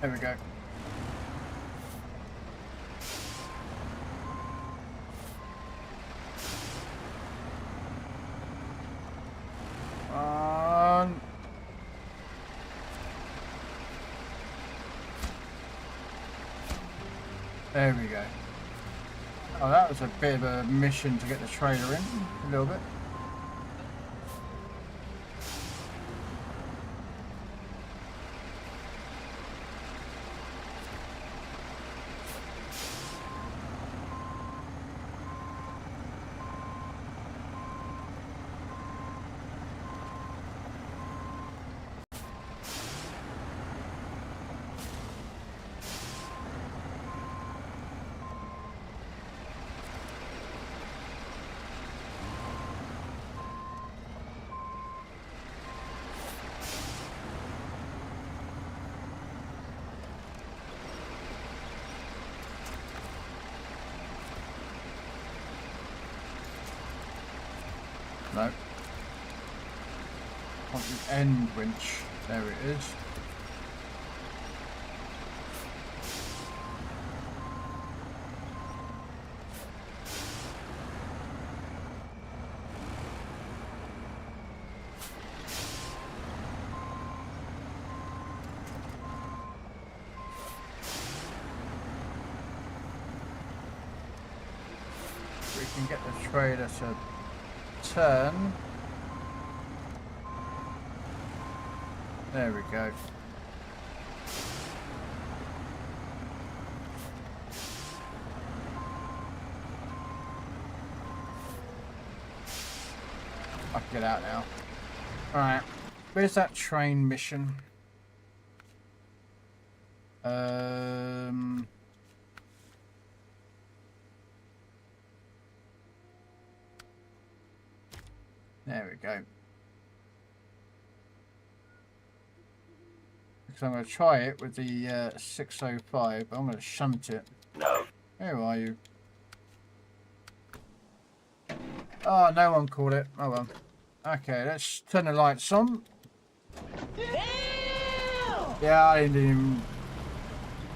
There we go. There we go. Oh, that was a bit of a mission to get the trailer in, a little bit. No. Want the end winch. There it is. We can get the trailer to turn. There we go. I can get out now. Alright. Where's that train mission? There we go. Because I'm going to try it with the 605, but I'm going to shunt it. No. Where are you? Oh, no one called it. Oh well. Okay, let's turn the lights on. Damn! Yeah, I didn't even...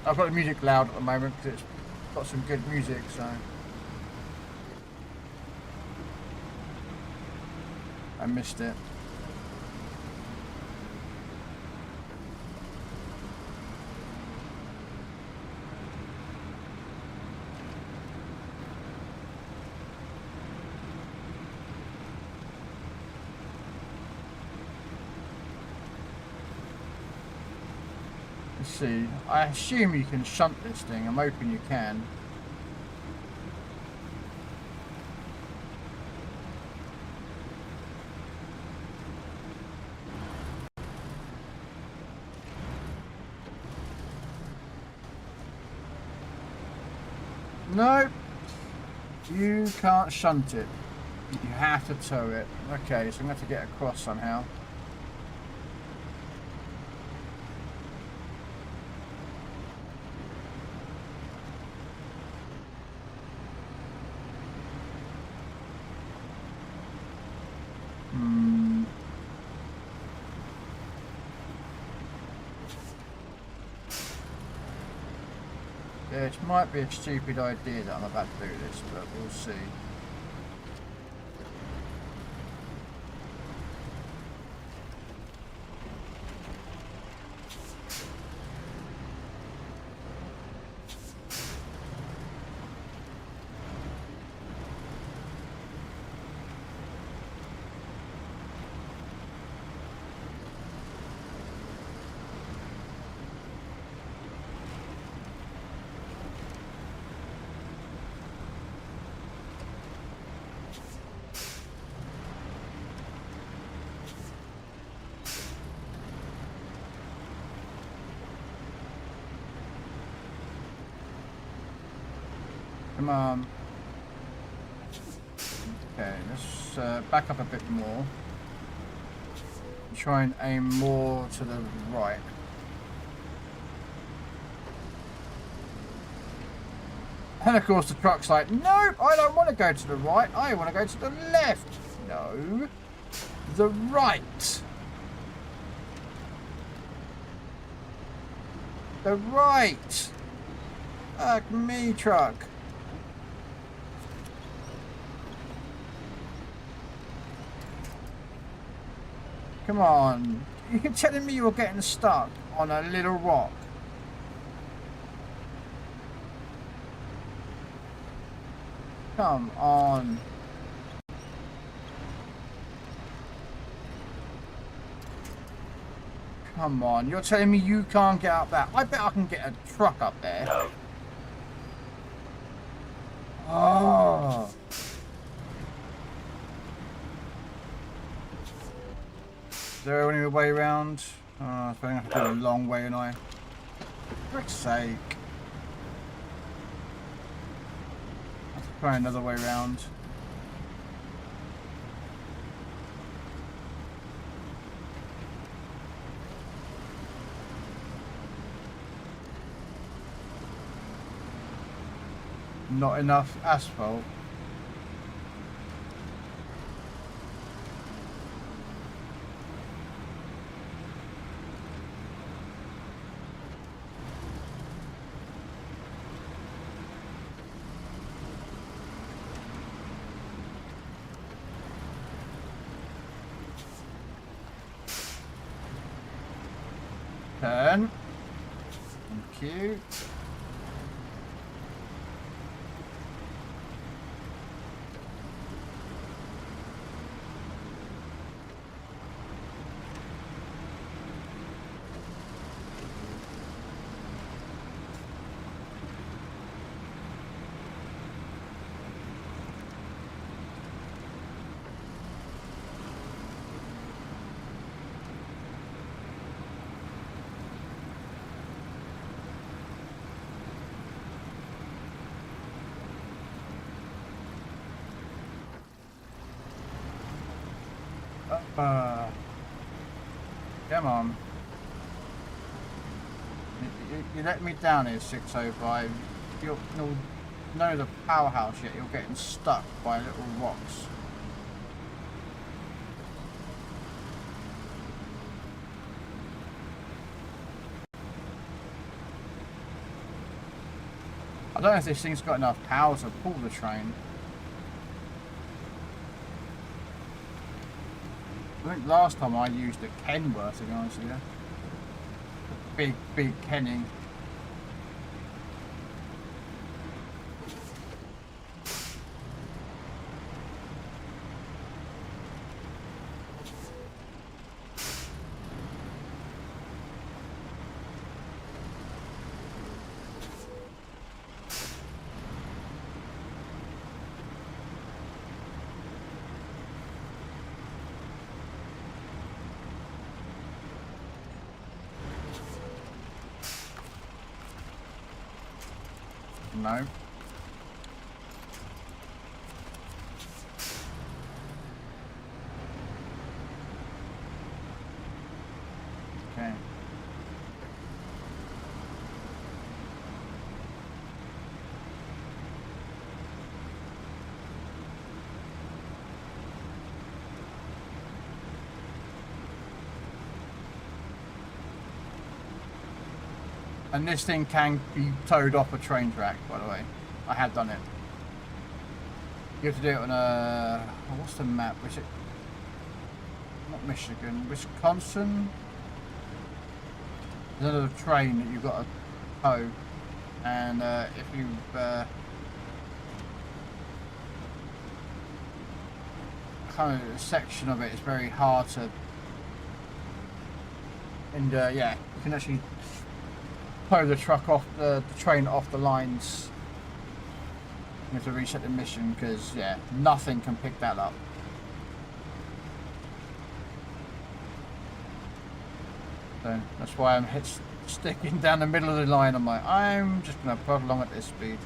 I've got the music loud at the moment because it's got some good music, so... I missed it. Let's see. I assume you can shunt this thing. I'm hoping you can. No, you can't shunt it. You have to tow it. Okay, so I'm going to have to get across somehow. Yeah, it might be a stupid idea that I'm about to do this, but we'll see. Come on. Okay, let's back up a bit more. Try and aim more to the right. And of course the truck's like, nope, I don't want to go to the right, I want to go to the left. No, the right. The right. Fuck me, truck. Come on. You're telling me you're getting stuck on a little rock. Come on. Come on. You're telling me you can't get up there. I bet I can get a truck up there. No. Oh. Is there any way around? Oh, I suppose I have to go a long way, and for frick's sake. I have to try another way around. Not enough asphalt. Turn. Thank you. Come on. You let me down here, 605. You'll know the powerhouse yet. You're getting stuck by little rocks. I don't know if this thing's got enough power to pull the train. I think last time I used a Kenworth, to be honest with you. Big Kenning. No. Okay. And this thing can be towed off a train track, by the way. I have done it. You have to do it on a... what's the map? Is it... not Michigan, Wisconsin? There's another train that you've got to tow. And if you've... kind of a section of it is very hard to... and yeah, you can actually... tow the truck off the train off the lines. You have to reset the mission because yeah, nothing can pick that up. So that's why I'm sticking down the middle of the line. I'm like, I'm just gonna plod along at this speed.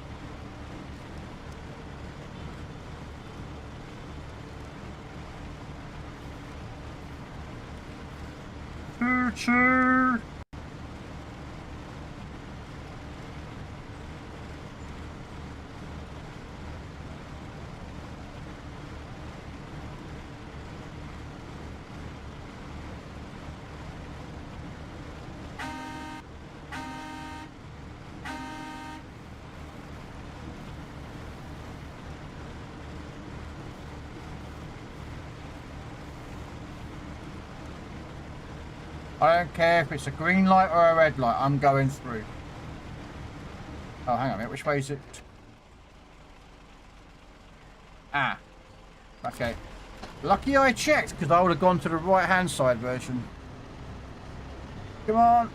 Choo choo. I don't care if it's a green light or a red light, I'm going through. Oh, hang on a minute, which way is it? Ah. Okay. Lucky I checked, because I would have gone to the right-hand side version. Come on.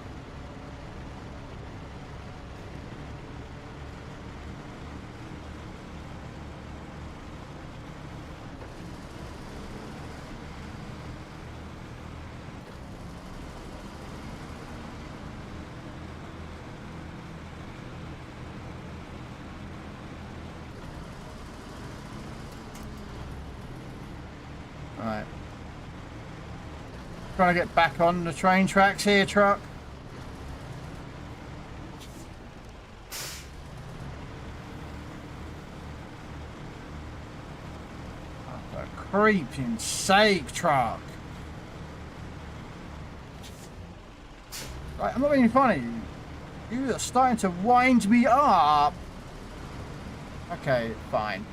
Right. Trying to get back on the train tracks here, truck. Oh, for creeping sake, truck. Right, I'm not being funny. You are starting to wind me up. Okay, fine.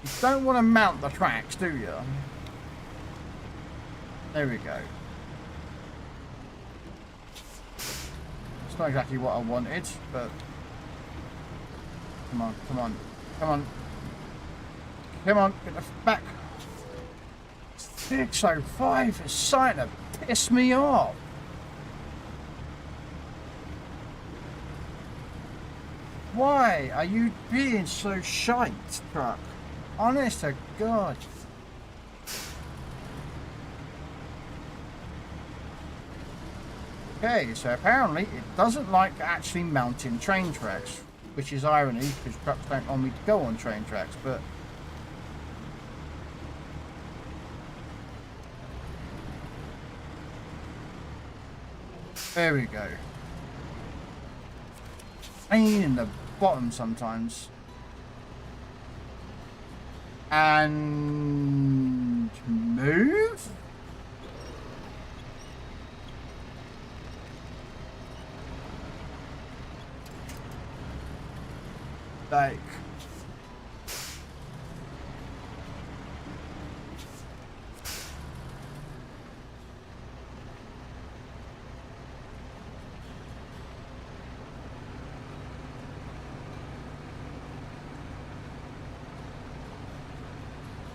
You don't want to mount the tracks, do you? There we go. It's not exactly what I wanted, but come on, come on, come on, come on, get the back. 605 is starting to piss me off. Why are you being so shite, truck? Honest to God. Okay, so apparently it doesn't like actually mounting train tracks, which is irony because trucks don't want me to go on train tracks, but there we go. Pain in the bottom sometimes. And move? Like,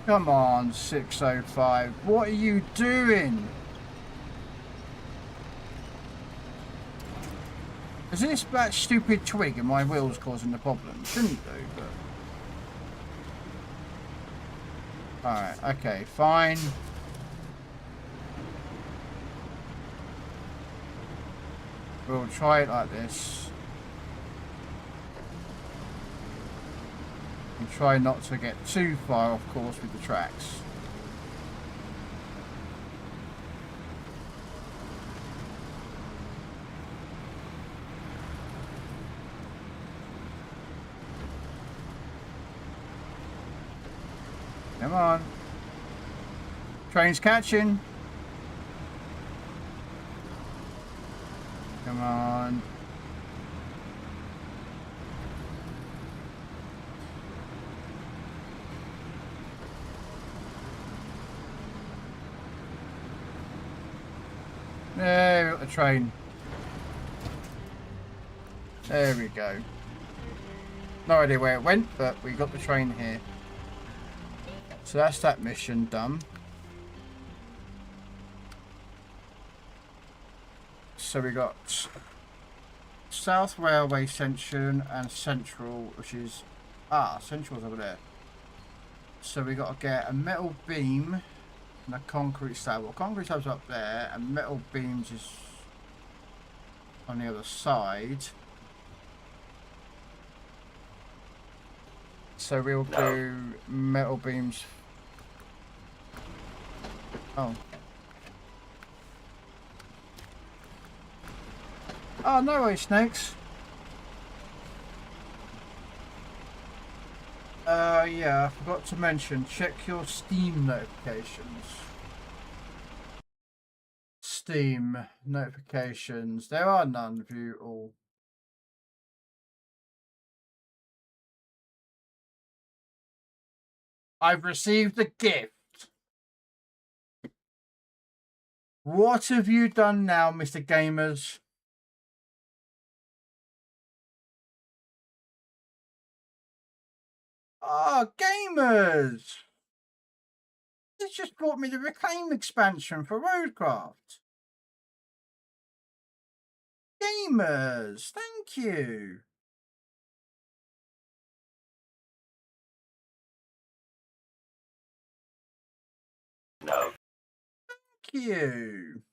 come on, 605. What are you doing? Is this that stupid twig in my wheels causing the problem? Shouldn't do, but... Alright, okay, fine. We'll try it like this. And try not to get too far off course with the tracks. Come on. Train's catching. Come on. There, we got the train. There we go. No idea where it went, but we got the train here. So that's that mission done. So we got South Railway Section and Central, which is... Central's over there. So we got to get a metal beam and a concrete slab. Well, concrete slab's up there and metal beams is on the other side. So we'll do metal beams. Oh. Oh, no way, snakes. Yeah, I forgot to mention, check your Steam notifications. Steam notifications. There are none, view all. I've received a gift. What have you done now, Mr. Gamers? Oh, Gamers! This just brought me the Reclaim expansion for Roadcraft. Gamers, thank you. No. Thank you.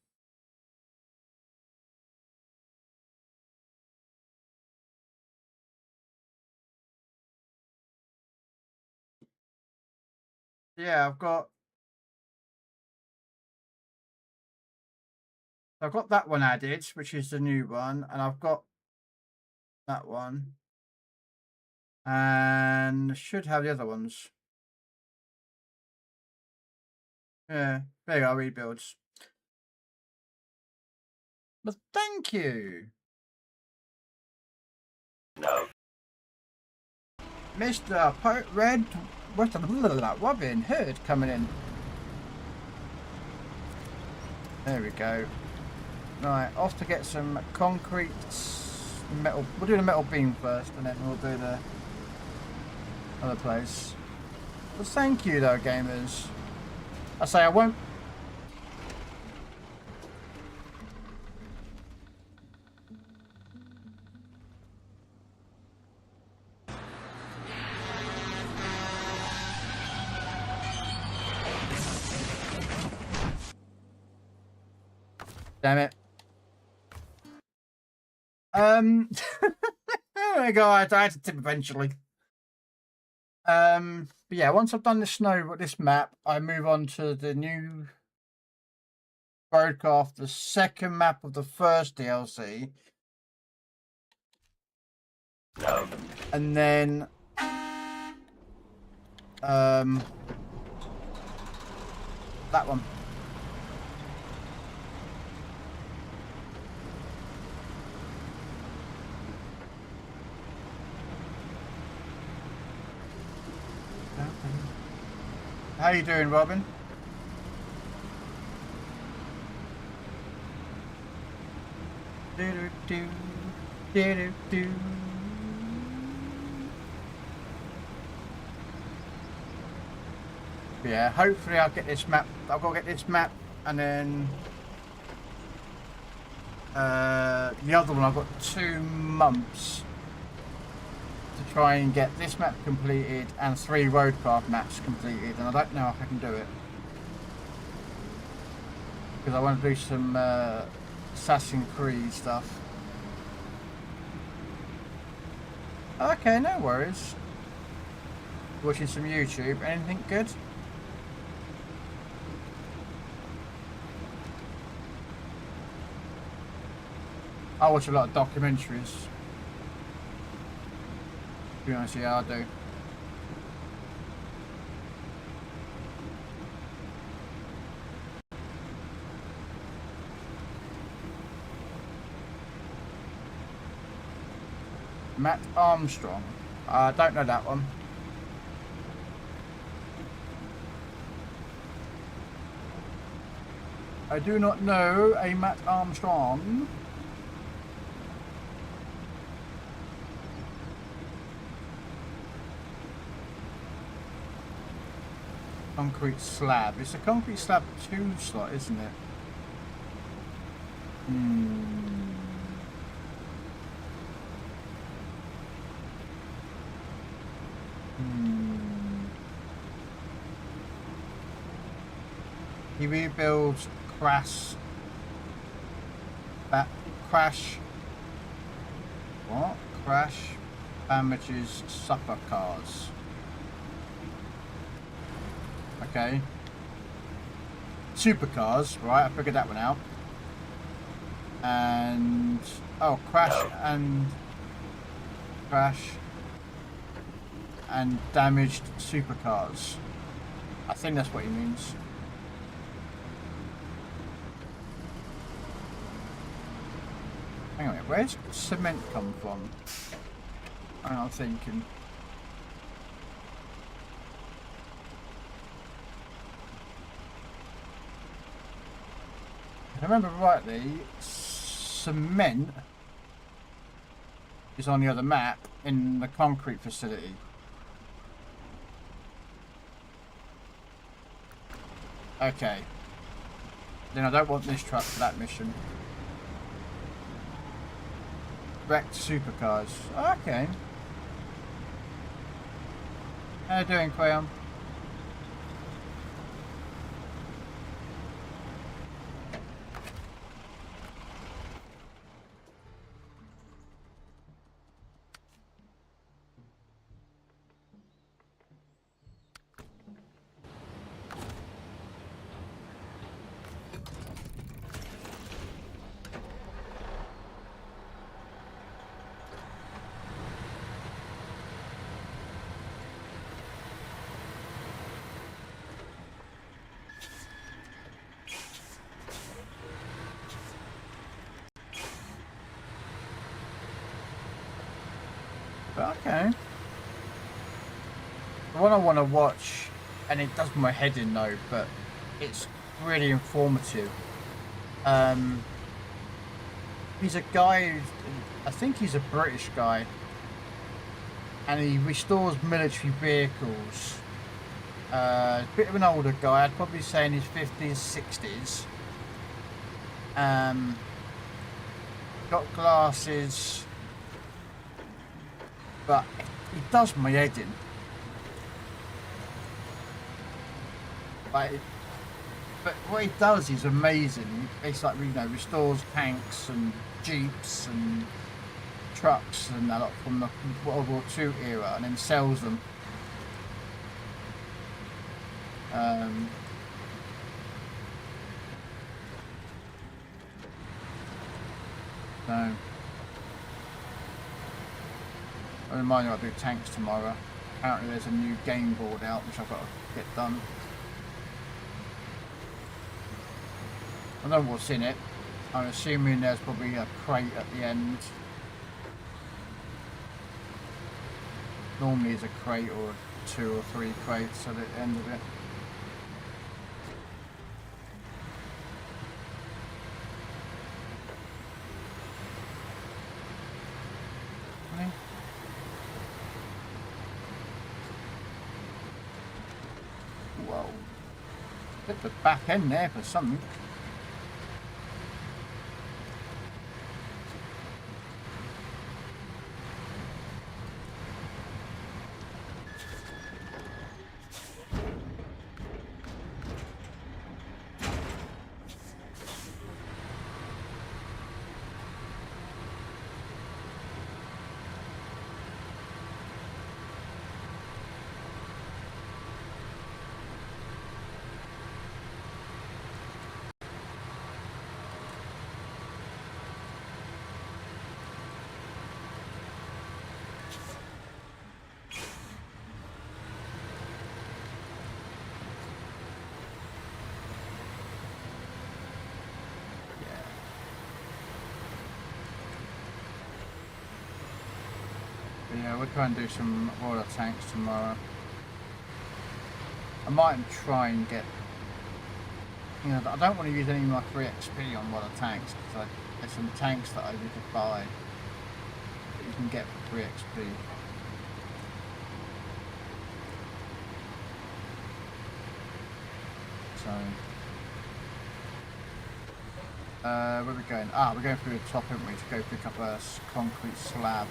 Yeah, I've got that one added, which is the new one, and I've got that one. And should have the other ones. Yeah, there you go, rebuilds. But thank you. No. Mr. Red Robin Hood coming in. There we go. Right, off to get some concrete metal. We'll do the metal beam first, and then we'll do the other place. Well, thank you, though, gamers. I say I won't. Damn it. There we go. I had to tip eventually. But yeah, once I've done the snow with this map, I move on to the new broadcast, the second map of the first DLC. No. And then that one. How you doing, Robin? Do-do-do, do-do-do. Yeah, hopefully I'll get this map. I've got to get this map, and then the other one I've got 2 months to try and get this map completed and 3 roadcraft maps completed, and I don't know if I can do it because I want to do some Assassin's Creed stuff. Okay, no worries. Watching some YouTube. Anything good? I watch a lot of documentaries. To be honest, yeah, I do. Matt Armstrong. I don't know that one. I do not know a Matt Armstrong. Concrete slab. It's a concrete slab 2 slot, isn't it? He rebuilds crash. What? Crash damages supper cars. Okay. Supercars, right? I figured that one out. And crash and damaged supercars. I think that's what he means. Hang on a minute, where's cement come from? I'm thinking. If I remember rightly, cement is on the other map in the concrete facility. Okay. Then I don't want this truck for that mission. Wrecked supercars. Okay. How you doing, Crayon? Okay. The one I want to watch, and it does my head in though, but it's really informative. He's a guy, I think he's a British guy, and he restores military vehicles. A bit of an older guy, I'd probably say in his 50s, 60s. Got glasses, but he does my head in. But what he does is amazing. It's like, you know, restores tanks and jeeps and trucks and a lot from the World War II era, and then sells them. So, I remind you, I'll do tanks tomorrow. Apparently there's a new game board out which I've got to get done. I don't know what's in it. I'm assuming there's probably a crate at the end. Normally it's a crate or 2 or 3 crates at the end of it. Whoa. Hit the back end there for something. Yeah, we'll try and do some oil tanks tomorrow. I might try and get, you know, I don't want to use any of my free XP on water tanks because there's some tanks that I need to buy that you can get for free XP. So, where are we going? Ah, we're going through the top, aren't we, to go pick up a concrete slab.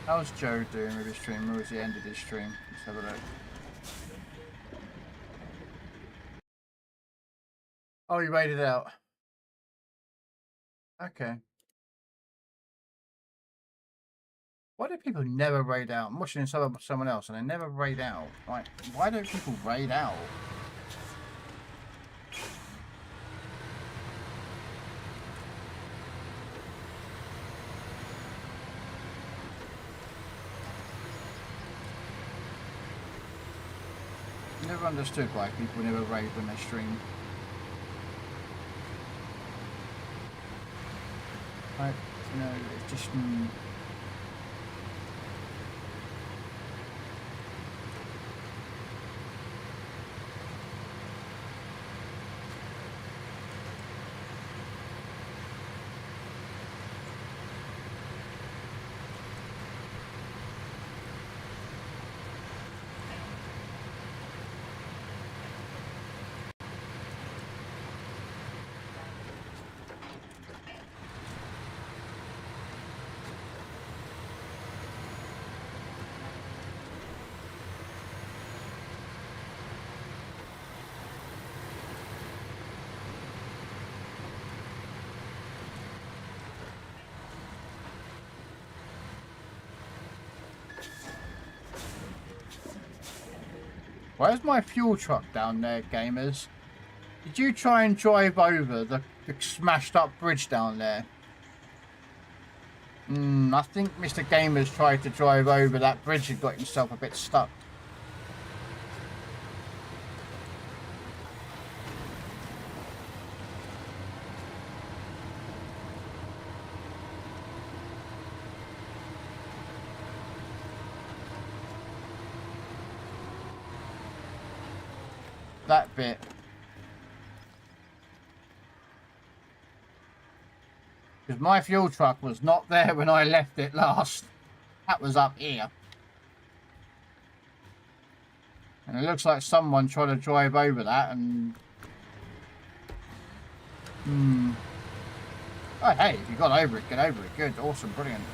How's Joe doing with his stream? Where was he ended his stream? Let's have a look. Oh, you made it out. Okay. Why do people never raid out? I'm watching someone else and they never raid out. Like, why don't people raid out? Never understood why people never raid when they stream. Like, you know, it's just... Where's my fuel truck down there, gamers? Did you try and drive over the smashed up bridge down there? I think Mr. Gamer's tried to drive over that bridge and got himself a bit stuck. that bit. Because my fuel truck was not there when I left it last. That was up here. And it looks like someone tried to drive over that and... Oh, hey, if you got over it, get over it. Good, awesome, brilliant.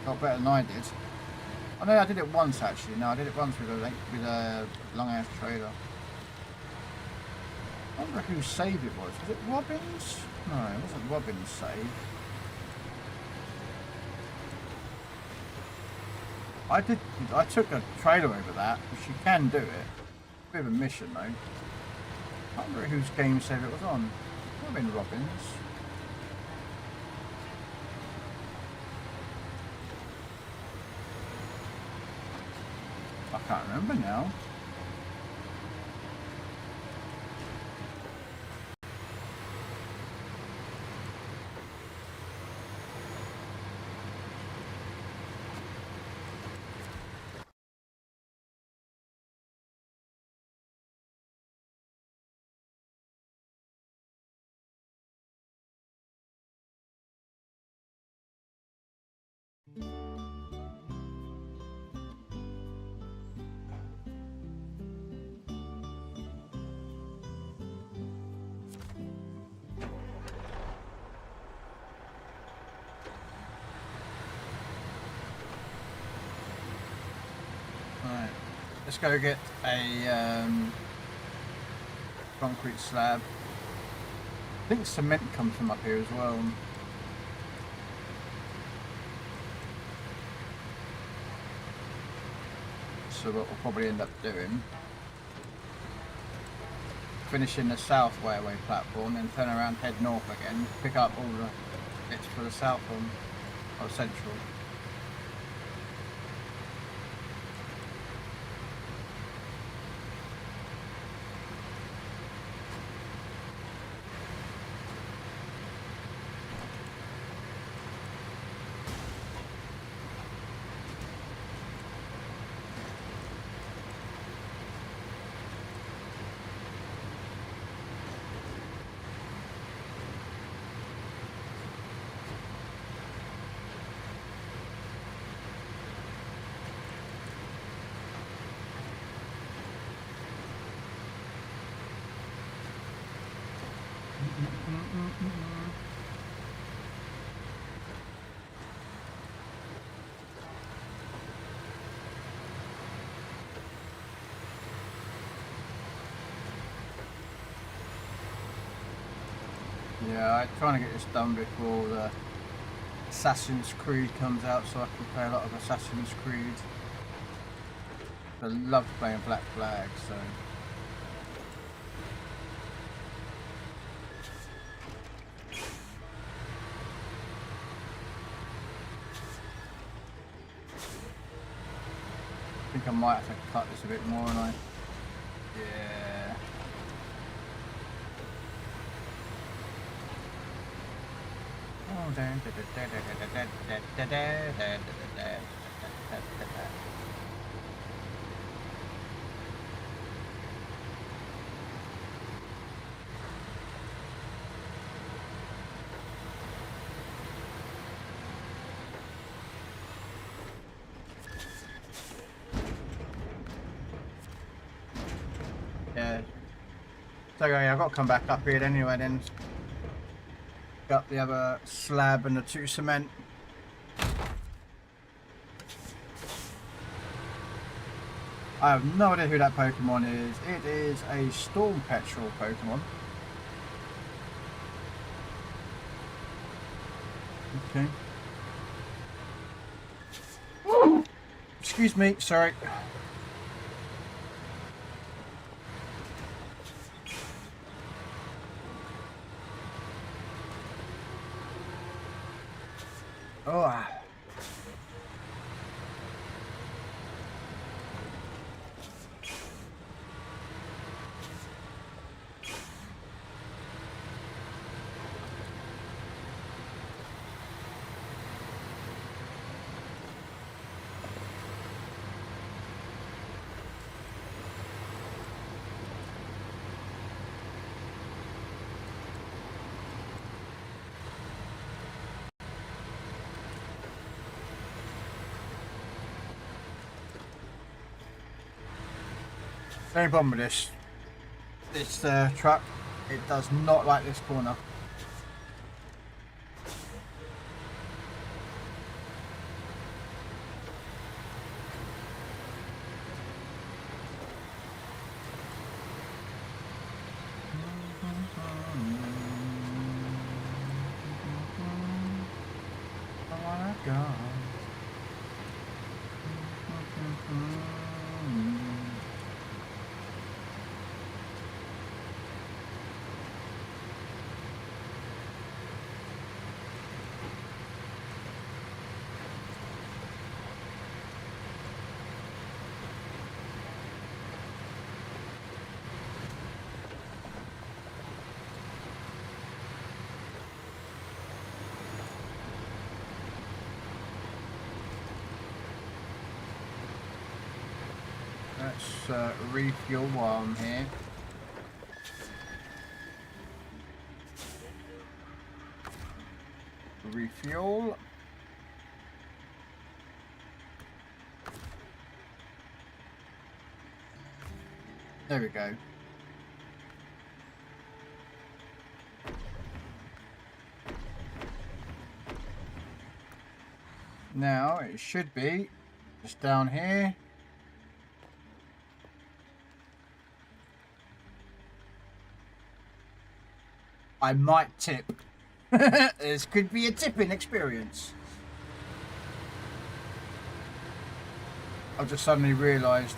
Got better than I did. Oh no, I did it once actually. No, I did it once with a long ass trailer. I wonder whose save it was. Was it Robin's? No, it wasn't Robin's save. I took a trailer over that, which you can do it. Bit of a mission though. I wonder whose game save it was on. It might have been Robin's. I can't remember now. Let's go get a concrete slab. I think cement comes from up here as well. So what we'll probably end up doing, finishing the south railway platform, then turn around, head north again, pick up all the bits for the south one, or central. Yeah, I'm trying to get this done before the Assassin's Creed comes out so I can play a lot of Assassin's Creed. I love playing Black Flag, so... I think I might have to cut this a bit more, and yeah. Oh, yeah. So yeah, I've got to come back up here anyway then. Got the other slab and the 2 cement. I have no idea who that Pokemon is. It is a Storm Petrel Pokemon. Okay. Excuse me, sorry. Oh. Same problem with this truck. It does not like this corner. I wanna go. Let's refuel while I'm here. Refuel. There we go. Now it should be just down here. I might tip. This could be a tipping experience. I've just suddenly realised.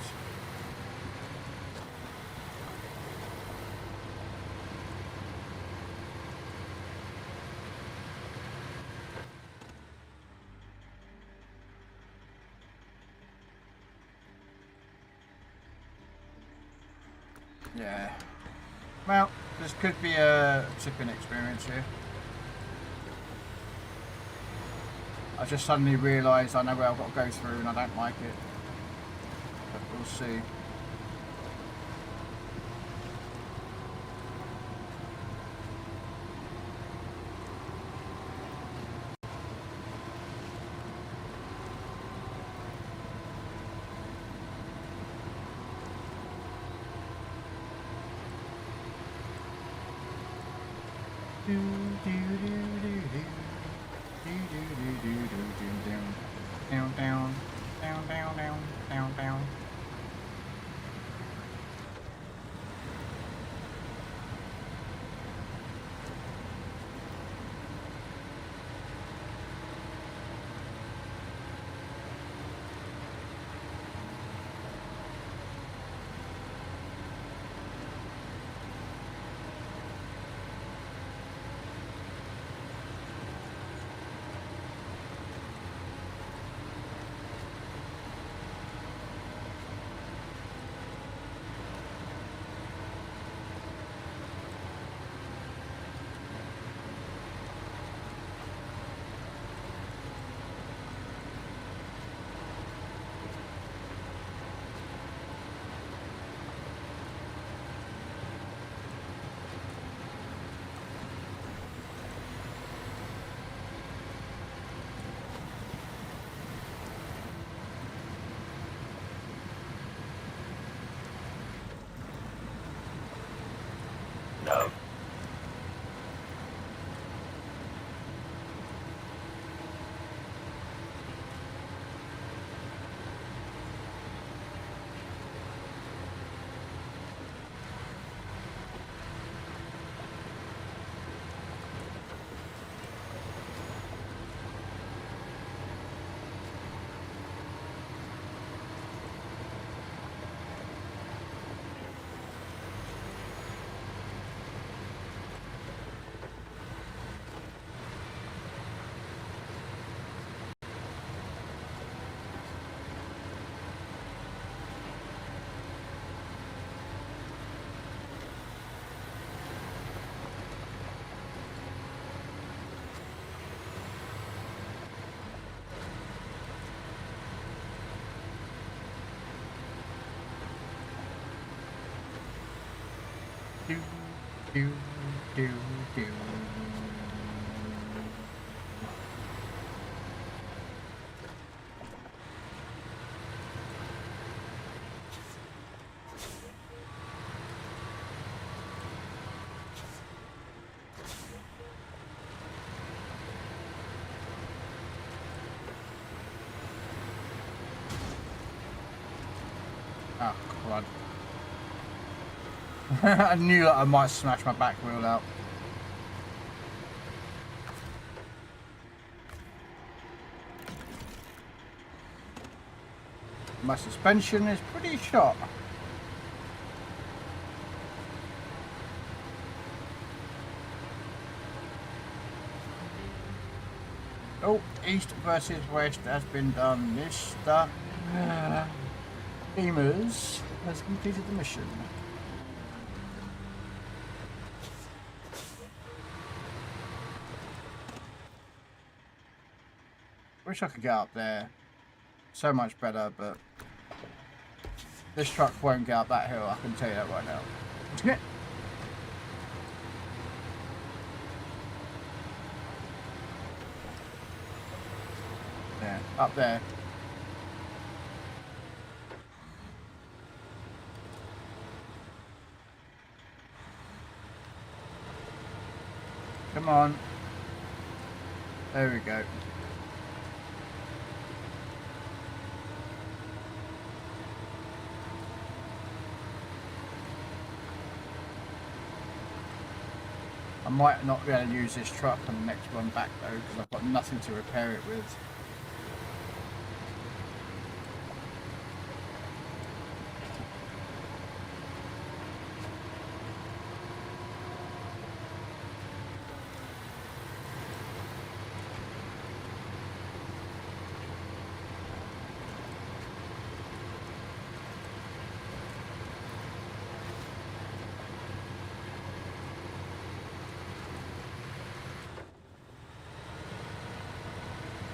Yeah. Well, this could be a tipping experience here. I just suddenly realised I know where I've got to go through and I don't like it. But we'll see. Down. No. Do. crud. I knew that I might smash my back wheel out. My suspension is pretty shot. Oh, east versus west has been done. Mr. Beamers has completed the mission. Wish I could get up there. So much better, but this truck won't get up that hill, I can tell you that right now. Yeah, up there. Come on. There we go. I might not be able to use this truck on the next one back though, because I've got nothing to repair it with.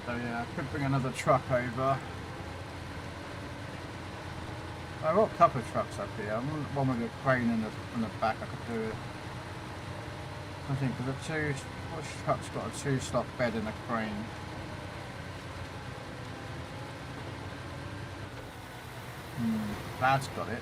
So yeah, I could bring another truck over. I've got a couple of trucks up here. One with a crane in the back, I could do it. I think for the which truck's got a 2-slot bed and a crane? Lad's got it.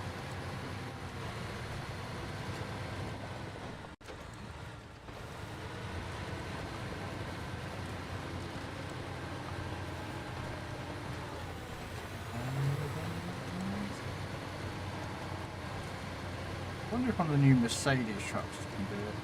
I wonder if one of the new Mercedes trucks can do it.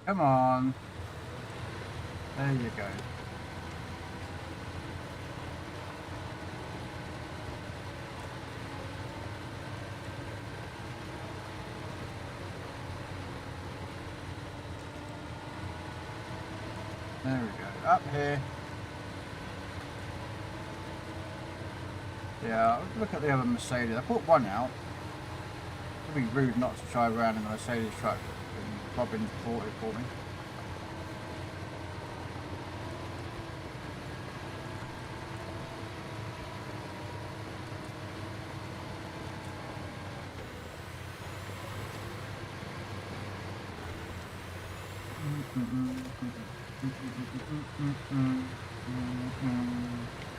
Come on. There you go. There we go. Up here. Yeah, look at the other Mercedes. I put one out. It'd be rude not to drive around in a Mercedes truck. Robin bought it for me.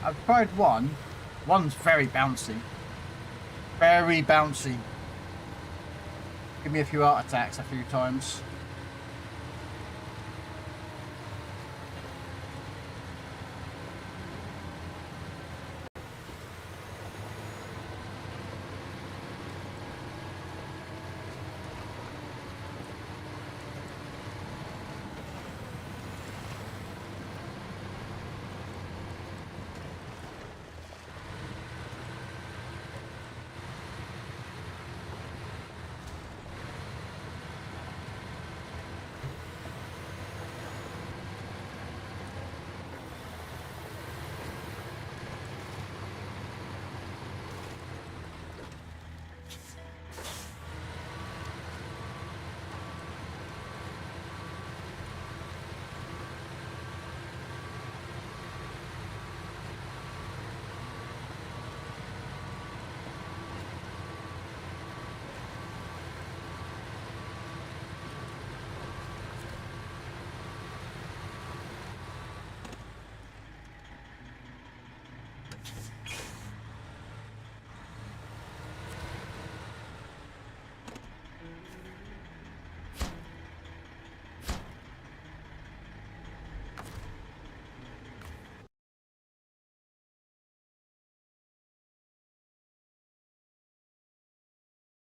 I've tried one. One's very bouncy. Very bouncy. Give me a few heart attacks a few times.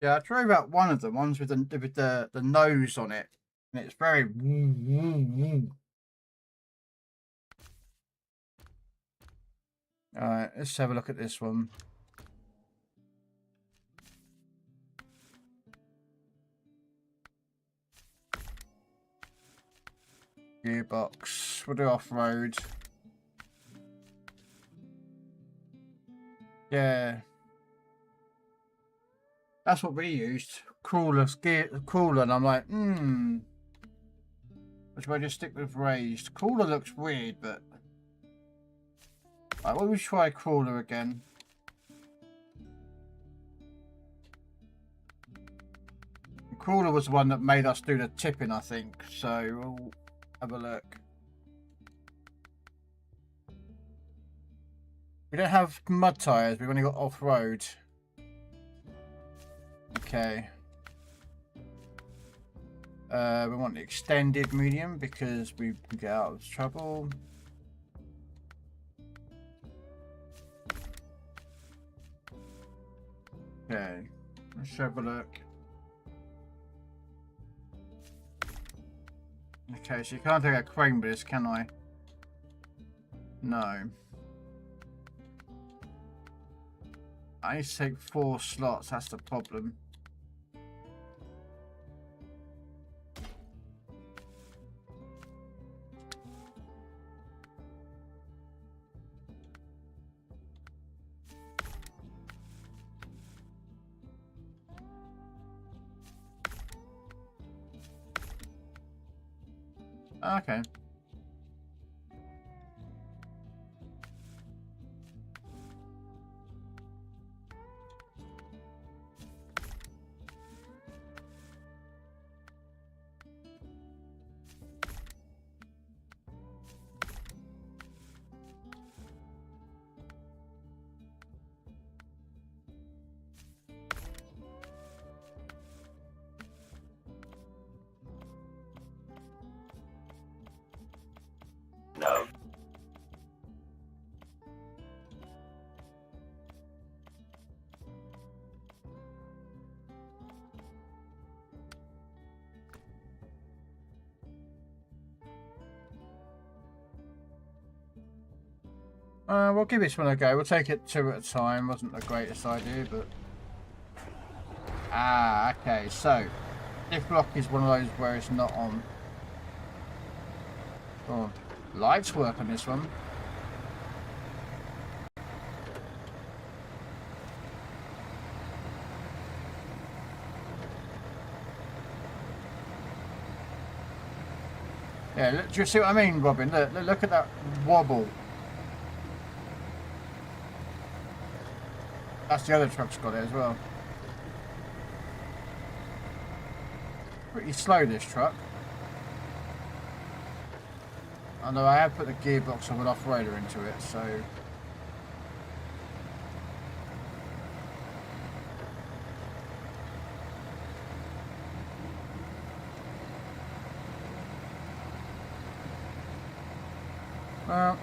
Yeah, I drove out one of them, ones with the nose on it, and it's very. All right, let's have a look at this one. Gearbox. We'll do off-road. Yeah. That's what we used. Crawler, and I'm like, which way do I stick with raised? Crawler looks weird, but... Right, why don't we try crawler again? Crawler was the one that made us do the tipping, I think. So, we'll have a look. We don't have mud tyres, we've only got off-road. Okay. We want the extended medium because we can get out of trouble. Okay, let's have a look. Okay, so you can't take a crane with this, can I? No. I need to take 4 slots, that's the problem. Okay. No. We'll give this one a go. We'll take it 2 at a time. Wasn't the greatest idea, but... Ah, okay. So, diff lock is one of those where it's not on. Oh, lights work on this one. Yeah, look, do you see what I mean, Robin? Look at that wobble. That's the other truck's got it as well. Pretty slow, this truck. Although I have put the gearbox of an off-roader into it, so... Well...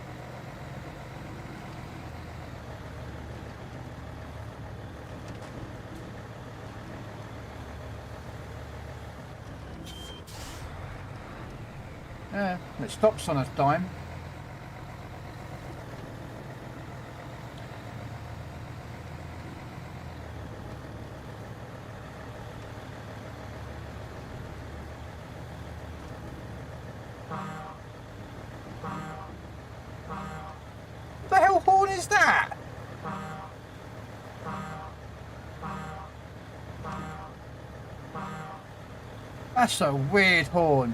Yeah, it stops on a dime. What the hell horn is that? That's a weird horn.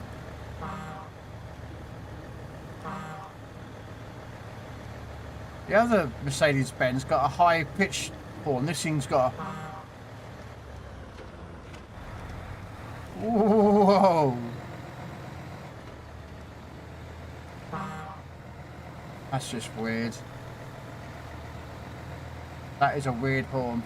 The other Mercedes-Benz got a high-pitched horn. This thing's got a... Whoa! That's just weird. That is a weird horn.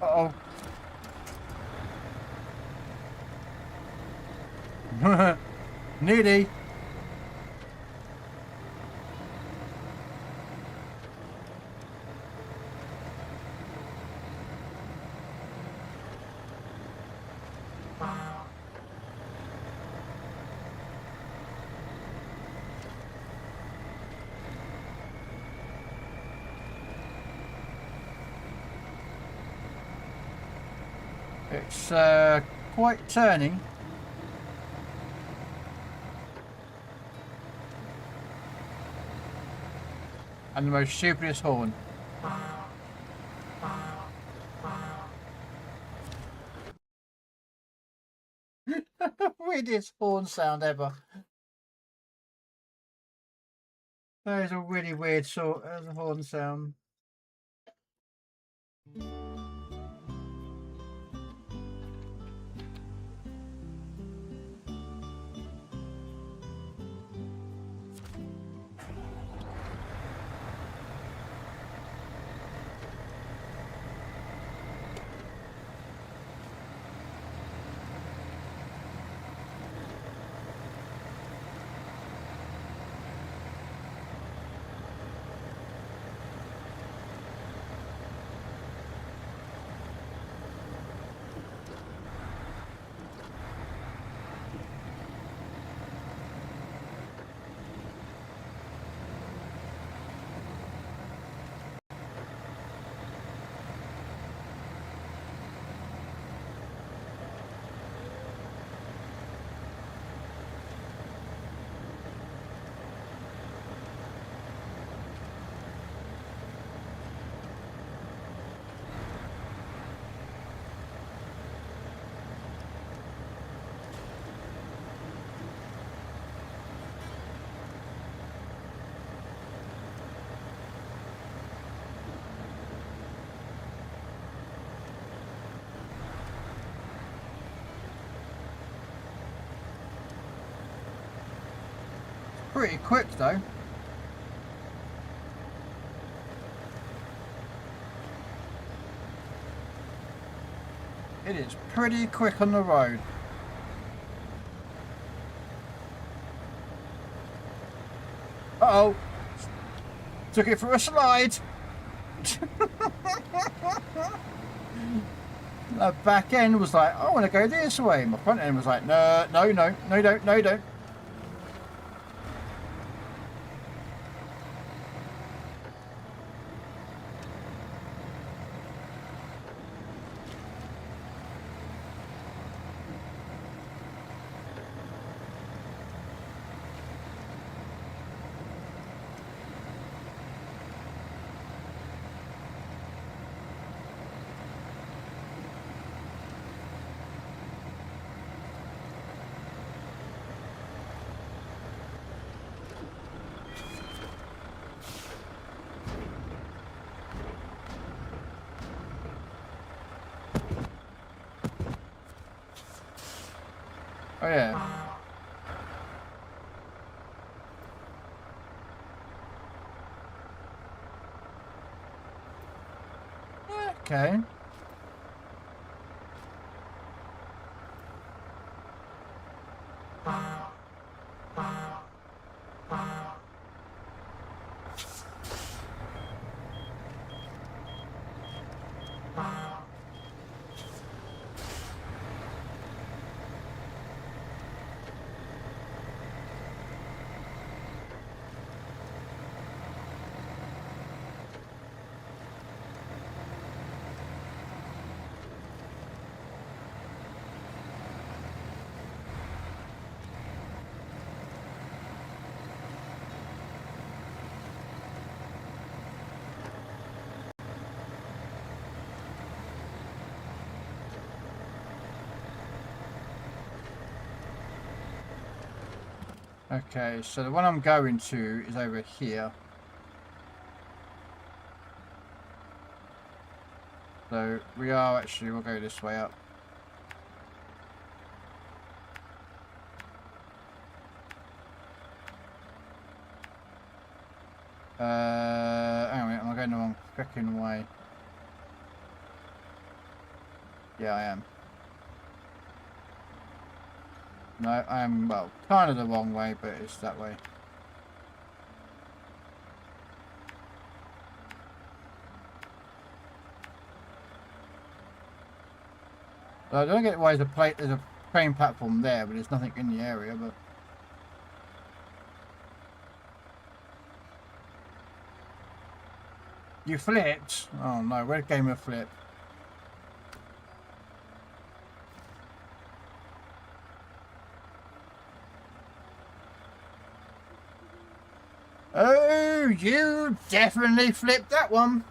Uh-oh. Nearly. It's quite turning. And the most stupidest horn. Weirdest horn sound ever. That is a really weird sort of horn sound. Pretty quick though. It is pretty quick on the road. Uh-oh. Took it for a slide. The back end was like, I want to go this way. My front end was like, no, no, no, no, don't, no, don't. Oh yeah. Okay. Okay, so the one I'm going to is over here. So we are actually, we'll go this way up. Hang on a minute, am I going the wrong freaking way? Yeah, I am. No, I am, well, kind of the wrong way, but it's that way. So I don't get why there's a train platform there, but there's nothing in the area, but... You flipped? Oh no, where'd Gamer flip? Oh, you definitely flipped that one.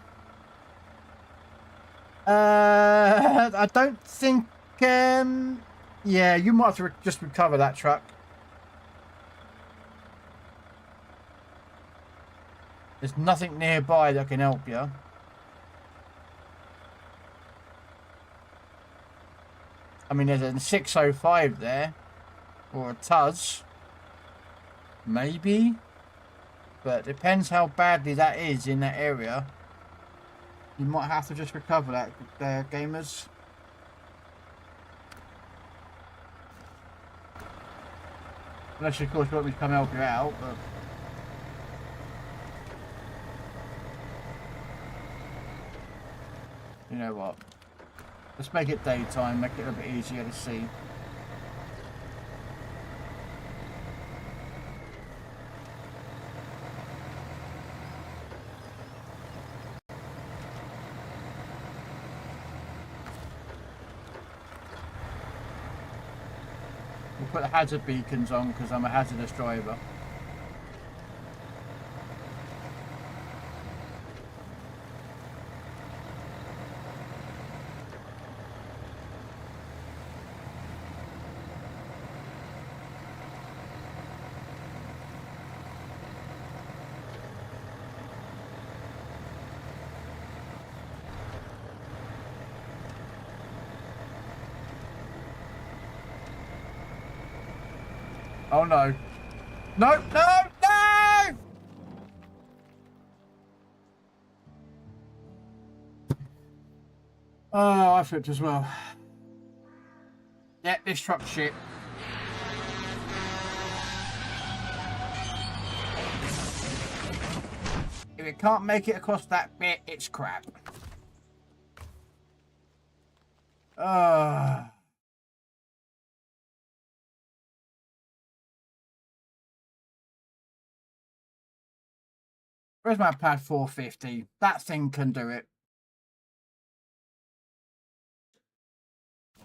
I don't think, yeah, you might have to just recover that truck. There's nothing nearby that can help you. I mean, there's a 605 there. Or a Tuz. Maybe. But it depends how badly that is in that area. You might have to just recover that there, gamers. Unless, of course, you want me to come help you out, but... You know what? Let's make it daytime, make it a little bit easier to see. We'll put the hazard beacons on because I'm a hazardous driver. Oh no. No, no, no! Oh, I flipped as well. Yeah, this truck's shit. If it can't make it across that bit, it's crap. Where's my pad 450? That thing can do it.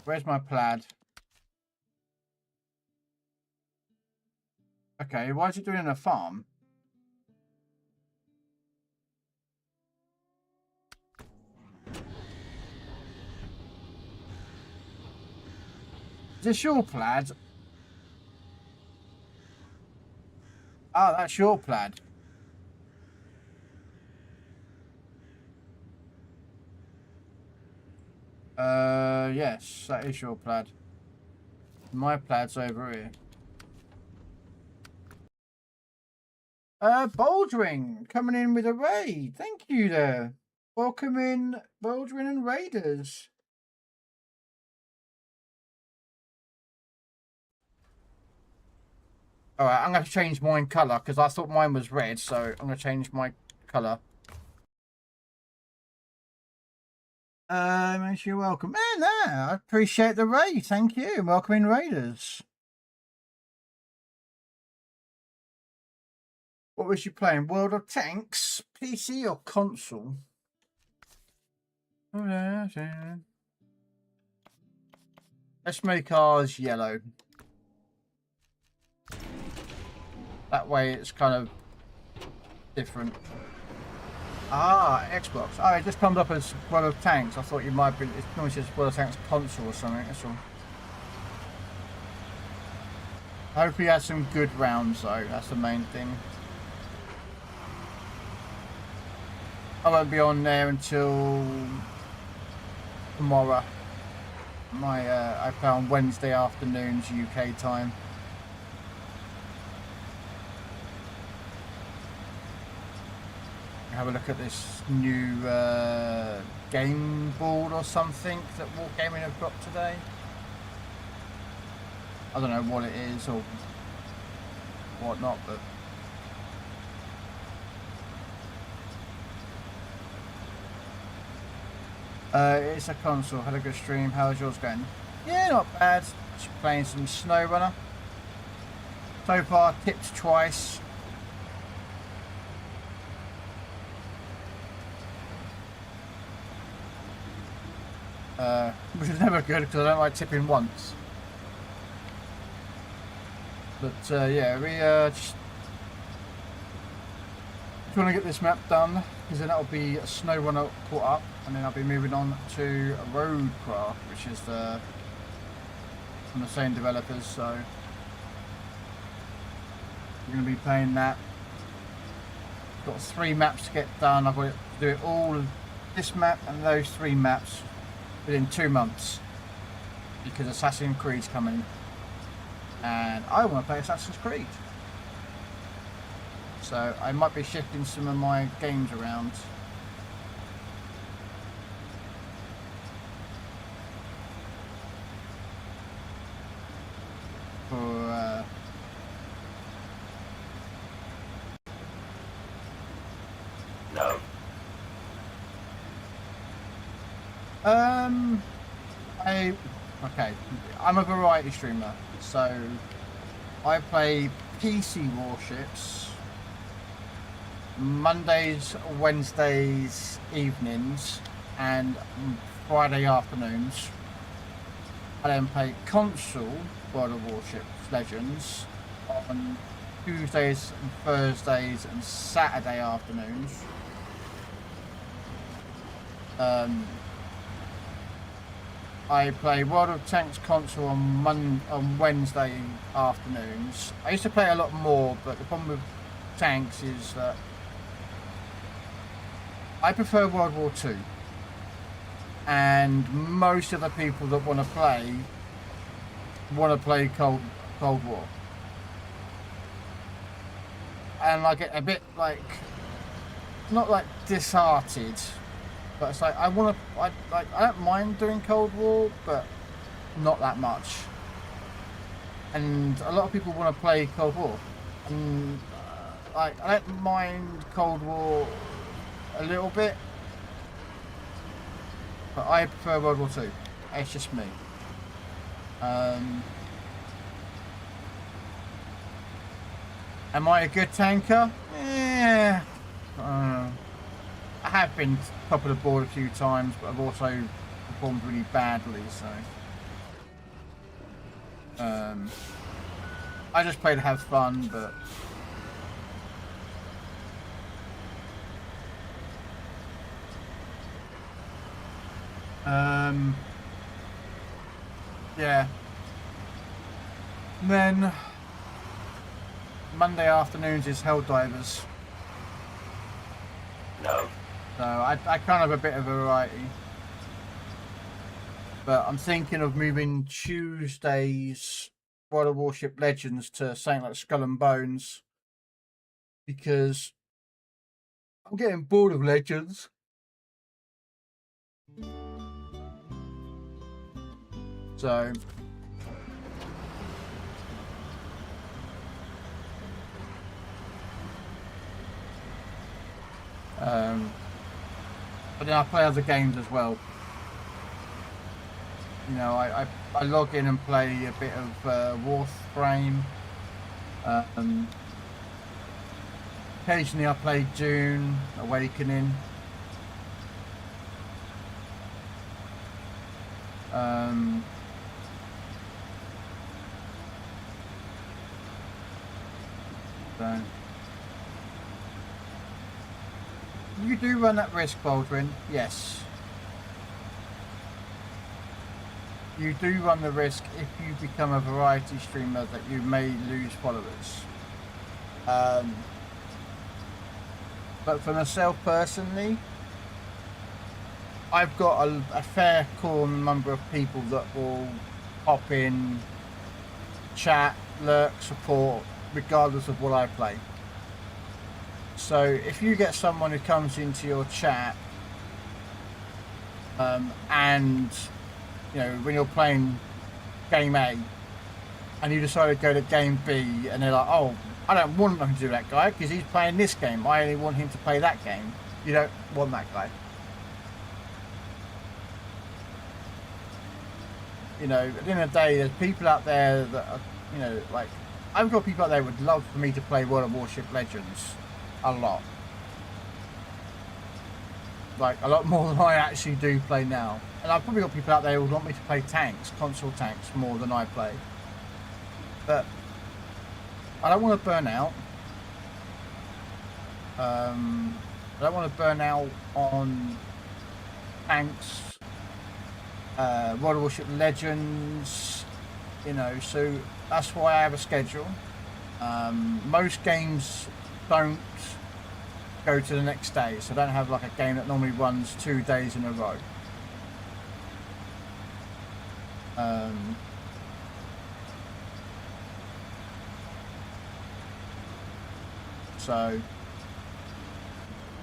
Where's my plaid? Okay, why is it doing in a farm? Is this your plaid? Oh, that's your plaid. Yes, that is your plaid. My plaid's over here. Bouldering, coming in with a raid. Thank you there. Welcome in, Bouldering and Raiders. Alright, I'm going to change mine colour because I thought mine was red, so I'm going to change my colour. Makes you welcome. Man, I appreciate the raid. Thank you. Welcome in, Raiders. What was you playing? World of Tanks? PC or console? Let's make ours yellow. That way it's kind of different. Ah, Xbox. Oh, it just comes up as World of Tanks. I thought you might be. It normally says World of Tanks console or something. That's all. Hopefully, you had some good rounds though. That's the main thing. I won't be on there until tomorrow. I play on Wednesday afternoons UK time. have a look at this new game board or something that Wargaming have got today. I don't know what it is or whatnot, but it's a console. Had a good stream. How's yours going? Yeah, not bad. Just playing some SnowRunner. So far, tipped twice. Which is never good because I don't like tipping once. But yeah, we just want to get this map done because then that'll be a SnowRunner caught up, and then I'll be moving on to Roadcraft, which is from the same developers. So we're going to be playing that. Got 3 maps to get done. I've got to do it all of this map and those 3 maps within 2 months because Assassin's Creed's coming and I want to play Assassin's Creed, so I might be shifting some of my games around. For No. Okay, I'm a variety streamer, so I play PC warships Mondays, Wednesdays evenings and Friday afternoons. I then play console World of Warships Legends on Tuesdays and Thursdays and Saturday afternoons. I play World of Tanks console on Wednesday afternoons. I used to play a lot more, but the problem with tanks is that I prefer World War II, and most of the people that want to play Cold War, and I get a bit like, not like disheartened, but it's like I don't mind doing Cold War, but not that much. And a lot of people want to play Cold War, and I don't mind Cold War a little bit, but I prefer World War II. It's just me. Am I a good tanker? Yeah. I have been top of the board a few times, but I've also performed really badly, so I just play to have fun, but yeah. And then Monday afternoons is Helldivers. No. So I kind of have a bit of a variety. But I'm thinking of moving Tuesdays World of Warship Legends to something like Skull and Bones, because I'm getting bored of Legends. So but then I play other games as well. You know, I log in and play a bit of Warframe. Occasionally I play Dune, Awakening. So you do run that risk, Baldwin. Yes. You do run the risk if you become a variety streamer that you may lose followers. But for myself personally, I've got a fair core number of people that will pop in, chat, lurk, support, regardless of what I play. So if you get someone who comes into your chat, and you know when you're playing game A, and you decide to go to game B, and they're like, "Oh, I don't want them to do that guy because he's playing this game. I only want him to play that game." You don't want that guy. You know, at the end of the day, there's people out there that are, you know, like I've got people out there who would love for me to play World of Warship Legends a lot. Like a lot more than I actually do play now. And I've probably got people out there who would want me to play tanks, console tanks, more than I play. But I don't want to burn out. I don't want to burn out on tanks, World of Warship Legends, you know, so that's why I have a schedule. Most games don't go to the next day, so I don't have like a game that normally runs 2 days in a row. So,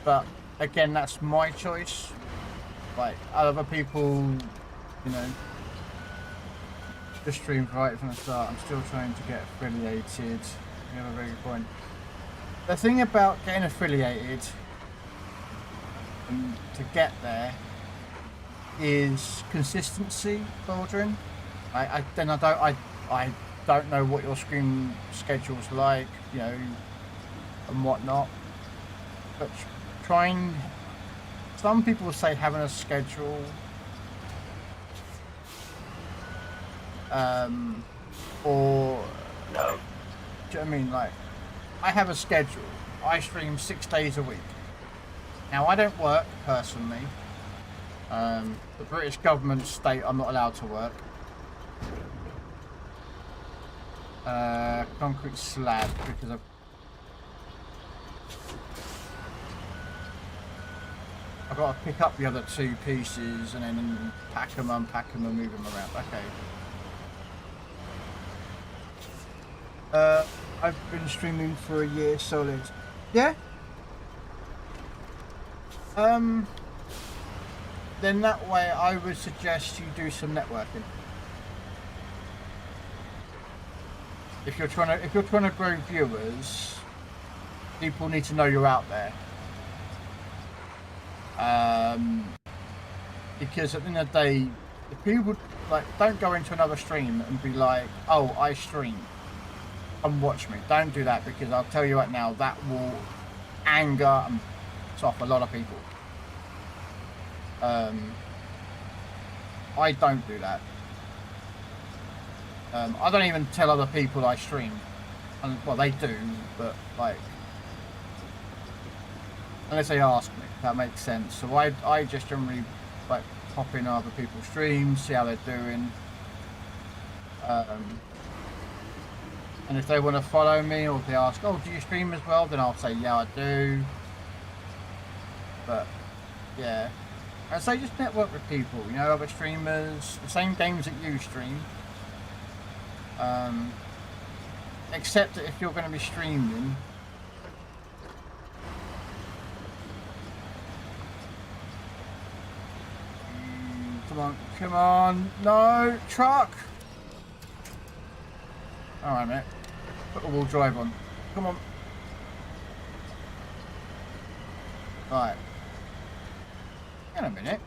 but again, that's my choice. Like other people, you know, just stream right from the start. I'm still trying to get affiliated. You have a very good point. The thing about getting affiliated and to get there is consistency, Baldwin. I don't know what your stream schedule's like, you know, and whatnot. But some people say having a schedule, or No. do you know what I mean? Like, I have a schedule. I stream 6 days a week. Now, I don't work personally. The British government state I'm not allowed to work. Concrete slab because I've got to pick up the other 2 pieces and then pack them, unpack them, and move them around. Okay. I've been streaming for a year solid. Yeah? Then that way I would suggest you do some networking. If you're trying to grow viewers, people need to know you're out there. Because at the end of the day, if people like don't go into another stream and be like, "Oh, I stream. Come watch me." Don't do that, because I'll tell you right now, that will anger and piss off a lot of people. I don't do that. I don't even tell other people I stream. And, well, they do, but like, unless they ask me, if that makes sense. So I just generally like pop in other people's streams, see how they're doing. And if they want to follow me, or if they ask, "Oh, do you stream as well?" then I'll say, "Yeah, I do." But yeah, I'd say just network with people, you know, other streamers, the same games that you stream. Except that if you're going to be streaming, come on, no, truck! Alright, mate, put the wheel drive on, come on. Right, hang on a minute.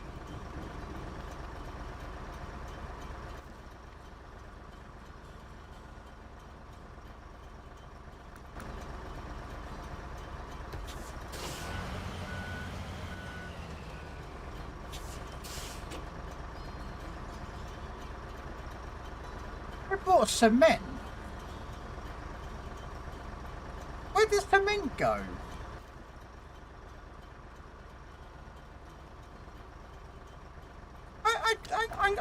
I bought cement. Where does cement go?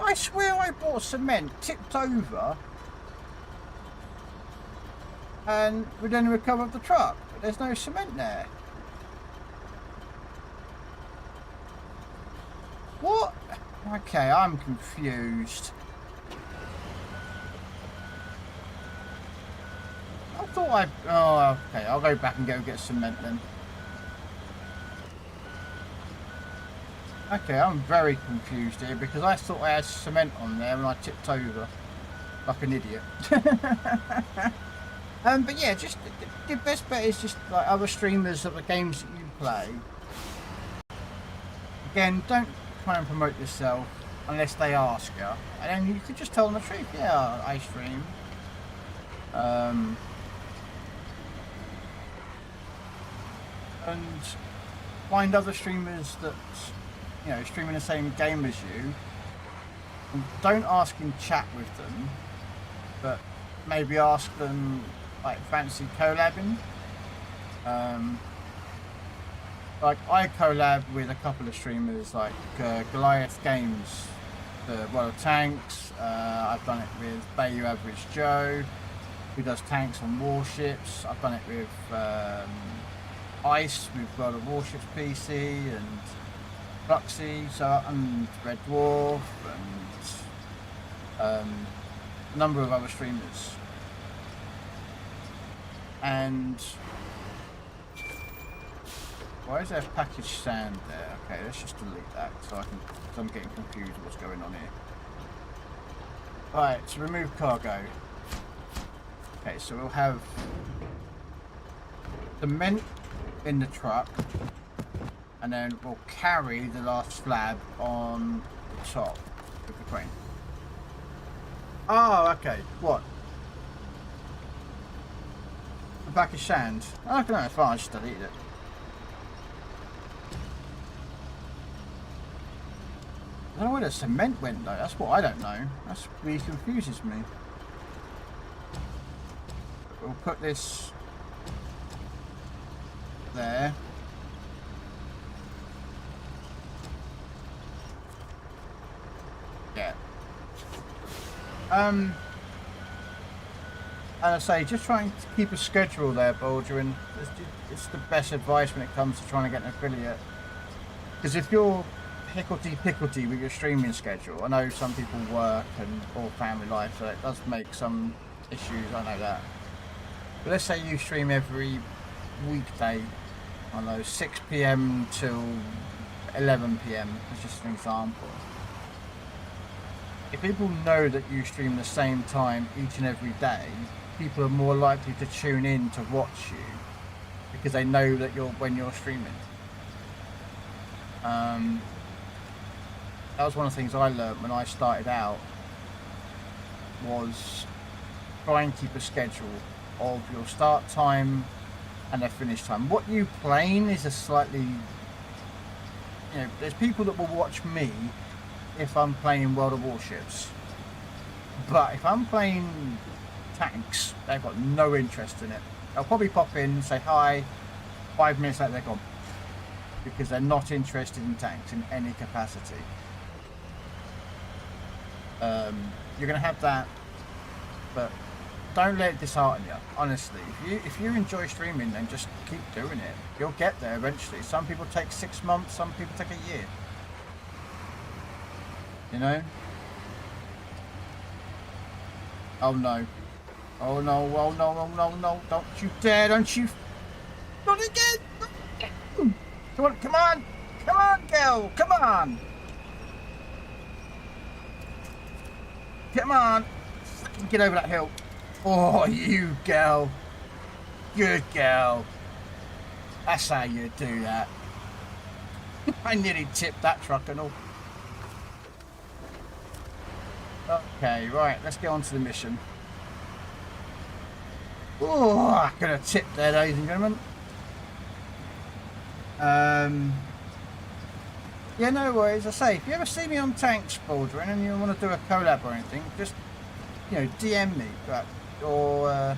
I swear I bought cement, tipped over, and we then recovered the truck, but there's no cement there. What? Okay, I'm confused. I thought oh, okay, I'll go back and go get cement then. Okay, I'm very confused here because I thought I had cement on there and I tipped over like an idiot. But yeah, just the best bet is just like other streamers of the games that you play. Again, don't try and promote yourself unless they ask you, and then you could just tell them the truth. Yeah, I stream. And find other streamers that, you know, streaming the same game as you. And don't ask in chat with them, but maybe ask them like fancy collabing. Like I collab with a couple of streamers like Goliath Games, the World of Tanks. I've done it with Bayou Average Joe, who does tanks and warships. I've done it with Ice with World of Warships PC and Fluxy, and Red Dwarf and a number of other streamers. And why is there a package stand there? Okay, let's just delete that so I can, because I'm getting confused with what's going on here. Right, to remove cargo. Okay, so we'll have cement in the truck, and then we'll carry the last slab on the top with the crane. Oh, okay. What? The package sand? Oh, no, it's fine. I just deleted it. I don't know where the cement went though. That's what I don't know. That's really confuses me. We'll put this there. Yeah. And I say, just trying to keep a schedule there, Bulger, and it's the best advice when it comes to trying to get an affiliate. Because if you're hickledy-pickledy with your streaming schedule, I know some people work and or family life, so it does make some issues, I know that. But let's say you stream every weekday, I don't know, 6 PM till 11 PM, that's just an example. If people know that you stream the same time each and every day, people are more likely to tune in to watch you because they know that when you're streaming. That was one of the things I learned when I started out, was try and keep a schedule of your start time and their finish time. What you playing is a slightly, you know, there's people that will watch me if I'm playing World of Warships, but if I'm playing tanks, they've got no interest in it. They'll probably pop in, say hi, 5 minutes later they're gone, because they're not interested in tanks in any capacity. You're going to have that, but don't let it dishearten you, honestly. If you enjoy streaming, then just keep doing it. You'll get there eventually. Some people take 6 months, some people take a year. You know? Oh no. Oh no, oh no, oh no, no. Don't you dare, don't you. Not again! Come on, come on! Come on, girl! Come on! Come on! Get over that hill. Oh, you girl. Good girl. That's how you do that. I nearly tipped that truck and all. Okay, right, let's get on to the mission. Oh, I could have tipped there, ladies and gentlemen. Yeah, no worries. I say, if you ever see me on Tanks, Baldwin, and you want to do a collab or anything, just, you know, DM me, or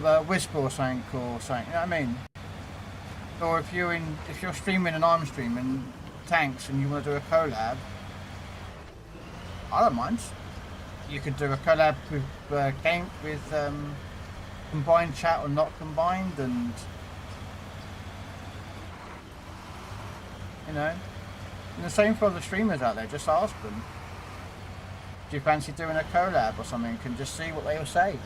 the Whisper or something, you know what I mean? Or if you're streaming and I'm streaming Tanks and you want to do a collab, I don't mind. You could do a collab with combined chat or not combined, and you know, and the same for other streamers out there. Just ask them, do you fancy doing a collab or something? And just see what they will say.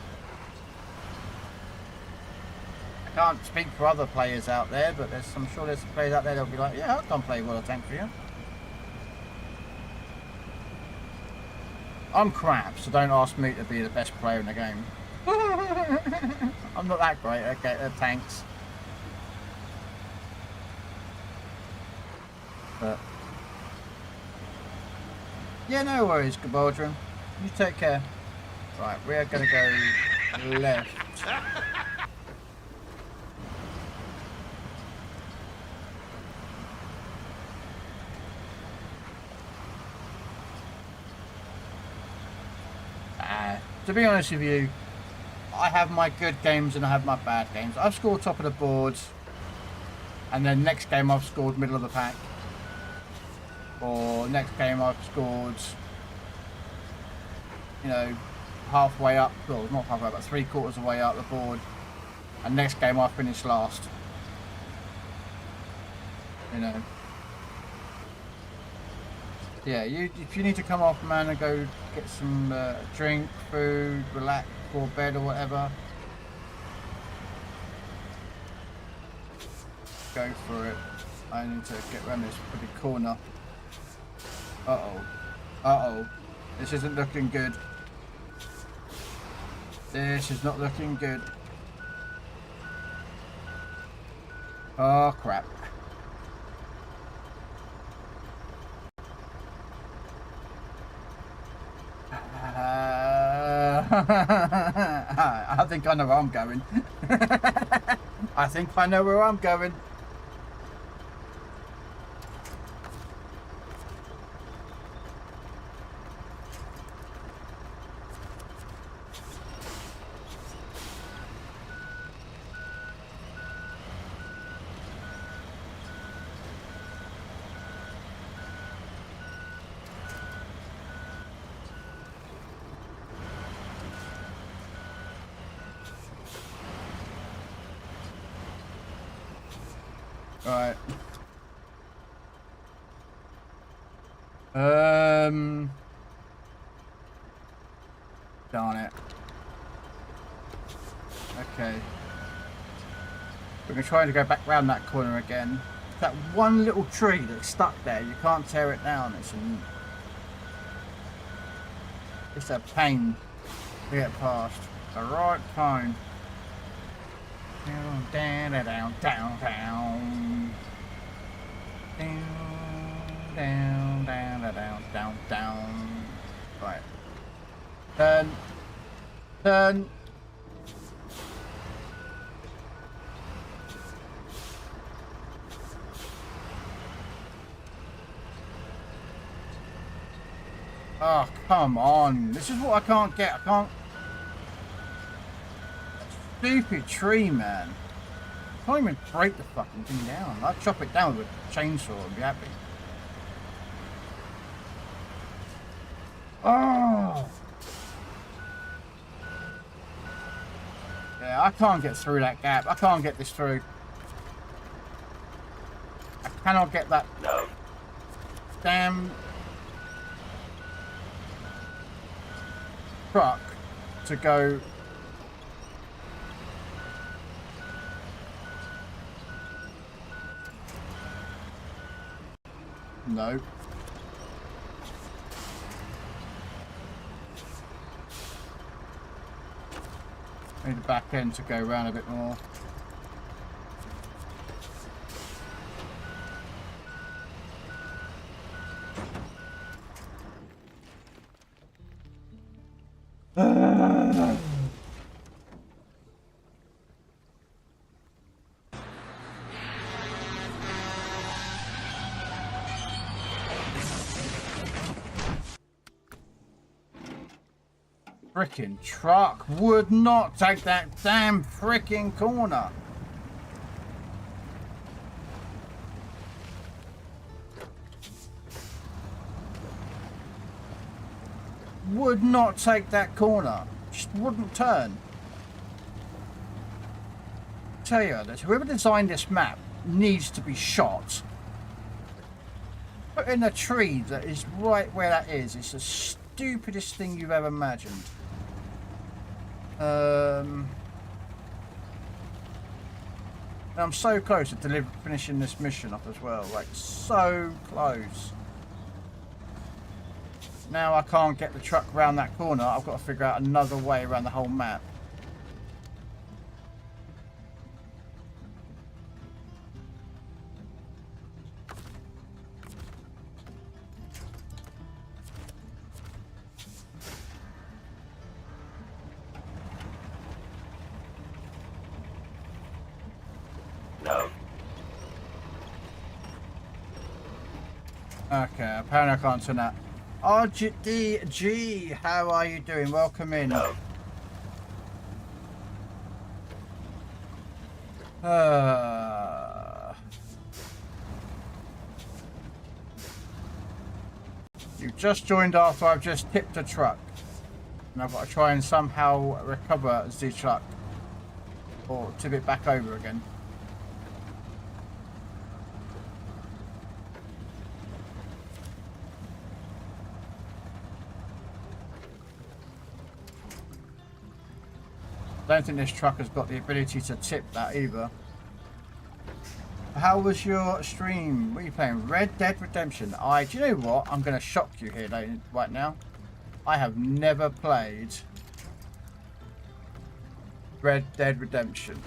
Can't speak for other players out there, but I'm sure there's some players out there that'll be like, yeah, I can't play World of Tanks for you. I'm crap, so don't ask me to be the best player in the game. I'm not that great at tanks. But yeah, no worries, Gabaldron. You take care. Right, we are going to go left. To be honest with you, I have my good games and I have my bad games. I've scored top of the board, and then next game I've scored middle of the pack. Or next game I've scored, you know, halfway up, well not halfway, but 3/4 of the way up the board. And next game I finished last. You know. Yeah, if you need to come off, man, and go get some drink, food, relax, or bed or whatever, go for it. I need to get around this pretty corner. Uh-oh. This isn't looking good. This is not looking good. Oh, crap. I think I know where I'm going. I think I know where I'm going. Right. Darn it. Okay. We're going to try to go back round that corner again. That one little tree that's stuck there, you can't tear it down. It's a pain to get past. The right pain. Down, down, down, down, down. Down, down, down, down, down, down. Right. Turn. Turn. Oh, come on. This is what I can't get. I can't. Stupid tree, man. Can't even break the fucking thing down. I'd chop it down with a chainsaw and be happy. Oh! Yeah, I can't get through that gap. I can't get this through. I cannot get that damn truck to go. No. Need the back end to go around a bit more. Frickin' truck would not take that damn frickin' corner. Would not take that corner. Just wouldn't turn. Tell you that whoever designed this map needs to be shot. Put in a tree that is right where that is. It's the stupidest thing you've ever imagined. And I'm so close to finishing this mission off as well. Like, so close. Now I can't get the truck around that corner. I've got to figure out another way around the whole map. No. Okay, apparently I can't turn that. RGDG, how are you doing? Welcome in. No. You've just joined after I've just tipped a truck. And I've got to try and somehow recover the truck. Or tip it back over again. I don't think this truck has got the ability to tip that either. How was your stream? What are you playing? Red Dead Redemption. Do you know what? I'm going to shock you here right now. I have never played Red Dead Redemption.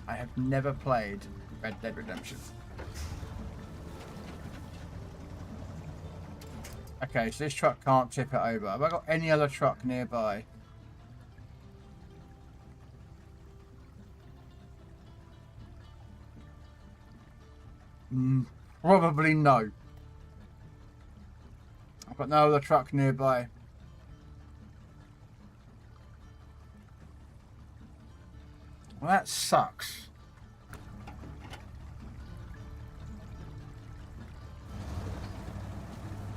I have never played Red Dead Redemption. Okay, so this truck can't tip it over. Have I got any other truck nearby? Probably no. I've got no other truck nearby. Well, that sucks.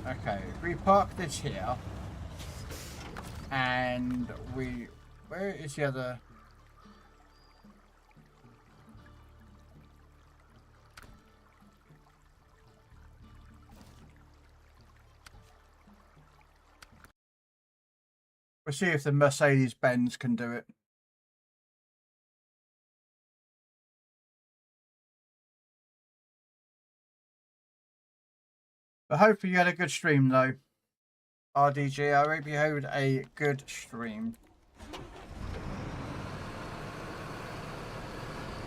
Okay, we park this here. And where is the other? We'll see if the Mercedes-Benz can do it. But hopefully you had a good stream though. RDG, I hope you had a good stream.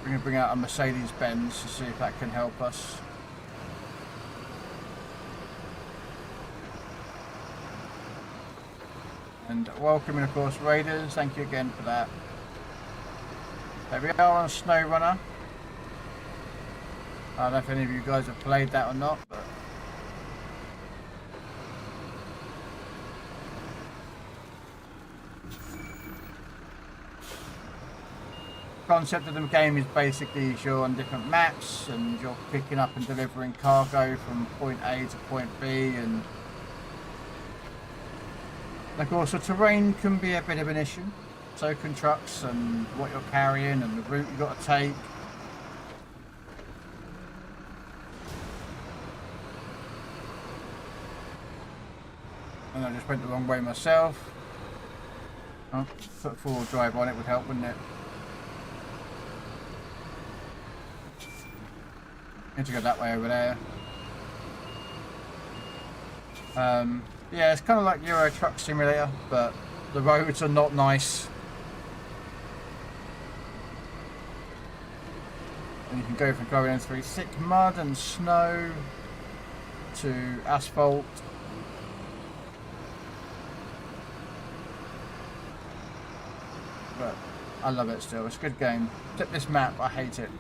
We're going to bring out a Mercedes-Benz to see if that can help us. And welcome, and of course, Raiders. Thank you again for that. There we are on SnowRunner. I don't know if any of you guys have played that or not, but the concept of the game is basically you're on different maps and you're picking up and delivering cargo from point A to point B, and of course the terrain can be a bit of an issue. So can trucks and what you're carrying and the route you've got to take. And I just went the wrong way myself. Oh, put four-wheel drive on it would help, wouldn't it? Need to go that way over there. Yeah, it's kind of like Euro Truck Simulator, but the roads are not nice. And you can go from going through thick mud and snow to asphalt. But I love it still. It's a good game. Except this map, I hate it.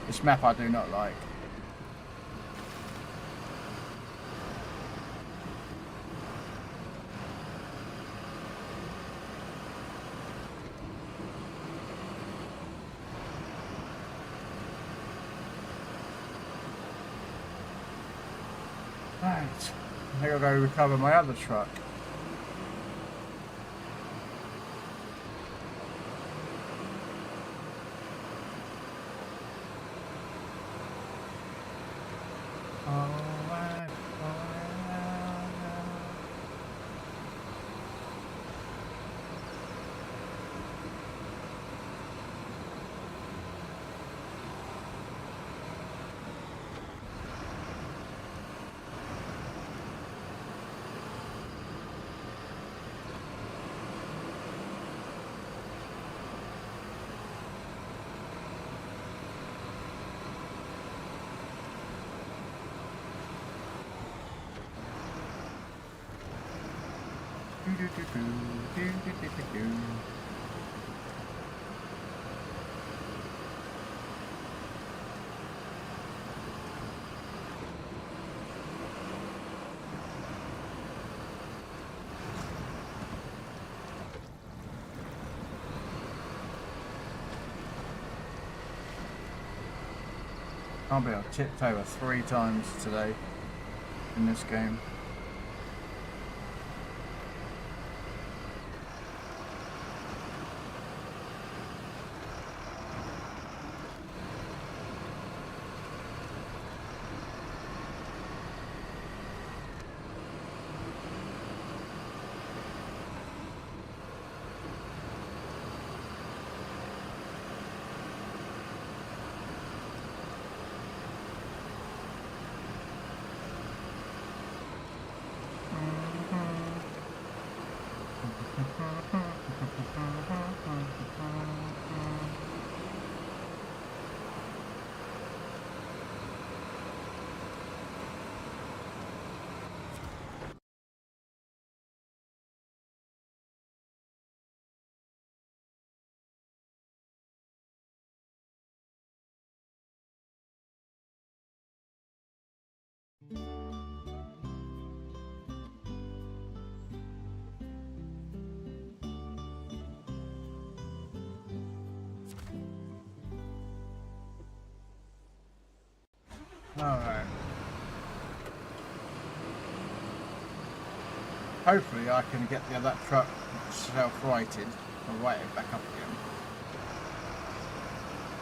This map I do not like. Right, I think I'll go recover my other truck. Can't believe I've tipped over 3 times today in this game. Alright. Hopefully I can get that truck self-righted and right it back up again.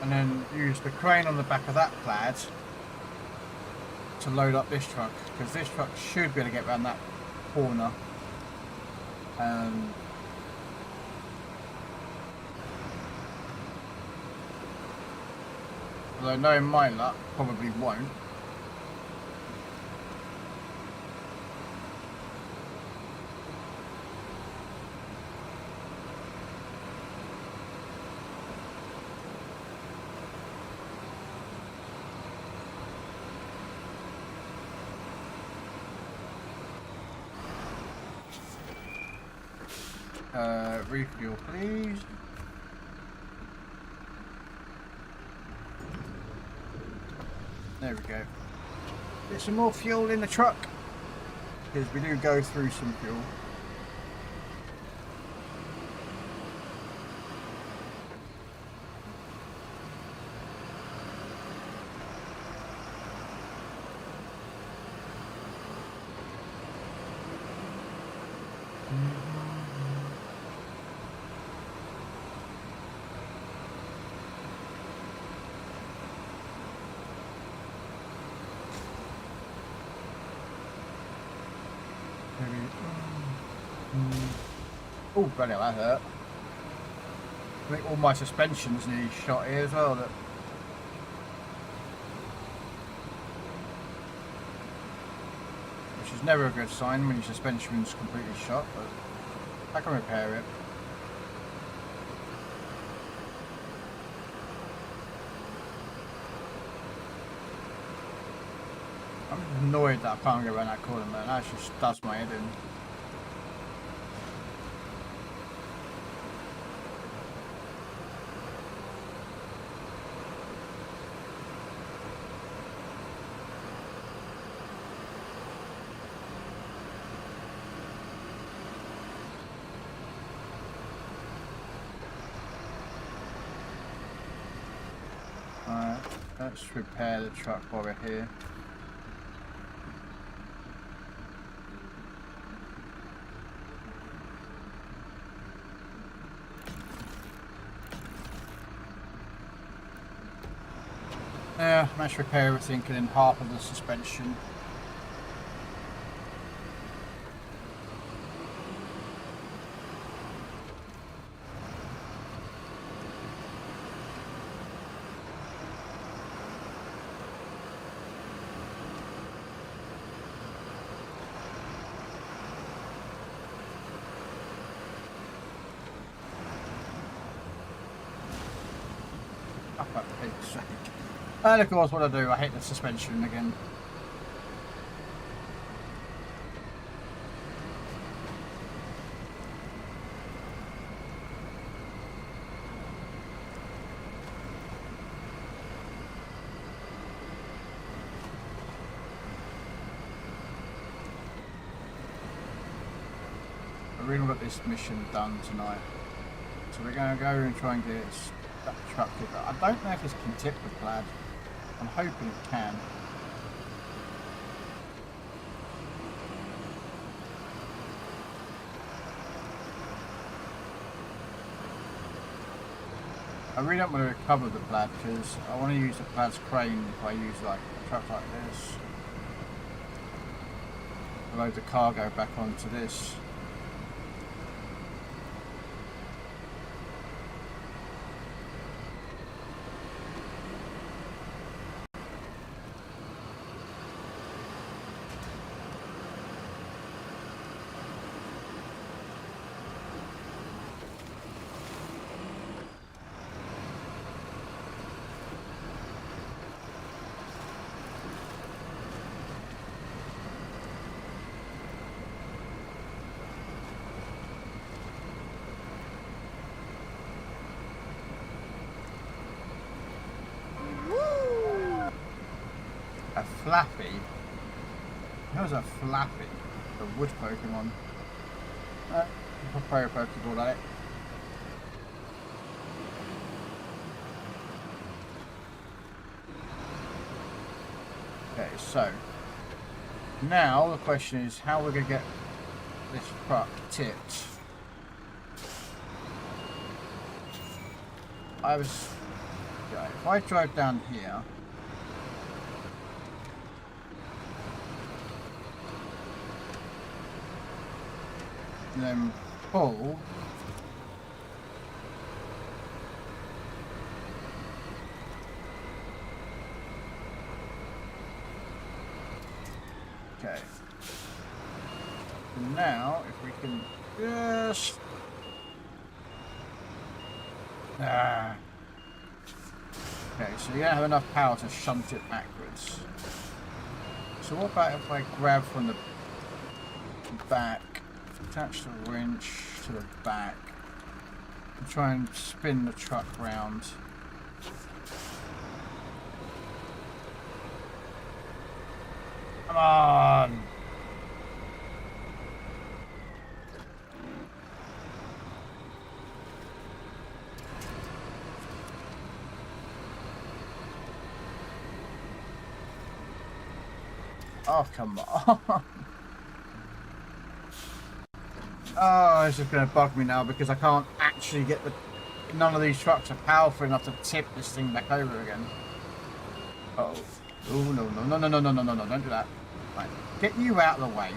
And then use the crane on the back of that plaid to load up this truck, because this truck should be able to get around that corner. Although knowing my luck, probably won't. Refuel, please. There we go. Get some more fuel in the truck, because we do go through some fuel. Oh, bloody hell, that hurt. I think all my suspension's nearly shot here as well. Which is never a good sign when your suspension's completely shot, but I can repair it. I'm annoyed that I can't get around that corner, man. That just does my head in. Let's repair the truck while we're here. Yeah, managed to repair everything and then half of the suspension. And of course what I do, I hit the suspension again. really want this mission done tonight. So we're going to go and try and get that truck tipped. I don't know if this can tip the plaid. I'm hoping it can. I really don't want to recover the plaid because I want to use the plaid's crane if I use like a truck like this. Load the cargo back onto this. A Flappy? That was a Flappy. A wood Pokemon. Prepare a Pokeball at it. Okay, so now the question is how we're going to get this truck tipped. If I drive down here, and then pull, okay, and now if we can just okay, so you don't have enough power to shunt it backwards. So what about if I grab from the back, attach the wrench to the back, and try and spin the truck round. Come on! Oh, come on. Oh, it's just going to bug me now because I can't actually get none of these trucks are powerful enough to tip this thing back over again. Uh oh. Oh, no, don't do that. Right, get you out of the way.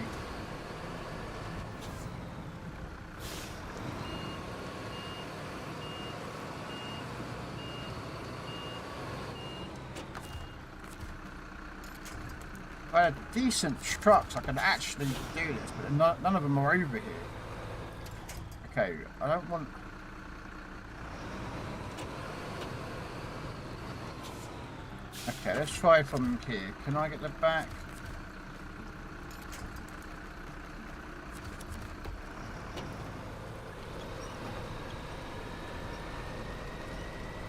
If I had decent trucks, I could actually do this, but none of them are over here. Okay, I don't want... Okay, let's try from here. Can I get the back?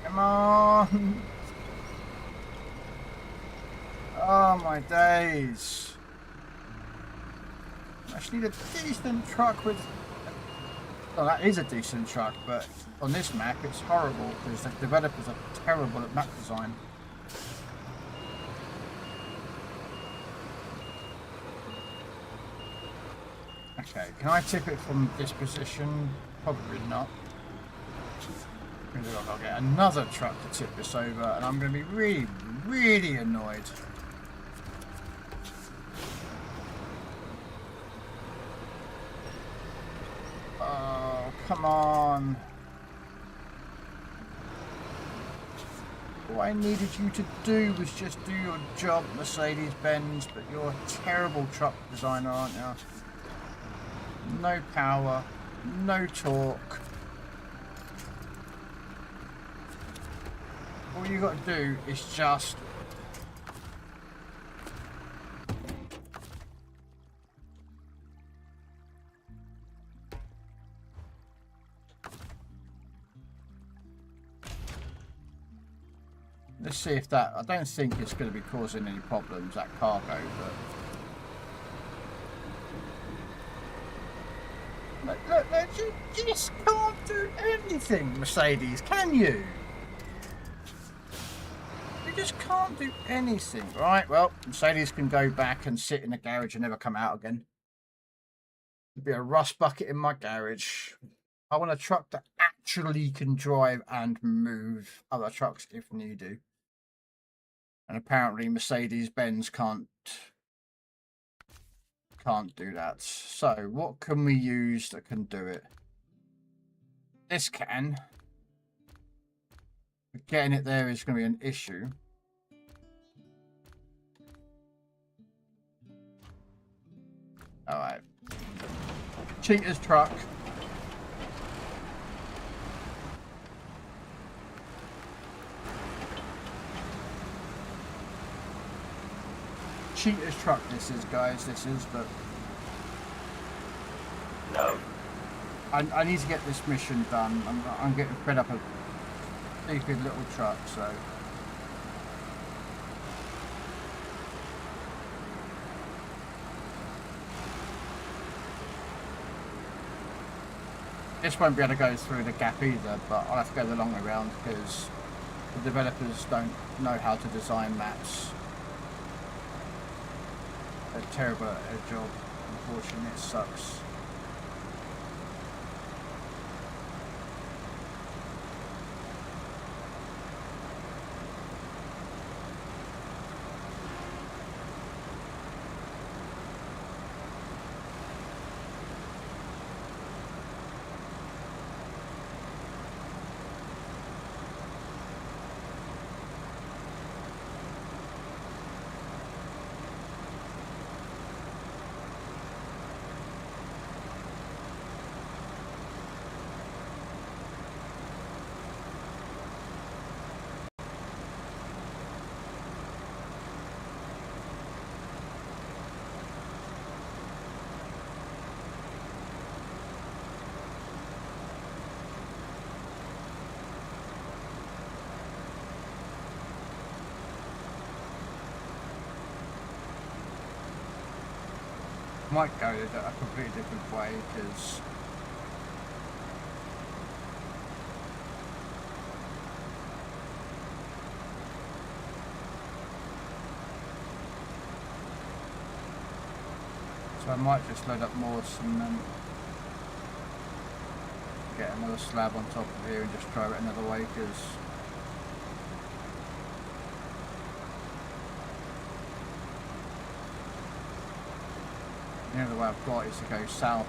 Come on! Oh my days. I just need a decent truck with... Well, that is a decent truck, but on this map it's horrible because the developers are terrible at map design. Okay, can I tip it from this position? Probably not. I'll get another truck to tip this over and I'm going to be really, really annoyed. Oh, come on. All I needed you to do was just do your job, Mercedes-Benz, but you're a terrible truck designer, aren't you? No power, no torque. All you got to do is just... Let's see if that... I don't think it's going to be causing any problems, that cargo, but... Look, You just can't do anything, Mercedes, can you? You just can't do anything. Right, well, Mercedes can go back and sit in the garage and never come out again. There'll be a rust bucket in my garage. I want a truck that actually can drive and move other trucks if needed. And apparently Mercedes-Benz can't do that. So what can we use that can do it? This can. But getting it there is going to be an issue. Alright. Cheater's truck. Cheater's truck this is, guys. This is, but... No. I need to get this mission done. I'm getting fed up of stupid little truck, so... This won't be able to go through the gap either, but I'll have to go the long way around because the developers don't know how to design maps. They're terrible at their job, unfortunately. It sucks. Might go a completely different way because so I might just load up more and then get another slab on top of here and just drive it another way because the only way I've got is to go south.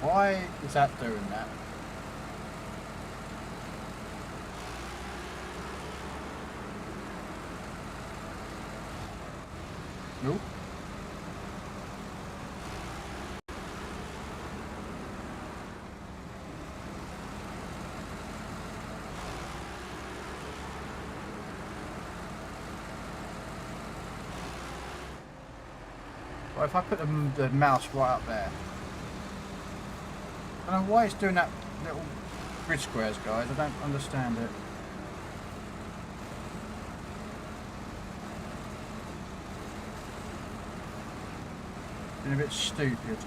Why is that doing that? Nope. Well, if I put the mouse right up there, I don't know why it's doing that little grid squares, guys. I don't understand it. Been a bit stupid.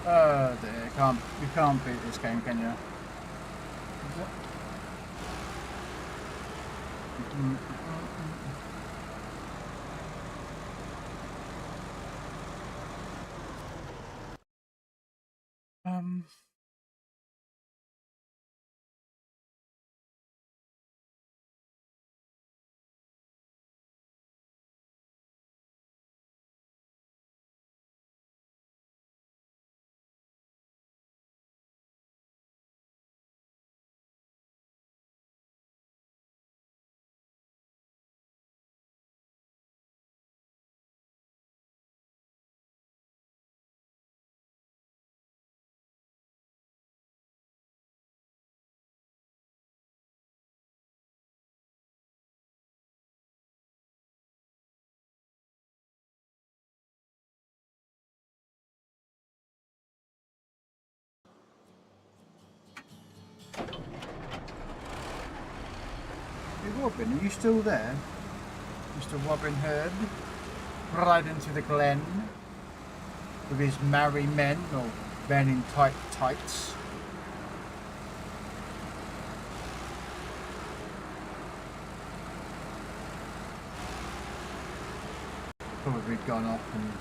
Oh dear, you can't beat this game, can you? Um. Hey Robin, are you still there? Mr. Robin Hood, riding to the glen with his merry men, or men in tight tights. Probably gone off and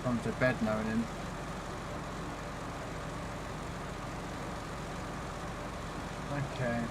gone to bed knowing him. Okay.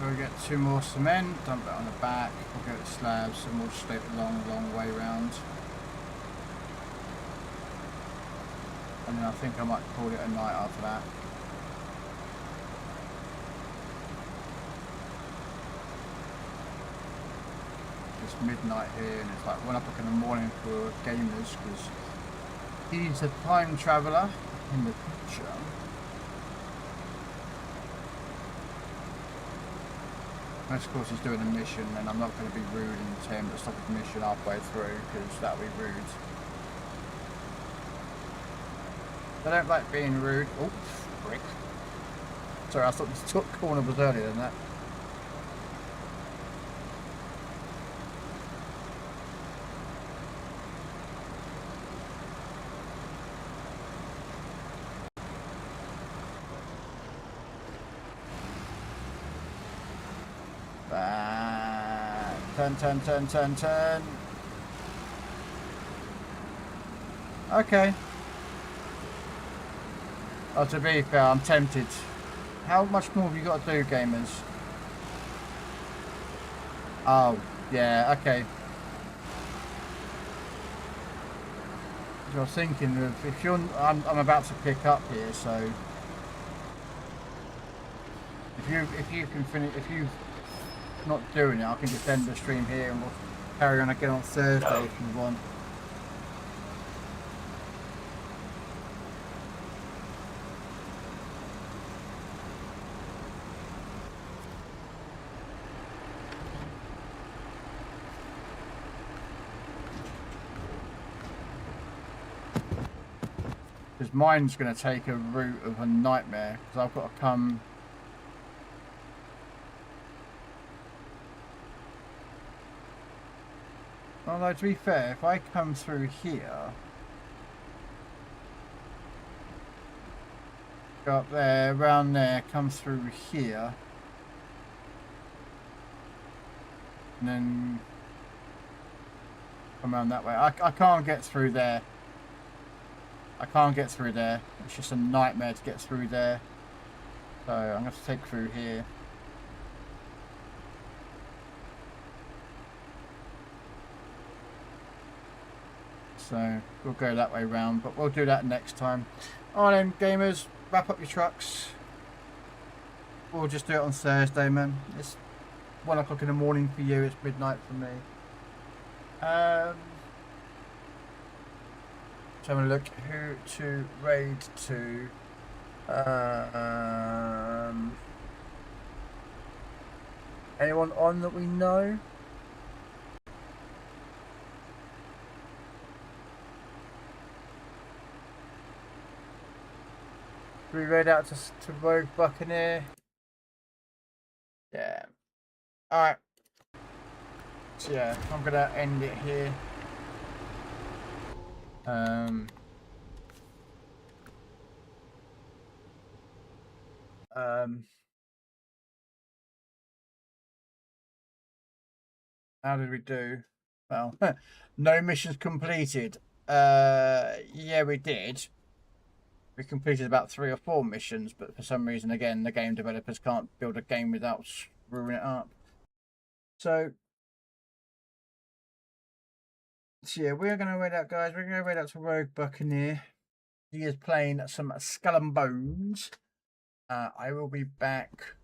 We'll get 2 more cement, dump it on the back, we'll go to slabs and we'll slope a long way round. And then I think I might call it a night after that. It's midnight here and it's like 1 o'clock in the morning for gamers because he's a time traveller in the future. Unless of course he's doing a mission and I'm not going to be rude and tell him to stop his mission halfway through because that would be rude. I don't like being rude. Oh, frick. Sorry, I thought the corner was earlier than that. Turn. Okay. Oh, to be fair, I'm tempted. How much more have you got to do, gamers? Oh, yeah, okay. I was thinking of, if you're, I'm about to pick up here, so if you can finish, if you not doing it, I can just end the stream here and we'll carry on again on Thursday if you want. Because mine's going to take a route of a nightmare because I've got to come. Although to be fair, if I come through here, go up there, around there, come through here, and then come around that way. I can't get through there. I can't get through there. It's just a nightmare to get through there. So I'm going to take through here. So we'll go that way round, but we'll do that next time. Alright then, gamers, wrap up your trucks. We'll just do it on Thursday, man. It's 1 o'clock in the morning for you, it's midnight for me. So I'm gonna look who to raid to. Anyone on that we know? We raid out to Rogue Buccaneer. Yeah. Alright. So yeah, I'm gonna end it here. How did we do? Well, no missions completed. Yeah, we did. We completed about 3 or 4 missions, but for some reason, again, the game developers can't build a game without screwing it up. So yeah, we're going to raid out, guys. We're going to raid out to Rogue Buccaneer. He is playing some Skull and Bones. I will be back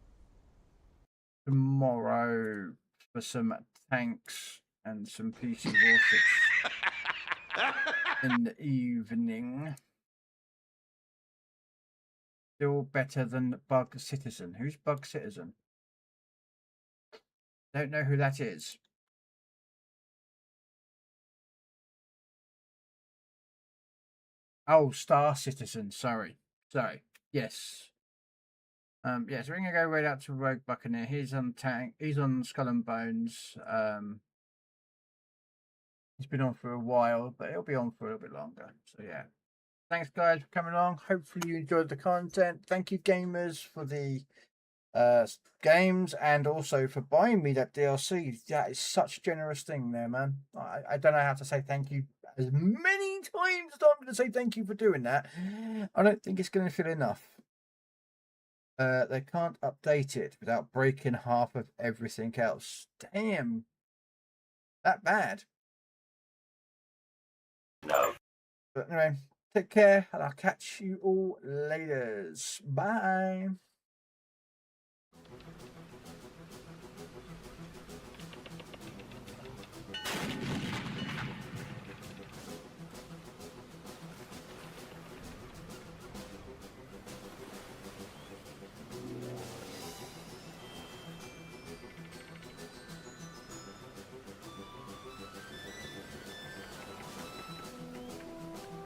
tomorrow for some tanks and some PC warships in the evening. Still better than Bug Citizen. Who's Bug Citizen? Don't know who that is. Oh, Star Citizen. Sorry. Yes. Yeah, so we're gonna go right out to Rogue Buccaneer. He's on tank. He's on Skull and Bones. He's been on for a while, but he'll be on for a little bit longer. So yeah. Thanks guys for coming along. Hopefully you enjoyed the content. Thank you gamers for the games and also for buying me that DLC. That is such a generous thing there, man. I don't know how to say thank you as many times as I'm going to say thank you for doing that. I don't think it's going to feel enough. They can't update it without breaking half of everything else. Damn. That bad. No. But anyway, take care and I'll catch you all later. Bye.